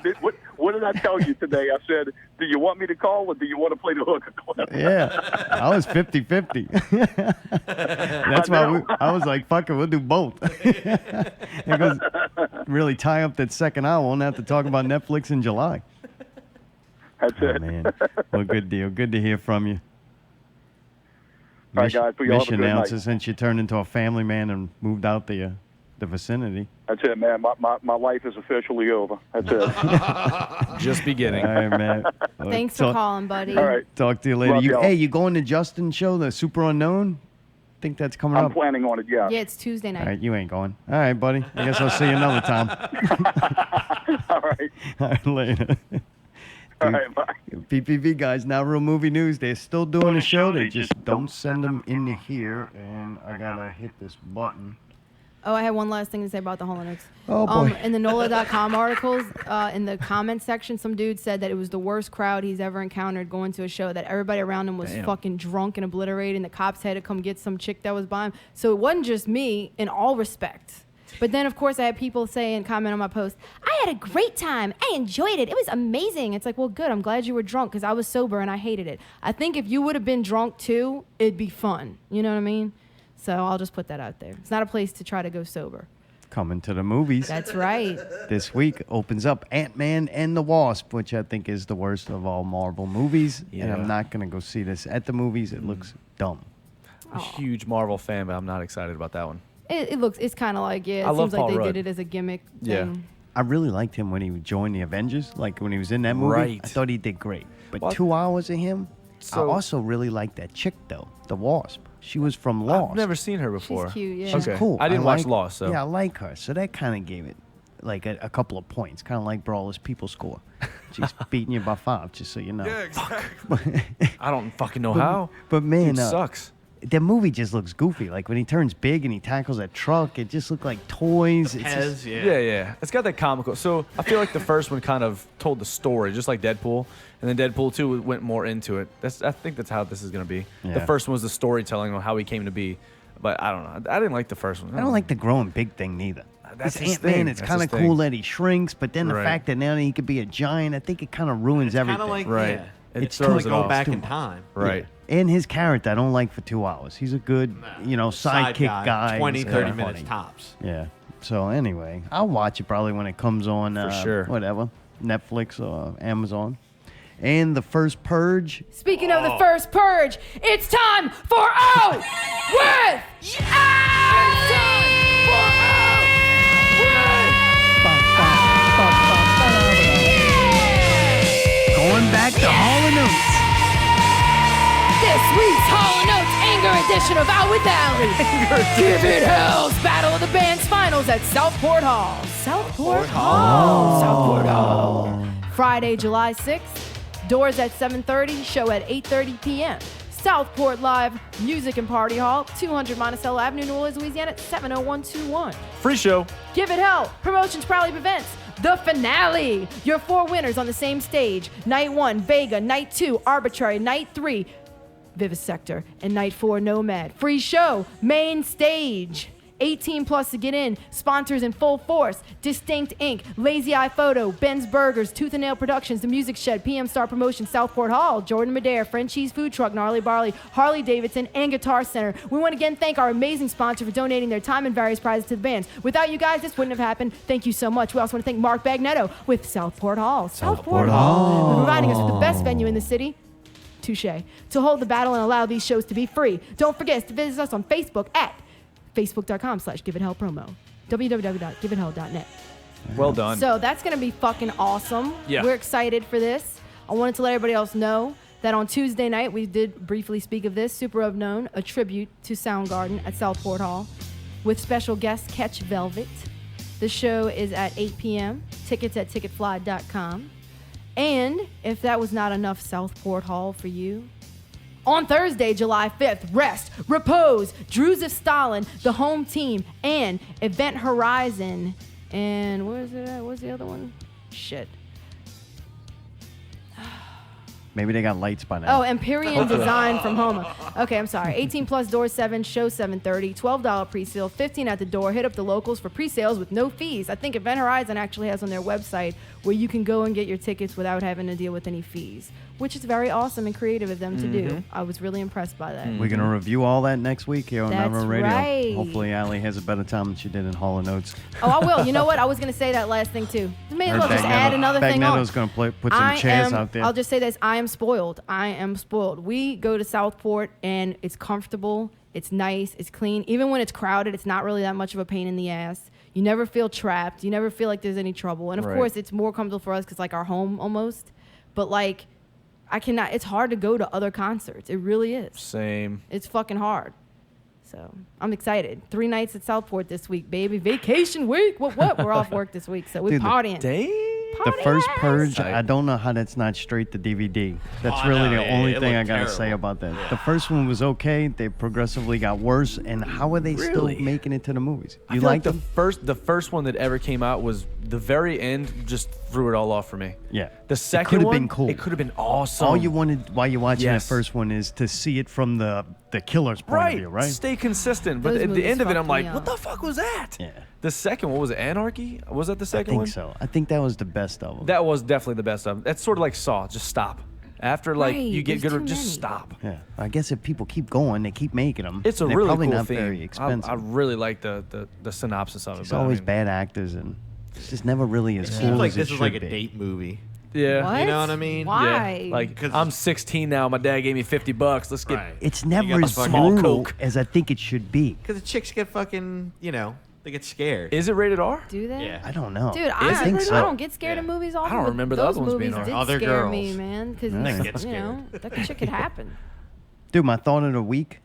What did I tell you today? I said, do you want me to call or do you want to play the hooker clip? Yeah, I was 50-50. That's why I was like, fuck it, we'll do both. Because really tie up that second hour. Won't have to talk about Netflix in July. That's it. Man, well, good deal. Good to hear from you. All right, guys. Well, you have a good night. announcer since you turned into a family man and moved out the vicinity. That's it, man. My life is officially over. That's it. Just beginning. All right, man. Well, Thanks for calling, buddy. All right. Talk to you later. Love y'all. Hey, you going to Justin's show, the Super Unknown? Think that's coming I'm up? planning on it. Yeah. Yeah, it's Tuesday night. All right, you ain't going. All right, buddy. I guess I'll see you another time. All right. All right, later. All right. Bye. PPV guys, Now Real Movie News. They're still doing the show. They just don't send them into here. And I gotta hit this button. Oh, I had one last thing to say about the Hall Oates. Oh, boy. In the NOLA.com articles, in the comments section, some dude said that it was the worst crowd he's ever encountered going to a show, that everybody around him was fucking drunk and obliterated, and the cops had to come get some chick that was by him. So it wasn't just me in all respects. But then, of course, I had people say and comment on my post, I had a great time. I enjoyed it. It was amazing. It's like, well, good. I'm glad you were drunk because I was sober and I hated it. I think if you would have been drunk, too, it'd be fun. You know what I mean? So I'll just put that out there. It's not a place to try to go sober. Coming to the movies. That's right. This week opens up Ant-Man and the Wasp, which I think is the worst of all Marvel movies. And Yeah. I'm not going to go see this at the movies. It looks dumb. I'm a huge Marvel fan, but I'm not excited about that one. It's kind of like, yeah, I it love seems like Paul they Rudd. did it as a gimmick Yeah. thing. I really liked him when he joined the Avengers, like when he was in that movie. Right. I thought he did great. But Well, 2 hours of him, I so- also really liked that chick, though, the Wasp. She was from Lost. I've never seen her before. cute, yeah. She's Okay. cool. I didn't watch like- Lost, so. Yeah, I like her. So that kind of gave it like a couple of points, kind of like Brawler's People Score. She's beating you by 5, just so you know. Yeah, exactly. I don't fucking know how. But man, Dude sucks. The movie just looks goofy. Like when he turns big and he tackles that truck, it just looked like toys. It's just, Yeah. It's got that comical. So I feel like the first one kind of told the story, just like Deadpool, and then Deadpool 2 went more into it. I think that's how this is gonna be. The Yeah. first one was the storytelling on how he came to be, but I don't know. I didn't like the first one. I don't like the growing big thing neither. That's This his Ant-Man, thing. it's That's kind of his cool thing. that he shrinks, but then the Right. fact that now he could be a giant, I think it kind of ruins everything. Kind of like, Right. yeah. It It's throws like it going off. back Too in much. time. Right. And his character, I don't like for 2 hours. He's a good, Side sidekick guy. 20, He's 30 kinda minutes funny. tops. Yeah. So anyway, I'll watch it probably when it comes on. For sure. Whatever, Netflix or Amazon. And the first Purge. Speaking of the first Purge, it's time for Out with Going back to Hall Oates. This week's Hall Oates Anger Edition of Out with Alley. Give it Hell's Battle of the Bands Finals at Southport Hall. Southport Hall. Southport Hall. Friday, July 6th. Doors at 7:30. Show at 8:30 p.m. Southport Live Music and Party Hall, 200 Monticello Avenue, New Orleans, Louisiana, 70121. Free show. Give it hell. Promotions proudly presents the finale. Your 4 winners on the same stage. Night 1, Vega. Night 2, Arbitrary. Night 3, Vivisector. And Night 4, Nomad. Free show. Main stage. 18 plus to get in. Sponsors in full force. Distinct Inc., Lazy Eye Photo, Ben's Burgers, Tooth and Nail Productions, The Music Shed, PM Star Promotions, Southport Hall, Jordan Madare, French Cheese Food Truck, Gnarly Barley, Harley Davidson, and Guitar Center. We want to again thank our amazing sponsor for donating their time and various prizes to the bands. Without you guys, this wouldn't have happened. Thank you so much. We also want to thank Mark Bagnetto with Southport Hall. Southport Hall. For providing us with the best venue in the city. Touche. To hold the battle and allow these shows to be free. Don't forget to visit us on Facebook at facebook.com/giveithellpromo, www.giveithell.net. Well done. So that's going to be fucking awesome. Yeah. We're excited for this. I wanted to let everybody else know that on Tuesday night, we did briefly speak of this, Super Unknown, a tribute to Soundgarden at Southport Hall with special guest Catch Velvet. The show is at 8 p.m. Tickets at ticketfly.com. And if that was not enough Southport Hall for you, on Thursday, July 5th, Rest, Repose, Druze of Stalin, the home team, and Event Horizon And where is it at? What's the other one? Shit. Maybe they got lights by now. Oh, Empyrean Design from Homa. Okay, I'm sorry. 18 plus door 7, show 7:30, $12 pre-sale, 15 at the door. Hit up the locals for pre-sales with no fees. I think Event Horizon actually has on their website where you can go and get your tickets without having to deal with any fees, which is very awesome and creative of them to do. I was really impressed by that. We're going to review all that next week here on That's Never Radio. right. Hopefully, Allie has a better time than she did in Hall Oates. Oh, I will. You know what? I was going to say that last thing, too. May as well just add another thing on. Bagnetto's going to put some chairs out there. I'll just say this. I am spoiled. I am spoiled. We go to Southport, and it's comfortable. It's nice. It's clean. Even when it's crowded, it's not really that much of a pain in the ass. You never feel trapped. You never feel like there's any trouble. And, of course, it's more comfortable for us because, like, our home almost. But, like, it's hard to go to other concerts. It really is. Same. It's fucking hard. So I'm excited. 3 nights at Southport this week, baby. Vacation week. What? We're off work this week, so we're partying. The first Purge, I don't know how that's not straight to DVD. That's really the only thing I got to say about that. The first one was okay. They progressively got worse. And how are they still making it to the movies? You like them? The first one that ever came out was the very end just threw it all off for me. Yeah. The second could have one, been cool. It could have been awesome. All you wanted while you're watching that first one is to see it from the killer's point of view, right? Stay consistent. But at the end of it, I'm like, what the fuck was that? Yeah. The second one, was it Anarchy? Was that the second one? I think so. I think that was the best of them. That was definitely the best of them. That's sort of like Saw. Just stop. After you get good, just stop. Yeah. I guess if people keep going, they keep making them. It's a They're really probably cool not theme. very expensive. I really like the synopsis of it. It's but always bad actors, and it's just never really as It cool seems like as this it is like a should be. date movie. Yeah. What? You know what I mean? Why? Yeah. Like, I'm 16 now. My dad gave me $50. Let's get It's You never got as the small brutal Coke. as I think it should be. Because the chicks get fucking, they get scared. Is it rated R? Do they? Yeah. I don't know. Dude, I think so. I don't get scared of movies often. I don't but remember the those other ones being movies R. did Other scare girls. me, man. Because Nice. Get scared. that shit could happen. Dude, my thought of the week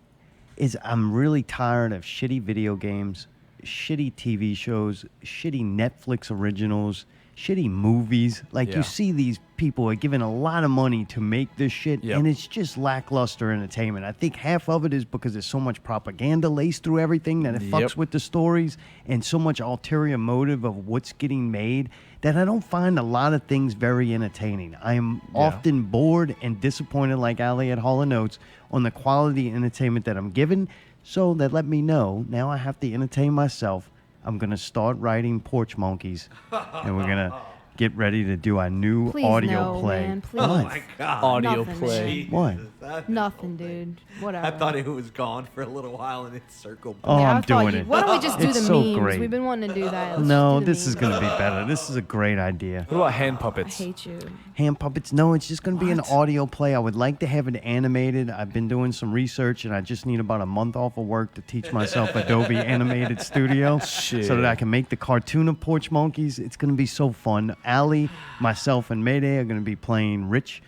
is I'm really tired of shitty video games, shitty TV shows, shitty Netflix originals, shitty movies. Like, you see these people are giving a lot of money to make this shit, and it's just lackluster entertainment. I think half of it is because there's so much propaganda laced through everything that it fucks with the stories, and so much ulterior motive of what's getting made that I don't find a lot of things very entertaining. I am often bored and disappointed, like Ali at Hall Oates, on the quality entertainment that I'm given. So that let me know, now I have to entertain myself. I'm going to start writing Porch Monkeys, and we're going to get ready to do our new Please audio no, play. man, please. Oh What? my God. Audio Nothing, play. man. What? Nothing, dude. Whatever. I thought it was gone for a little while and it circled. Oh, Yeah, I I'm thought doing you- it. Why don't we just do It's the so memes? great. We've been wanting to do that. Let's No, just do the this is memes. going to be better. This is a great idea. What about hand I puppets? hate you. Hand puppets? No, it's just going to be an audio play. I would like to have it animated. I've been doing some research, and I just need about a month off of work to teach myself Adobe Animated Studio so that I can make the cartoon of Porch Monkeys. It's going to be so fun. Allie, myself, and Mayday are going to be playing rich,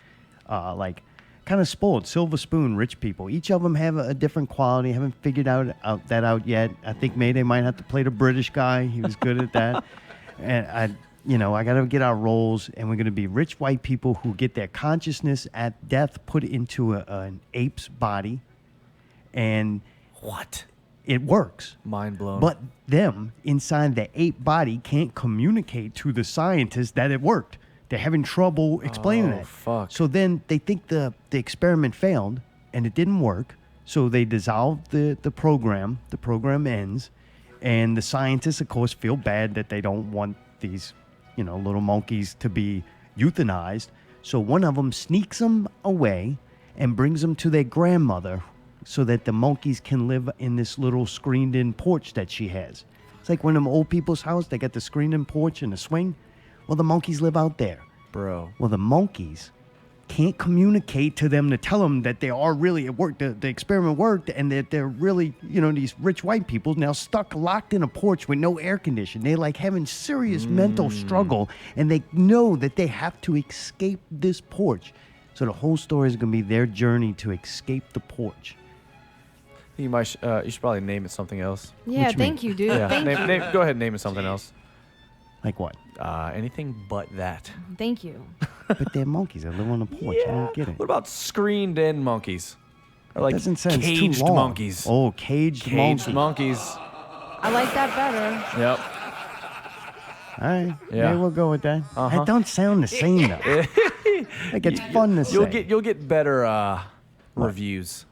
kind of spoiled, silver spoon rich people. Each of them have a different quality. Haven't figured that out yet. I think Mayday might have to play the British guy. He was good at that. And I got to get our roles, and we're going to be rich white people who get their consciousness at death put into an ape's body. And What? it works. Mind blown. But them inside the ape body can't communicate to the scientists that it worked. They're having trouble explaining it. Fuck. So then they think the experiment failed and it didn't work. So they dissolve the program. The program ends. And the scientists, of course, feel bad that they don't want these, little monkeys to be euthanized. So one of them sneaks them away and brings them to their grandmother so that the monkeys can live in this little screened-in porch that she has. It's like one of them old people's house. They got the screened-in porch and the swing. Well, the monkeys live out there. Bro. Well, the monkeys can't communicate to them to tell them that they are really, it worked, the experiment worked, and that they're really, these rich white people now stuck, locked in a porch with no air conditioning. They're like having serious mental struggle, and they know that they have to escape this porch. So the whole story is going to be their journey to escape the porch. You should probably name it something else. Yeah, What you thank mean? you, dude. Yeah. Thank you. Go ahead and name it something else. Like what? Anything but that. Thank you. But they're monkeys. They live on a porch. I don't get it. What about screened-in monkeys? Or like Doesn't sound too caged long. monkeys. Oh, caged monkey. Monkeys. I like that better. Yep. All right. Yeah. Maybe we'll go with that. Uh-huh. That don't sound the same though. Like it's fun to say. You'll get better reviews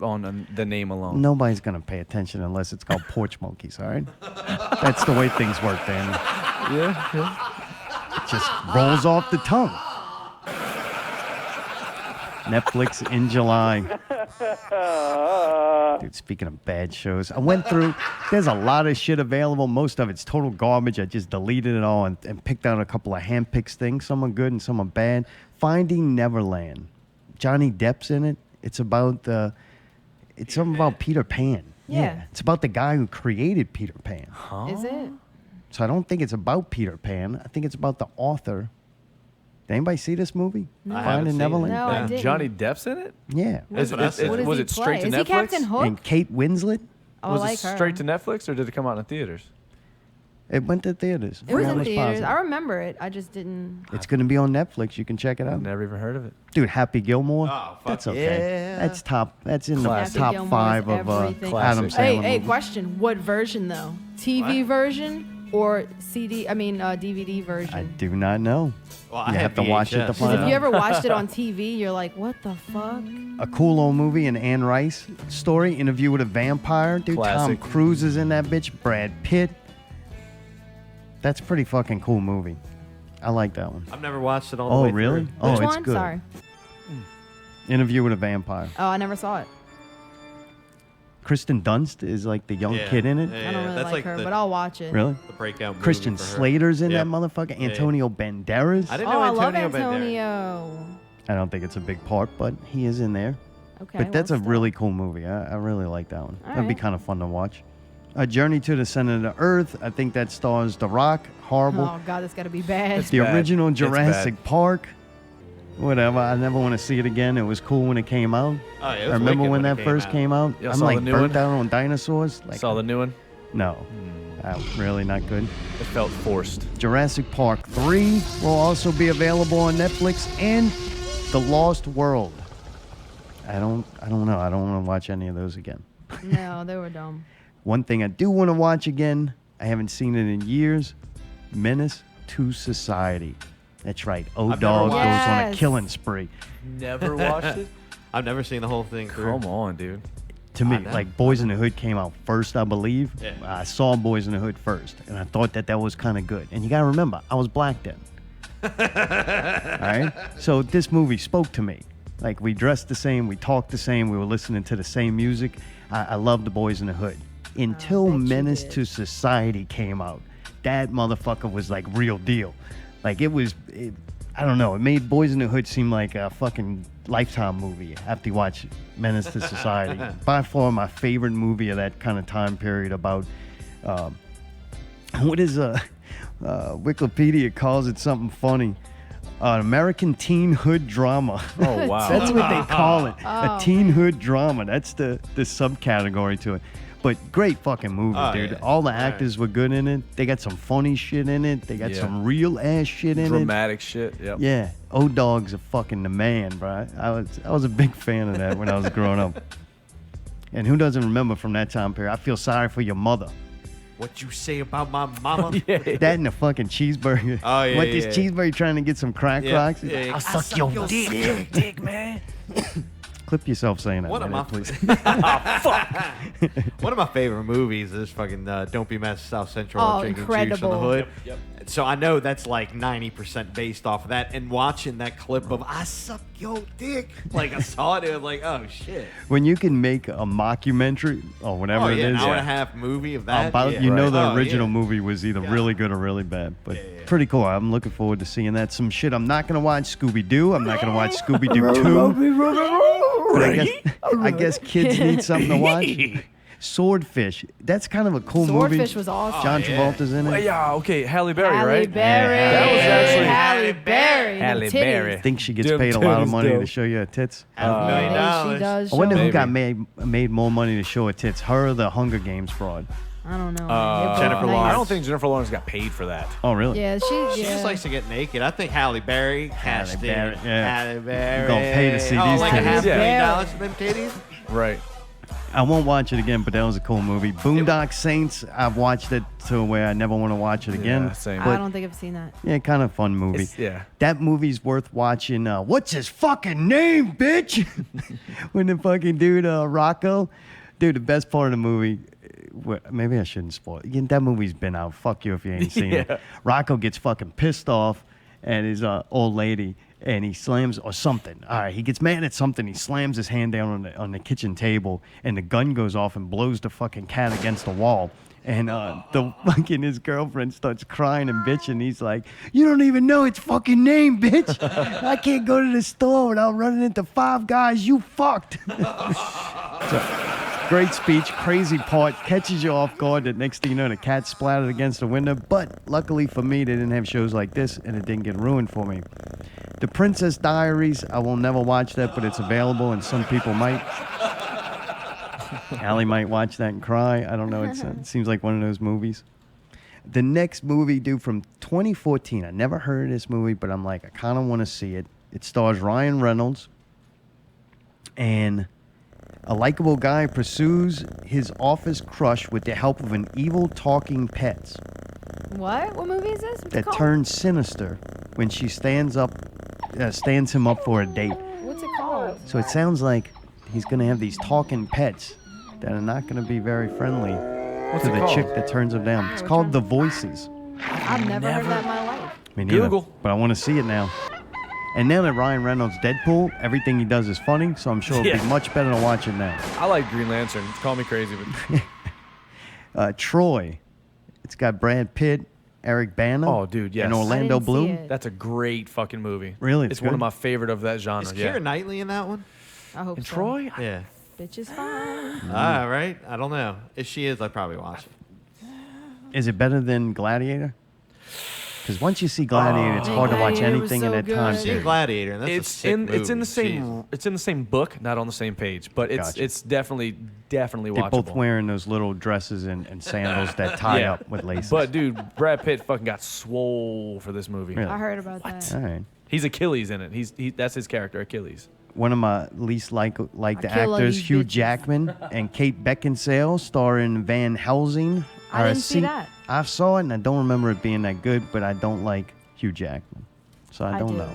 on the name alone. Nobody's gonna pay attention unless it's called Porch Monkeys. All right. That's the way things work, Danny. Yeah. It just rolls off the tongue. Netflix in July. Dude, speaking of bad shows, I went through, there's a lot of shit available. Most of it's total garbage. I just deleted it all and picked out a couple of hand-picked things. Some are good and some are bad. Finding Neverland. Johnny Depp's in it. It's about it's something about Peter Pan. Yeah. It's about the guy who created Peter Pan. Is it? So I don't think it's about Peter Pan. I think it's about the author. Did anybody see this movie? No. I haven't Finding seen Neverland? No, I didn't. Johnny Depp's in it? Yeah. Was What does he it straight play? to Is he Netflix? Captain Hook? And Kate Winslet? Oh, Was I like it her. straight to Netflix or did it come out in theaters? It went to theaters. It was in Almost theaters. positive. I remember it. I just didn't. It's going to be on Netflix. You can check it out. Never even heard of it. Dude, Happy Gilmore. Oh, fuck That's okay. yeah. That's top. That's in Classic. the top Gilmore's 5 of everything. Adam Classic. Sandler Hey, movies. question. What version though? TV version or CD? I mean, DVD version. I do not know. Well, I You have to watch it to VHS. find If out. you ever watched it on TV, you're like, what the fuck? A cool old movie, an Anne Rice story, Interview with a Vampire. Dude, Classic. Tom Cruise is in that bitch. Brad Pitt. That's a pretty fucking cool movie. I like that one. I've never watched it all the Oh, way really? through. Oh, Which it's one? good. Sorry. Interview with a Vampire. Oh, I never saw it. Kristen Dunst is like the young Yeah. kid in it. Yeah, I don't really that's like her, the, but I'll watch it. Really? the breakout movie Christian for her. Slater's in Yep. that motherfucker. Yeah. Antonio Banderas. I didn't Oh, know I love Antonio Banderas. Antonio. I don't think it's a big part, but he is in there. Okay. But that's well, a really cool movie. I really like that one. All That'd be right. kind of fun to watch. A Journey to the Center of the Earth. I think that stars The Rock. Horrible. Oh god, that's gotta be bad. the bad. original It's Jurassic bad. Park. Whatever. I never want to see it again. It was cool when it came out. Oh, yeah, it I was remember wicked when that it first came out. Yeah, I'm saw like the new burnt one. out on dinosaurs. Like, Saw the new one? no. Really not good. It felt forced. Jurassic Park 3 will also be available on Netflix, and The Lost World. I don't know. I don't want to watch any of those again. No, they were dumb. One thing I do want to watch again, I haven't seen it in years, Menace to Society. That's right. I've never O-Dog goes watched- on a Yes. killing spree. Never watched it? I've never seen the whole thing through. Come on, dude. To me, I know. like Boys in the Hood came out first, I believe. Yeah. I saw Boys in the Hood first, and I thought that was kind of good. And you got to remember, I was black then. All right? So this movie spoke to me. Like, we dressed the same, we talked the same, we were listening to the same music. I loved the Boys in the Hood. Until bet you Menace did. to Society came out. That motherfucker was like real deal. Like, I don't know, it made Boys in the Hood seem like a fucking Lifetime movie after you watch Menace to Society. By far my favorite movie of that kind of time period about, what is Wikipedia calls it something funny. An American teen hood drama. Oh, wow. That's what they call it. Oh, a teen hood drama. That's the subcategory to it. But great fucking movie, Oh, dude. yeah. All the All right. actors were good in it. They got some funny shit in it. They got Yeah. some real ass shit in it. Dramatic shit. Yep. Yeah, O-Dog's a fucking the man, bro. I was a big fan of that when I was growing up. And who doesn't remember from that time period? I feel sorry for your mother. What you say about my mama? That and the fucking cheeseburger. Oh, yeah, What, yeah, this yeah. cheeseburger trying to get some crack Yeah, rocks? He's yeah, like, yeah. I'll suck your dick, man. Clip yourself saying that. One of my please. One of my favorite movies is fucking Don't Be Mad South Central Oh, or Drinking Juice incredible. on the Hood. Yep. So I know that's like 90% based off of that. And watching that clip of I suck your dick, like I saw it, it was like, oh shit. When you can make a mockumentary or whatever Oh it yeah, is an hour and a half movie of that. about, yeah. you know, Right. the Oh, original yeah. movie was either really good or really bad. But pretty cool. I'm looking forward to seeing that. Some shit I'm not gonna watch Scooby-Doo. I'm not gonna watch Scooby-Doo 2. But I guess kids need something to watch. Swordfish. That's kind of a cool movie. Swordfish was awesome. John Oh, yeah. Travolta's in Well, it. yeah, okay. Halle Berry, Halle right? Berry. Yeah, that was actually- Halle Berry. Halle Them titties. Berry. I think she gets Them paid a lot of titties, money though. to show you her tits. $500 million. She does. I wonder show who it. got made more money to show her tits, her or the Hunger Games fraud. I don't know. Jennifer I Lawrence. don't think Jennifer Lawrence got paid for that. Oh, really? Yeah, She just likes to get naked. I think Halle Berry cashed in. Berry, yeah. Halle Berry. Gonna pay to see oh, these like titties. $500 million Yeah. for them titties? Right. I won't watch it again, but that was a cool movie. Boondock Saints, I've watched it to where I never want to watch it again. Yeah, same. I don't think I've seen that. Yeah, kind of fun movie. Yeah. That movie's worth watching. What's his fucking name, bitch? When the fucking dude, Rocco. Dude, the best part of the movie, maybe I shouldn't spoil it. Again, that movie's been out. Fuck you if you ain't seen it. Rocco gets fucking pissed off at his old lady, and he slams, or something. All right, he gets mad at something. He slams his hand down on the kitchen table, and the gun goes off and blows the fucking cat against the wall. And his girlfriend starts crying and bitching. He's like, "You don't even know its fucking name, bitch. I can't go to the store without running into 5 guys. You fucked." Great speech, crazy part, catches you off guard. That next thing you know, the cat splattered against the window. But luckily for me, they didn't have shows like this, and it didn't get ruined for me. The Princess Diaries, I will never watch that, but it's available, and some people might. Allie might watch that and cry. I don't know. It seems like one of those movies. The next movie, dude, from 2014. I never heard of this movie, but I'm like, I kind of want to see it. It stars Ryan Reynolds, and a likable guy pursues his office crush with the help of an evil talking pet What? What movie is this? What's it that called? turns sinister when she stands him up for a date. What's it called? So it sounds like he's going to have these talking pets that are not going to be very friendly to it the called? chick that turns him down. It's called The Voices. I've never heard that in my life. Me neither, Google. but I want to see it now. And now that Ryan Reynolds Deadpool, everything he does is funny, so I'm sure it'll be much better to watch it now. I like Green Lantern. Call me crazy, but Troy. It's got Brad Pitt, Eric Bana, oh, dude, yes. and Orlando Bloom. That's a great fucking movie. Really? It's one of my favorite of that genre. Is Keira Knightley in that one? I hope And so. Troy? Yeah. Bitch is fine. Right. I don't know. If she is, I'd probably watch it. Is it better than Gladiator? Because once you see Gladiator, it's hard to watch Gladiator was anything in so that good. time I've seen period. Gladiator, and that's a sick movie. It's in the same it's in the same book, not on the same page, but it's definitely They're watchable. both wearing those little dresses and sandals that tie up with laces. But dude, Brad Pitt fucking got swole for this movie. Really? I heard about that. All right. He's Achilles in it. That's his character, Achilles. One of my least liked I kill all actors, these Hugh bitches. Jackman and Kate Beckinsale, starring Van Helsing. I didn't see that. I saw it, and I don't remember it being that good, but I don't like Hugh Jackman. So I don't do. know.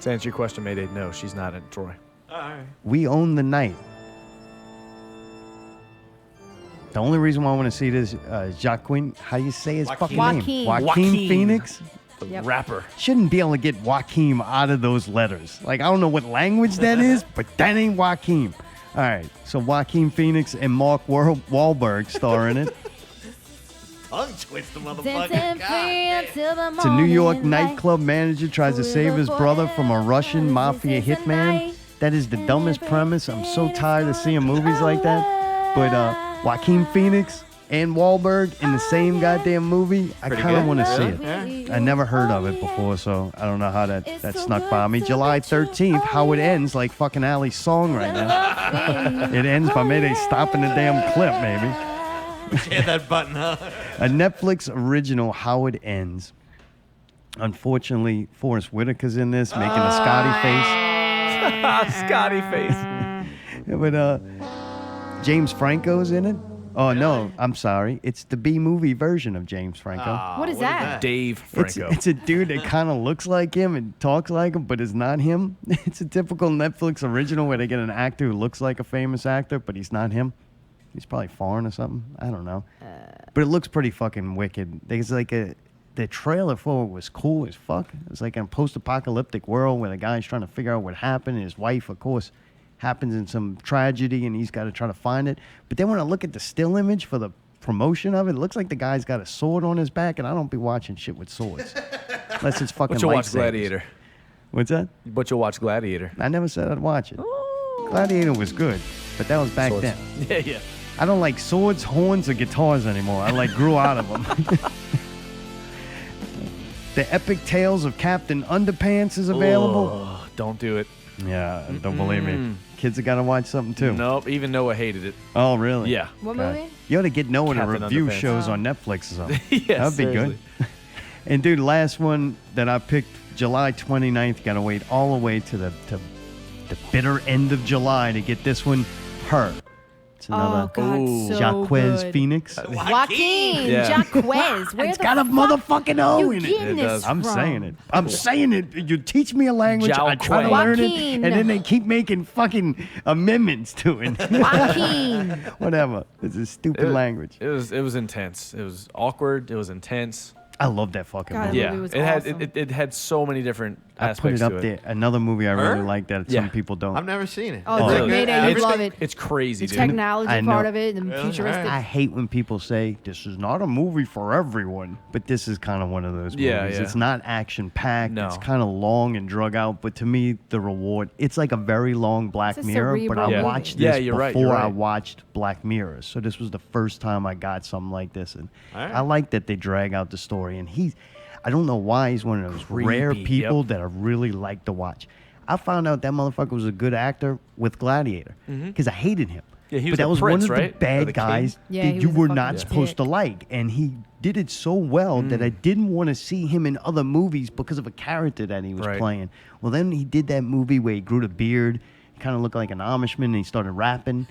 To answer your question, Mayday, no, she's not in Troy. All right. We Own the Night. The only reason why I want to see this is Joaquin. How do you say his fucking name? Joaquin Phoenix. The Yep. rapper. Shouldn't be able to get Joaquin out of those letters. Like, I don't know what language that is, but that ain't Joaquin. All right, so Joaquin Phoenix and Mark Wahlberg star in it. Tongue twist the Dancing motherfucker. free until the It's a New York morning light. nightclub manager tries to save his brother from a Russian mafia hitman. That is the dumbest premise. I'm so tired of seeing movies like that. But Joaquin Phoenix and Wahlberg in the same goddamn movie, I Pretty kind of good. want to see it. I never heard of it before, so I don't know how that snuck by me. July 13th, how it ends, like fucking Allie's song right now. It ends by Mayday stopping the damn clip, maybe. Hit that button, huh? A Netflix original, How It Ends. Unfortunately, Forrest Whitaker's in this, making a Scotty face. Scotty face. Yeah, but James Franco's in it. Oh, no, I'm sorry. It's the B-movie version of James Franco. What is that? Dave Franco. It's a dude that kind of looks like him and talks like him, but is not him. It's a typical Netflix original where they get an actor who looks like a famous actor, but he's not him. He's probably foreign or something. I don't know. But it looks pretty fucking wicked. There's like the trailer for it was cool as fuck. It was like in a post-apocalyptic world where the guy's trying to figure out what happened. And his wife, of course, happens in some tragedy, and he's got to try to find it. But then when I look at the still image for the promotion of it, it looks like the guy's got a sword on his back, and I don't be watching shit with swords. Unless it's fucking But you'll watch lightsabers. Gladiator. What's that? But you'll watch Gladiator. I never said I'd watch it. Gladiator was good, but that was back Swords. then. Yeah, yeah. I don't like swords, horns, or guitars anymore. I like grew out of them. The Epic Tales of Captain Underpants is available. Oh, don't do it. Yeah, don't believe me. Kids have got to watch something too. Nope, even Noah hated it. Oh, really? Yeah. What God. movie? You ought to get Noah to Captain review Underpants. shows on Netflix or something. Yeah, That'd be seriously. good. And dude, last one that I picked, July 29th. Got to wait all the way to the bitter end of July to get this one. Her. It's another God, so Jaquez good. Phoenix. Joaquin, Yeah. Jaquez. Where It's the got a fuck motherfucking O you in it. getting It this does. I'm from? saying it. I'm saying it. You teach me a language, I try to Joaquin. learn it, Joaquin. and then they keep making fucking amendments to it. Joaquin. Whatever. It's a stupid language. It was intense. It was awkward. It was intense. I love that fucking God, movie. that Yeah, movie was it had awesome. it had so many different I put aspects it up to there. Another movie I really Her? like that Yeah. some people don't. I've never seen it. Oh, Is it dude, good? Mayday, you'd Everything- love it. It's crazy, The dude. technology I know. part of it, the Really? futuristic. I hate when people say this is not a movie for everyone, but this is kind of one of those movies. Yeah, yeah. It's not action packed. No. It's kind of long and drug out, but to me, the reward. It's like a very long Black It's a Mirror, but I cerebral watched movie. this Yeah, you're right, before you're I right. watched Black Mirror, so this was the first time I got something like this, and All right. I like that they drag out the story. And I don't know why he's one of those rare Creepy, people yep. that I really like to watch. I found out that motherfucker was a good actor with Gladiator because I hated him. Yeah, he but was that the was prince, one of right? the Or bad the king? guys Yeah, that he you was a were fucking not supposed dick. to like, and he did it so well that I didn't want to see him in other movies because of a character that he was Right. playing. Well, then he did that movie where he grew the beard, kind of looked like an Amishman, and he started rapping.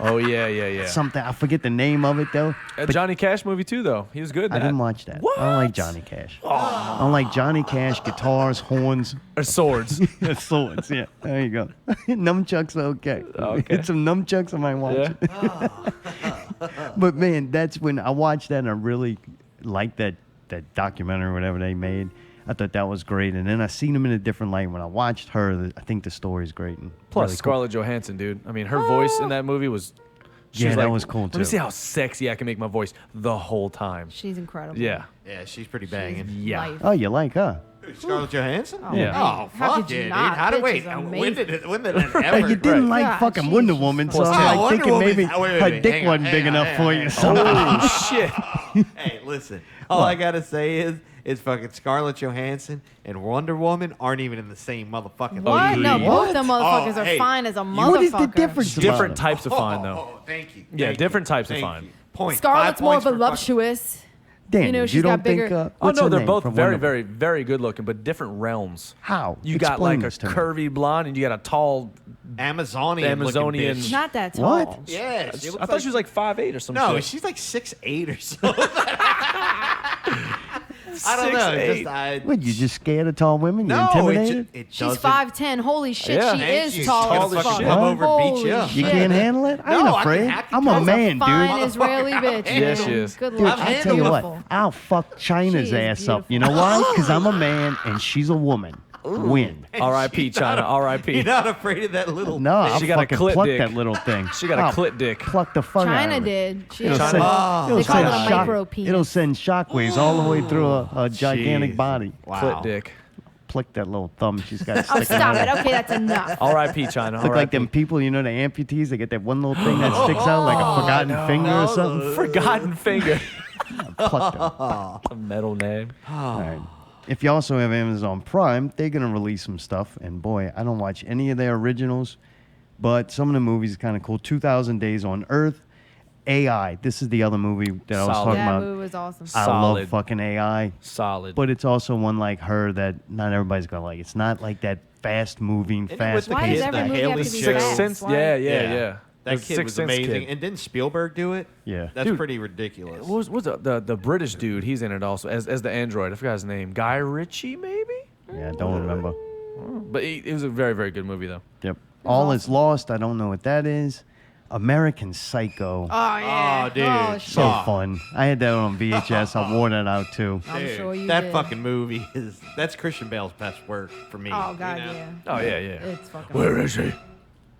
Oh yeah. Something I forget the name of it though. A Johnny Cash movie too, though. He was good. in I that. didn't watch that. What? I don't like Johnny Cash. I don't like Johnny Cash, guitars, horns, Or swords. swords. Yeah, there you go. Nunchucks are okay. Okay. Hit some nunchucks, I might watch Yeah. it. But man, that's when I watched that and I really liked that documentary or whatever they made. I thought that was great. And then I seen him in a different light. When I watched her, I think the story's great. And Plus really cool. Scarlett Johansson, dude. I mean, her voice in that movie was. she Yeah, was that like, was cool, Let too. me see how sexy I can make my voice the whole time. She's incredible. Yeah. Yeah, she's pretty banging. Yeah. Life. Oh, you like her? Scarlett Johansson? Oh, Yeah. man. Oh, How fuck could you yeah, not? dude. How did Bitch wait? is When amazing. did it Hey, ever? you didn't like God, fucking she's Wonder just- Woman, so Well, I'm Wonder thinking Woman's- maybe wait, her wait, dick hang on, wasn't big hang on, enough for hang you. on. So Oh shit. Hey, listen. All I gotta say is fucking Scarlett Johansson and Wonder Woman aren't even in the same motherfucking What? league. No, What? both them motherfuckers Oh, are hey, fine as a motherfucker. what is the difference? about Different them? types of fine, though. Oh, thank you. Yeah, Thank different you. types of Thank fine. you. Point. Scarlett's 5 more points for fucking- voluptuous. Daniel, You know, you she's don't got think? bigger- Oh What's no, her they're name both from very, Wonder Woman? very good looking, but different realms. How? You got Explain like a this to me. curvy blonde, and you got a tall. Amazonian. Amazonian- Bitch. Not that tall. What? Yeah, I thought she was like 5'8" or something. No, she's like 6'8" or something. I don't know. 6'8". Just, What, you just scared of tall women? You no, intimidated? it She's doesn't- 5'10". Holy shit, Yeah. she And is she's tall gonna as fucking fuck. come over and beat Holy you up. You shit. can't handle it? I ain't No, I can afraid. hack I'm you a down. man, Fine dude. Israeli bitch. Yeah, she is. Good Dude, luck. I She's tell you what, beautiful. I'll fuck China's She is ass up. You know why? Because I'm a man and she's a woman. Win. R.I.P. She's China. not- R.I.p. You're not afraid of that little. No, I'll She got a fucking clit pluck dick. that little thing. She got a I'll clit dick. Pluck the fuck out China of it. did. She It'll is send, Oh. it'll They call send it a shock- micro penis. It'll send shockwaves all the way through a gigantic Jeez. body. Wow. Clit dick. Pluck that little thumb she's got Oh, sticking stop out. it. Okay, that's enough. R.I.P. China. Look like R.I.P. them people, you know, the amputees. They get that one little thing that sticks out like a forgotten finger or something. Forgotten finger. Pluck them. A metal name. All right. If you also have Amazon Prime, they're going to release some stuff. And boy, I don't watch any of their originals, but some of the movies are kind of cool. 2,000 Days on Earth. AI. This is the other movie that I was Solid. talking That about. movie was awesome. I Solid. love fucking AI. Solid. But it's also one like her that not everybody's going to like. It's not like that fast moving, Isn't it fast with the Why does kid, every the movie have Haley to be Jones? fast? Sense. Why? Yeah. That The kid Sixth was Sense amazing. kid. And didn't Spielberg do it? Yeah. That's Dude, pretty ridiculous. What was the British dude? He's in it also as the android. I forgot his name. Guy Ritchie, maybe. Yeah, I don't remember. But it was a very, very good movie though. Yep. All is Lost. I don't know what that is. American Psycho. Oh, yeah. Oh, dude. Oh, shit. So fun. I had that on VHS. I wore that out too. I'm Dude, sure you that did. fucking movie that's Christian Bale's best work for me. Oh, God, you know? yeah. Oh yeah. It's fucking Where is he?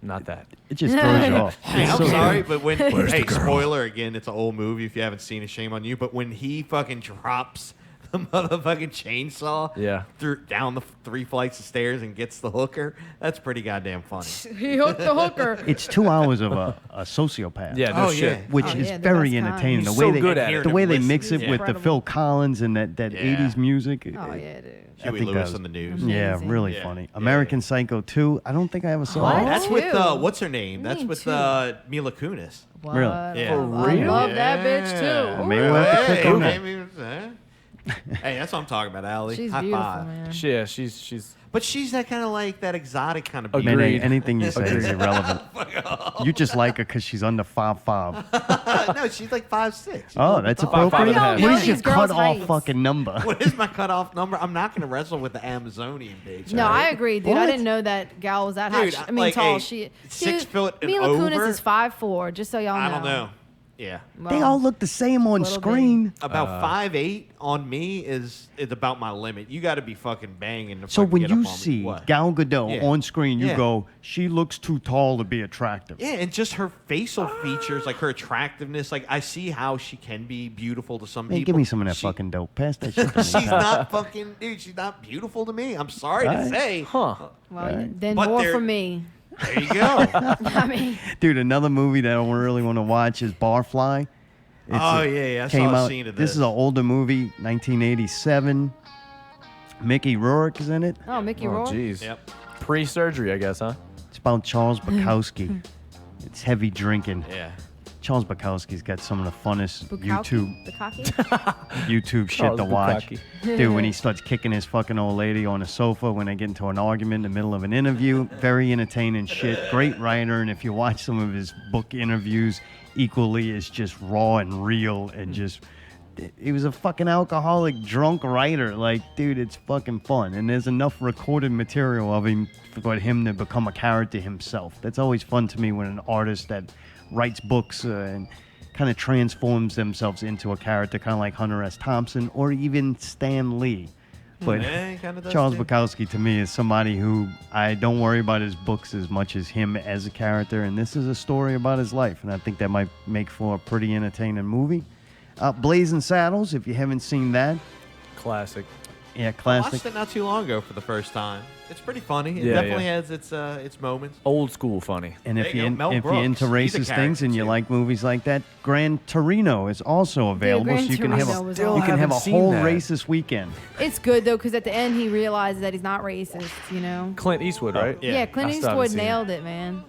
Not that. It just throws you off. Hey, It's I'm so sorry, good. but when Where's hey, the girl? spoiler again, it's an old movie. If you haven't seen it, shame on you. But when he fucking drops the motherfucking chainsaw Yeah. down the 3 flights of stairs and gets the hooker, that's pretty goddamn funny. He hooked the hooker. It's 2 hours of a sociopath. Yeah. No Oh, shit. yeah. Which Oh, is yeah, the very best kind. entertaining. He's The way so they good at it. the way they mix it Listen, with the incredible. Phil Collins and that Yeah. 80s music. Oh, yeah, dude. I Huey think Lewis that on the news. Amazing. Yeah, really Yeah. funny. Yeah, American Psycho 2. I don't think I ever saw What? that. That's with Two. what's her name? That's mean with two? Mila Kunis. What? Really? Yeah. I love that bitch, too. Maybe we'll have to click on that. Maybe, Hey, that's what I'm talking about, Allie. She's High beautiful, five. man. Yeah, she's. But she's that kind of like that exotic kind of beauty. Man, anything you say is irrelevant. You just like her because she's under 5'5". No, she's like 5'6". Oh, that's tall. appropriate. half. What is your These girls' cut-off heights. fucking number? What is my cutoff number? I'm not going to wrestle with the Amazonian bitch. No, all right? I agree, dude. What? I didn't know that gal was that high. Dude, I mean, like, tall. hey, She 6 dude, foot and Mila Kunis over? is 5'4", just so y'all know. I don't know. Yeah. They all look the same on little screen. About 5'8" on me is about my limit. You got to be fucking banging to So fucking when get you up on me. see What? Gal Gadot Yeah. on screen, you Yeah. go, she looks too tall to be attractive. Yeah, and just her facial features, like her attractiveness. Like I see how she can be beautiful to some Man, people. give me some of that She- fucking dope. Pass that shit to me. She's not fucking, dude. She's not beautiful to me. I'm sorry to Right. say. Huh. Well, then But more they're- for me. There you go. I mean, Dude, another movie that I really want to watch is Barfly. Oh, yeah, I came saw a out. scene of This this. is an older movie, 1987. Mickey Rourke is in it. oh, Mickey Oh, Rourke. jeez. Yep. Pre-surgery, I guess, huh? It's about Charles Bukowski. It's heavy drinking. Yeah. Charles Bukowski's got some of the funnest Bukowski? YouTube shit Charles to watch. Bukowski. Dude, when he starts kicking his fucking old lady on the sofa when they get into an argument in the middle of an interview, very entertaining shit. Great writer, and if you watch some of his book interviews, equally is just raw and real and just. He was a fucking alcoholic, drunk writer. Like, dude, it's fucking fun. And there's enough recorded material of him for him to become a character himself. That's always fun to me when an artist that writes books and kind of transforms themselves into a character, kind of like Hunter S. Thompson or even Stan Lee. But Yeah, he kinda does Charles too. Bukowski, to me, is somebody who I don't worry about his books as much as him as a character. And this is a story about his life. And I think that might make for a pretty entertaining movie. Blazing Saddles, if you haven't seen that. Classic. Yeah, I classic. watched it not too long ago for the first time. It's pretty funny. It Yeah, definitely yeah. has its moments. Old school funny. And There if you you're, go, Mel if you're into Brooks. He's a racist things and you character, like movies like that, Gran Torino is also available, Gran so you can have Torino a, was you awesome. can have a Haven't seen whole that. racist weekend. It's good though, because at the end he realizes that he's not racist. You know. Clint Eastwood, right? Yeah, Clint I still haven't Eastwood seen it. nailed it, man.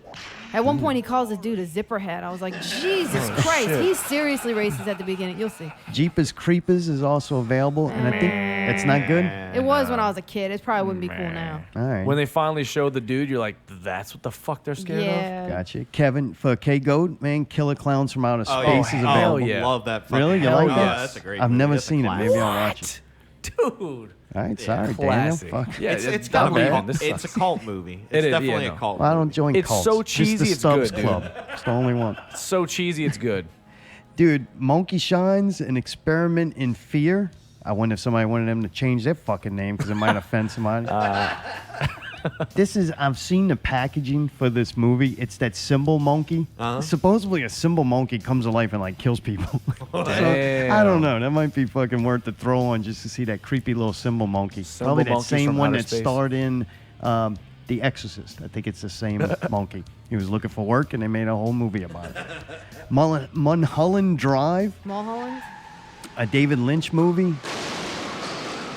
At one point, he calls this dude a zipper head. I was like, Jesus Christ, shit. he's seriously racist at the beginning. You'll see. Jeepers Creepers is also available, and I think it's not good. It was when I was a kid. It probably wouldn't be cool now. All right. When they finally showed the dude, you're like, that's what the fuck they're scared Yeah. Gotcha. Kevin, for K-Goat, man, Killer Clowns from Outer Oh, Space yeah. is Oh, available. yeah. love that. Fucking Really? You hell like yeah. that? Oh, that's a great I've movie. never That's a seen it. classic. Maybe I'll watch it. of. Dude. All right, sorry, Classic. Daniel. Fuck. Yeah, It's not got to be. bad. This It's a sucks. cult movie. It It's is, definitely yeah, a no. cult. Well, I don't movie. join It's cults. so Just cheesy, the it's Stubbs good, dude. Club. It's the only one. So cheesy, it's good. Dude, Monkey Shines, an experiment in fear. I wonder if somebody wanted them to change their fucking name because it might offend somebody. I've seen the packaging for this movie. It's that symbol monkey. Supposedly a symbol monkey comes to life and like kills people. So, I don't know. That might be fucking worth the throw on just to see that creepy little symbol monkey. Symbol Probably that monkeys same from one outer that space. starred in The Exorcist. I think it's the same monkey. He was looking for work and they made a whole movie about it. Mulholland Drive, Mulholland? a David Lynch movie.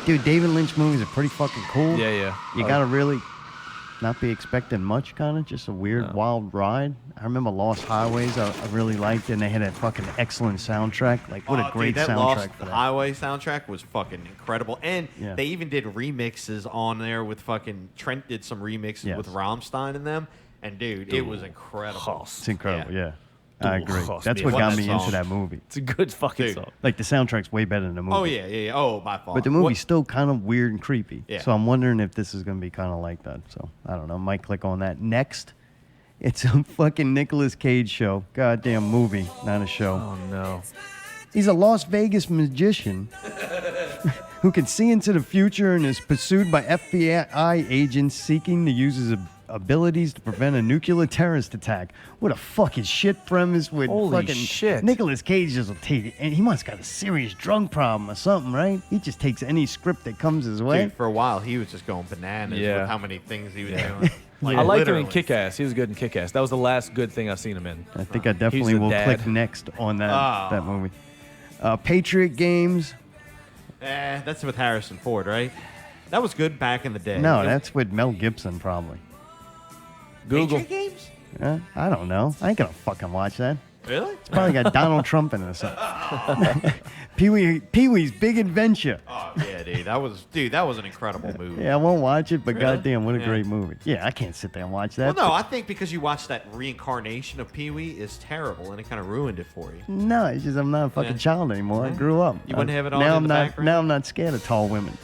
Dude, David Lynch movies are pretty fucking cool. Yeah, yeah. You gotta really not be expecting much, kind of. Just a weird, wild ride. I remember Lost Highways. I really liked it, and they had a fucking excellent soundtrack. Like, what a great dude, that soundtrack Lost for that. Highway soundtrack was fucking incredible. And Yeah. they even did remixes on there with fucking Trent did some remixes Yes. with Rammstein in them. And dude, it was incredible. It's incredible, yeah. I agree. Durchos, That's man. what Love got that me song. into that movie. It's a good fucking Dude. song. Like, the soundtrack's way better than the movie. Oh yeah, yeah, yeah. Oh, by far. But the movie's still kind of weird and creepy. Yeah. So I'm wondering if this is going to be kind of like that. So I don't know. Might click on that. Next, it's a fucking Nicolas Cage show. Goddamn movie, not a show. Oh, no. He's a Las Vegas magician who can see into the future and is pursued by FBI agents seeking to use his abilities to prevent a nuclear terrorist attack. What a fucking shit premise with Holy fucking shit. Nicolas Cage just will take it. And he must got a serious drug problem or something, right? He just takes any script that comes his way. Dude, for a while he was just going bananas Yeah. with how many things he was doing. Like, I liked him literally. in Kick-Ass. He was good in Kick-Ass. That was the last good thing I've seen him in. I think I He's definitely the will dad. click next on that, Oh. that movie. Patriot Games. That's with Harrison Ford, right? That was good back in the day. No, that's with Mel Gibson, probably. Google. Patriot Games? I don't know. I ain't gonna fucking watch that. Really? It's probably got Donald Trump in it or something. Pee-wee's Big Adventure. Oh yeah, dude, that was an incredible movie. Yeah, I won't watch it, but Really? goddamn, what a Yeah. great movie. Yeah, I can't sit there and watch that. Well, no, I think because you watched that reincarnation of Pee Wee is terrible, and it kind of ruined it for you. No, it's just I'm not a fucking Yeah. child anymore. I grew up. You wouldn't have it on now. in the background? Now I'm not scared of tall women.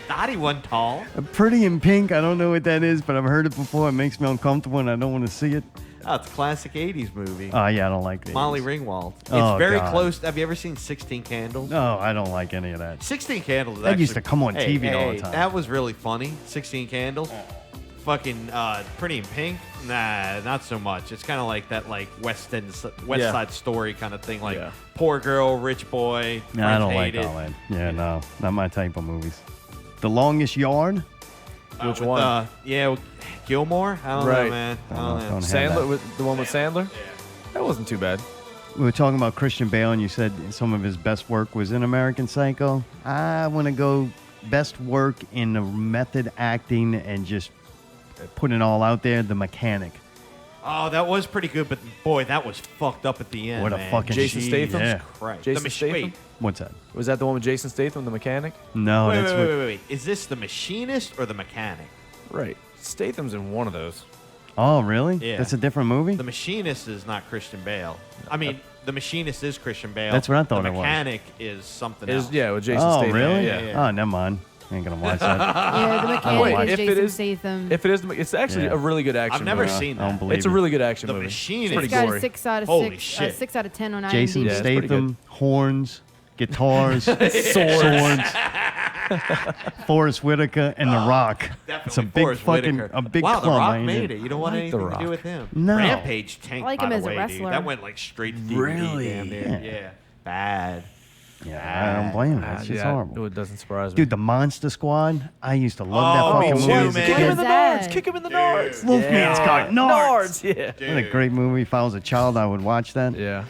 Dottie wasn't tall. Pretty in Pink. I don't know what that is, but I've heard it before. It makes me uncomfortable, and I don't want to see it. Oh, it's a classic 80s movie. Oh yeah, I don't like it. Molly Ringwald. It's Oh, very God. close. Have you ever seen 16 Candles? No, I don't like any of that. 16 Candles is That used actually- to come on Hey, TV all the hey, time. That was really funny. 16 Candles. Fucking Pretty in Pink. Nah, not so much. It's kind of like that, like West Yeah. Side Story kind of thing. Like Yeah. poor girl, rich boy. No, I friends don't like hate it. all that. Yeah, no, not my type of movies. The Longest Yard. Which with, one? With Gilmore. I don't know, Right. man. I Don't don't know. know. Don't have Sandler, that. with the one with Sandler. That wasn't too bad. We were talking about Christian Bale, and you said some of his best work was in American Psycho. I want to go best work in the method acting and just putting it all out there. The Mechanic. Oh, that was pretty good, but boy, that was fucked up at the end. What a man. fucking Jason Jesus Statham? Yeah. Christ. Jason The Statham. Wait, What's that? Was that the one with Jason Statham, the mechanic? No, wait, that's wait, what. wait, wait, wait. Is this the machinist or the mechanic? Right. Statham's in one of those. Oh, really? Yeah. That's a different movie. The machinist is not Christian Bale. I mean, the machinist is Christian Bale. That's what I thought the it was. mechanic is something Is else. yeah with Jason Oh, Statham. really? Yeah. Oh, never mind. I ain't gonna watch that. Yeah, the Wait, mechanic is if it Jason is- Statham. If it is, it's actually Yeah. a really good action. I've never movie. seen I don't that. believe It's a it. really good action The movie. Machinist. It's It's pretty got gory. a 6 out of Holy 6. shit. 6 out of 10 on IMDb. Jason Yeah, it's pretty Statham, horns, guitars, Swords. Forrest Whitaker, and The Rock. Definitely It's a big Forrest fucking Whitaker. a big wow, club. The Rock I ain't made in- it. You don't want like The anything to do Rock. with him. No. Rampage tanked. I like by him the as a way, wrestler. Dude. That went like straight to DVD. Really? Damn near. Yeah. Bad. Yeah, I don't blame him. That's just horrible. It doesn't surprise me. Dude, the Monster Squad. I used to love Oh, that me fucking too, movie. as a man. Kick him in kid. the Sad. nards. Kick him in the nards. Wolfman's got nards. Yeah. What a great movie. If I was a child, I would watch that. Yeah.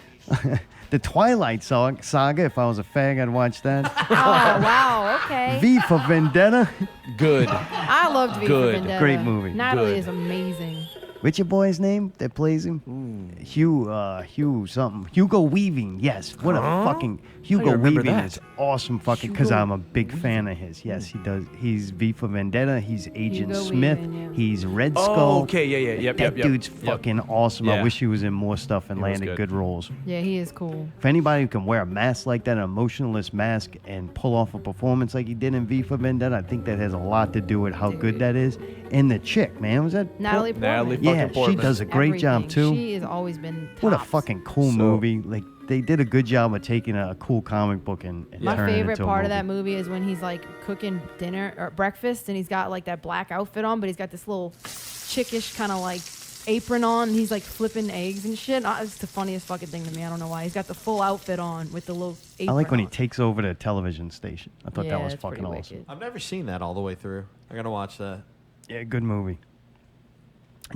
The Twilight Saga. If I was a fag, I'd watch that. Oh, wow. Okay. V for Vendetta. Good. I loved V for Good. Vendetta. Great movie. Natalie Good. is amazing. What's your boy's name that plays him? Hugh something. Hugo Weaving. Yes. What a fucking Hugo remember Weaving that? is awesome fucking because Hugo I'm a big fan of his. Yes, he does. He's V for Vendetta. He's Agent Hugo Smith. Weaving, yeah. He's Red Skull. Oh, okay. Yeah. Yep. That Yep. dude's fucking awesome. I Yeah. wish he was in more stuff and He was landed good. good roles. Yeah, he is cool. For anybody who can wear a mask like that, an emotionless mask, and pull off a performance like he did in V for Vendetta, I think that has a lot to do with how good that is. And the chick, man, was that Natalie Portman. Natalie Yeah, fucking she Portman. does a great job Everything. too. She has always been What a tops. fucking cool So- movie! Like they did a good job of taking a cool comic book and My turning it favorite into a part of that movie. movie is when he's like cooking dinner or breakfast and he's got like that black outfit on, but he's got this little chickish kind of like apron on and he's like flipping eggs and shit. It's the funniest fucking thing to me. I don't know why. He's got the full outfit on with the little apron I like when he on. takes over the television station. I thought Yeah, that was it's fucking pretty awesome. wicked. I've never seen that all the way through. I gotta watch that. Yeah, good movie.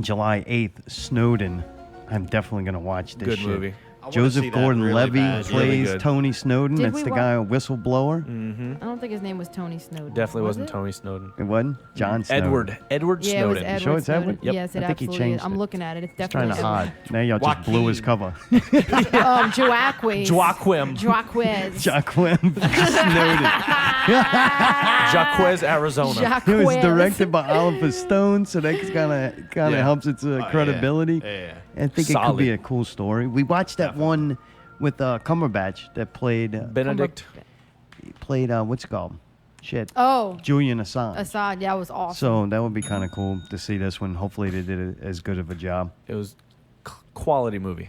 July 8th, Snowden. I'm definitely gonna watch this Good shit. movie. I wanna see Joseph that Gordon-Levitt really bad. Really plays good. Tony Snowden. Did That's we the wa- guy, a whistleblower. Mm-hmm. I don't think his name was Tony Snowden. Definitely Was wasn't it? Tony Snowden. It wasn't John Snowden. Edward Yeah, it was Snowden. Edward sure it's Snowden. Edward? Yep. Yes, it I think he absolutely is. changed I'm it. looking at it. It's He's trying definitely to hide. Edward. Now y'all just blew his cover. Joaquin. Joaquim. Joaquez. Jacqueline Snowden. Jaquez, Arizona. It was Jaquez. directed by Oliver Stone, so that kind of Yeah. helps its credibility. Yeah. I think it could Solid. be a cool story. We watched that one with Cumberbatch that played Benedict. what's it called? Shit. Oh, Julian Assange. Assad. Yeah, it was awesome. So that would be kind of cool to see this one. Hopefully they did as good of a job. It was quality movie.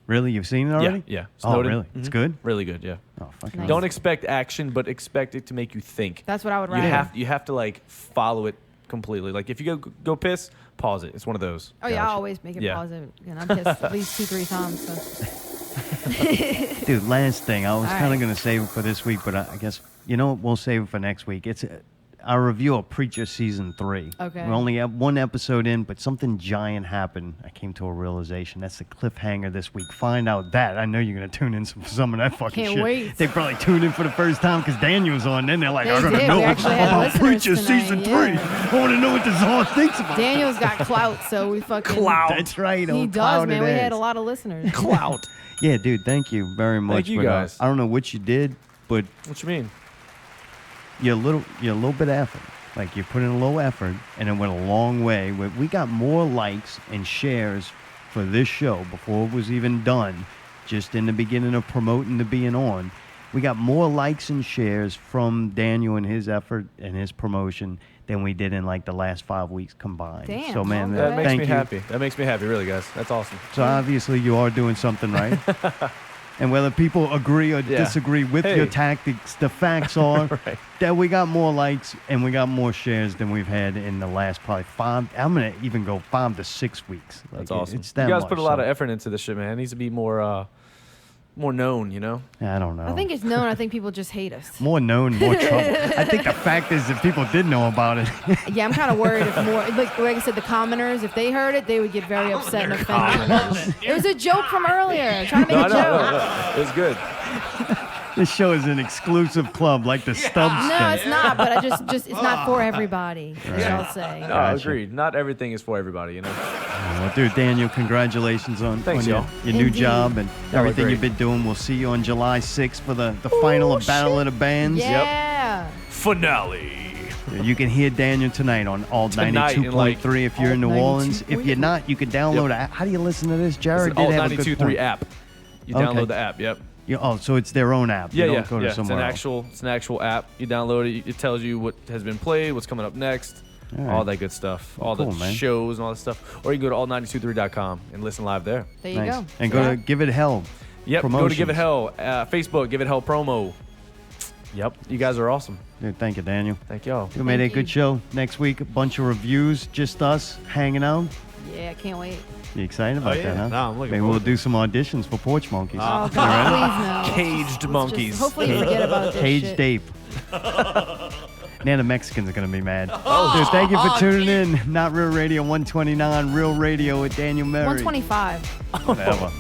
Really, you've seen it already? Yeah. Oh, Snowden. really? It's Mhm. good. Really good. Yeah. Oh, fucking. Nice. Don't expect action, but expect it to make you think. That's what I would You rather. have to like follow it completely. Like if you go piss, pause it. It's one of those. Oh yeah, I always make it Yeah. positive. And I'm pissed at least 2-3 times. So. Dude, last thing. I was All kind of right. going to save it for this week, but I guess, we'll save it for next week. It's our review of Preacher Season 3. Okay. We only have one episode in, but something giant happened. I came to a realization. That's the cliffhanger this week. Find out that. I know you're going to tune in for some of that fucking Can't shit. wait. They probably tuned in for the first time because Daniel's on. Then they're like, They I got to did. know We actually had about listeners Preacher tonight, Season 3. yeah. I want to know what this all thinks about Daniel's got clout, so we fucking. That's right. He old does, clouded man. We had ass. a lot of listeners. Clout. Yeah, dude, thank you very much. you but, guys. I don't know what you did, but What you mean? you're a little bit of effort. Like you put in a little effort, and it went a long way. We got more likes and shares for this show before it was even done. Just in the beginning of promoting the being on, we got more likes and shares from Daniel and his effort and his promotion than we did in like the last 5 weeks combined. Damn, so man, That makes thank me you. happy. That makes me happy, really, guys. That's awesome. So obviously you are doing something right. And whether people agree or disagree with your tactics, the facts are that we got more likes and we got more shares than we've had in the last probably 5. I'm going to even go 5 to 6 weeks. Like, That's awesome. It's that You guys much, put a lot so- of effort into this shit, man. It needs to be more known, you know? I don't know. I think it's known. I think people just hate us. More known, more trouble. I think the fact is that people did know about it. Yeah, I'm kind of worried if more, like I said, the commoners, if they heard it, they would get very upset and offended. It was a joke from earlier. Trying to make a joke. No. It was good. This show is an exclusive club, like the Stubbs No, thing. it's not. But it's not for everybody. I'll say. No, Gotcha. agreed. Not everything is for everybody, you know? Well, dude, Daniel, congratulations on Thanks, your y'all. new Indeed. job and Y'all are everything great. you've been doing. We'll see you on July 6th for the final of Battle of the Bands. Yeah. Finale. You can hear Daniel tonight on all Tonight in, 92.3 like, if you're in New Orleans. If you're not, you can download it. How do you listen to this? Jared It's the did Alt have a good 92.3 point. app. You Okay. download the app, yep. So it's their own app. Yeah, you yeah, don't go to yeah. It's somewhere an else. it's an actual app. You download it. It tells you what has been played, what's coming up next, All right. all that good stuff, all Cool, the man. shows and all that stuff. Or you can go to all923.com and listen live there. There you Nice. go. And go to Give It Hell. Yep. Go to Promotions. Give It Hell. Facebook, Give It Hell promo. Yep. You guys are awesome. Dude, thank you, Daniel. Thank y'all. We made a Thank good you. show. Next week, a bunch of reviews, just us hanging out. Yeah, I can't wait. You excited about yeah. that, huh? No, I'm looking Maybe forward we'll to do some auditions for Porch Monkeys. Oh, You God, ready? please no. Caged Let's just- monkeys. hopefully you forget about this Caged shit. ape. Now the Mexicans are going to be mad. Dude, thank you for tuning in. Not Real Radio 129, Real Radio with Daniel Murray. 125. Whatever.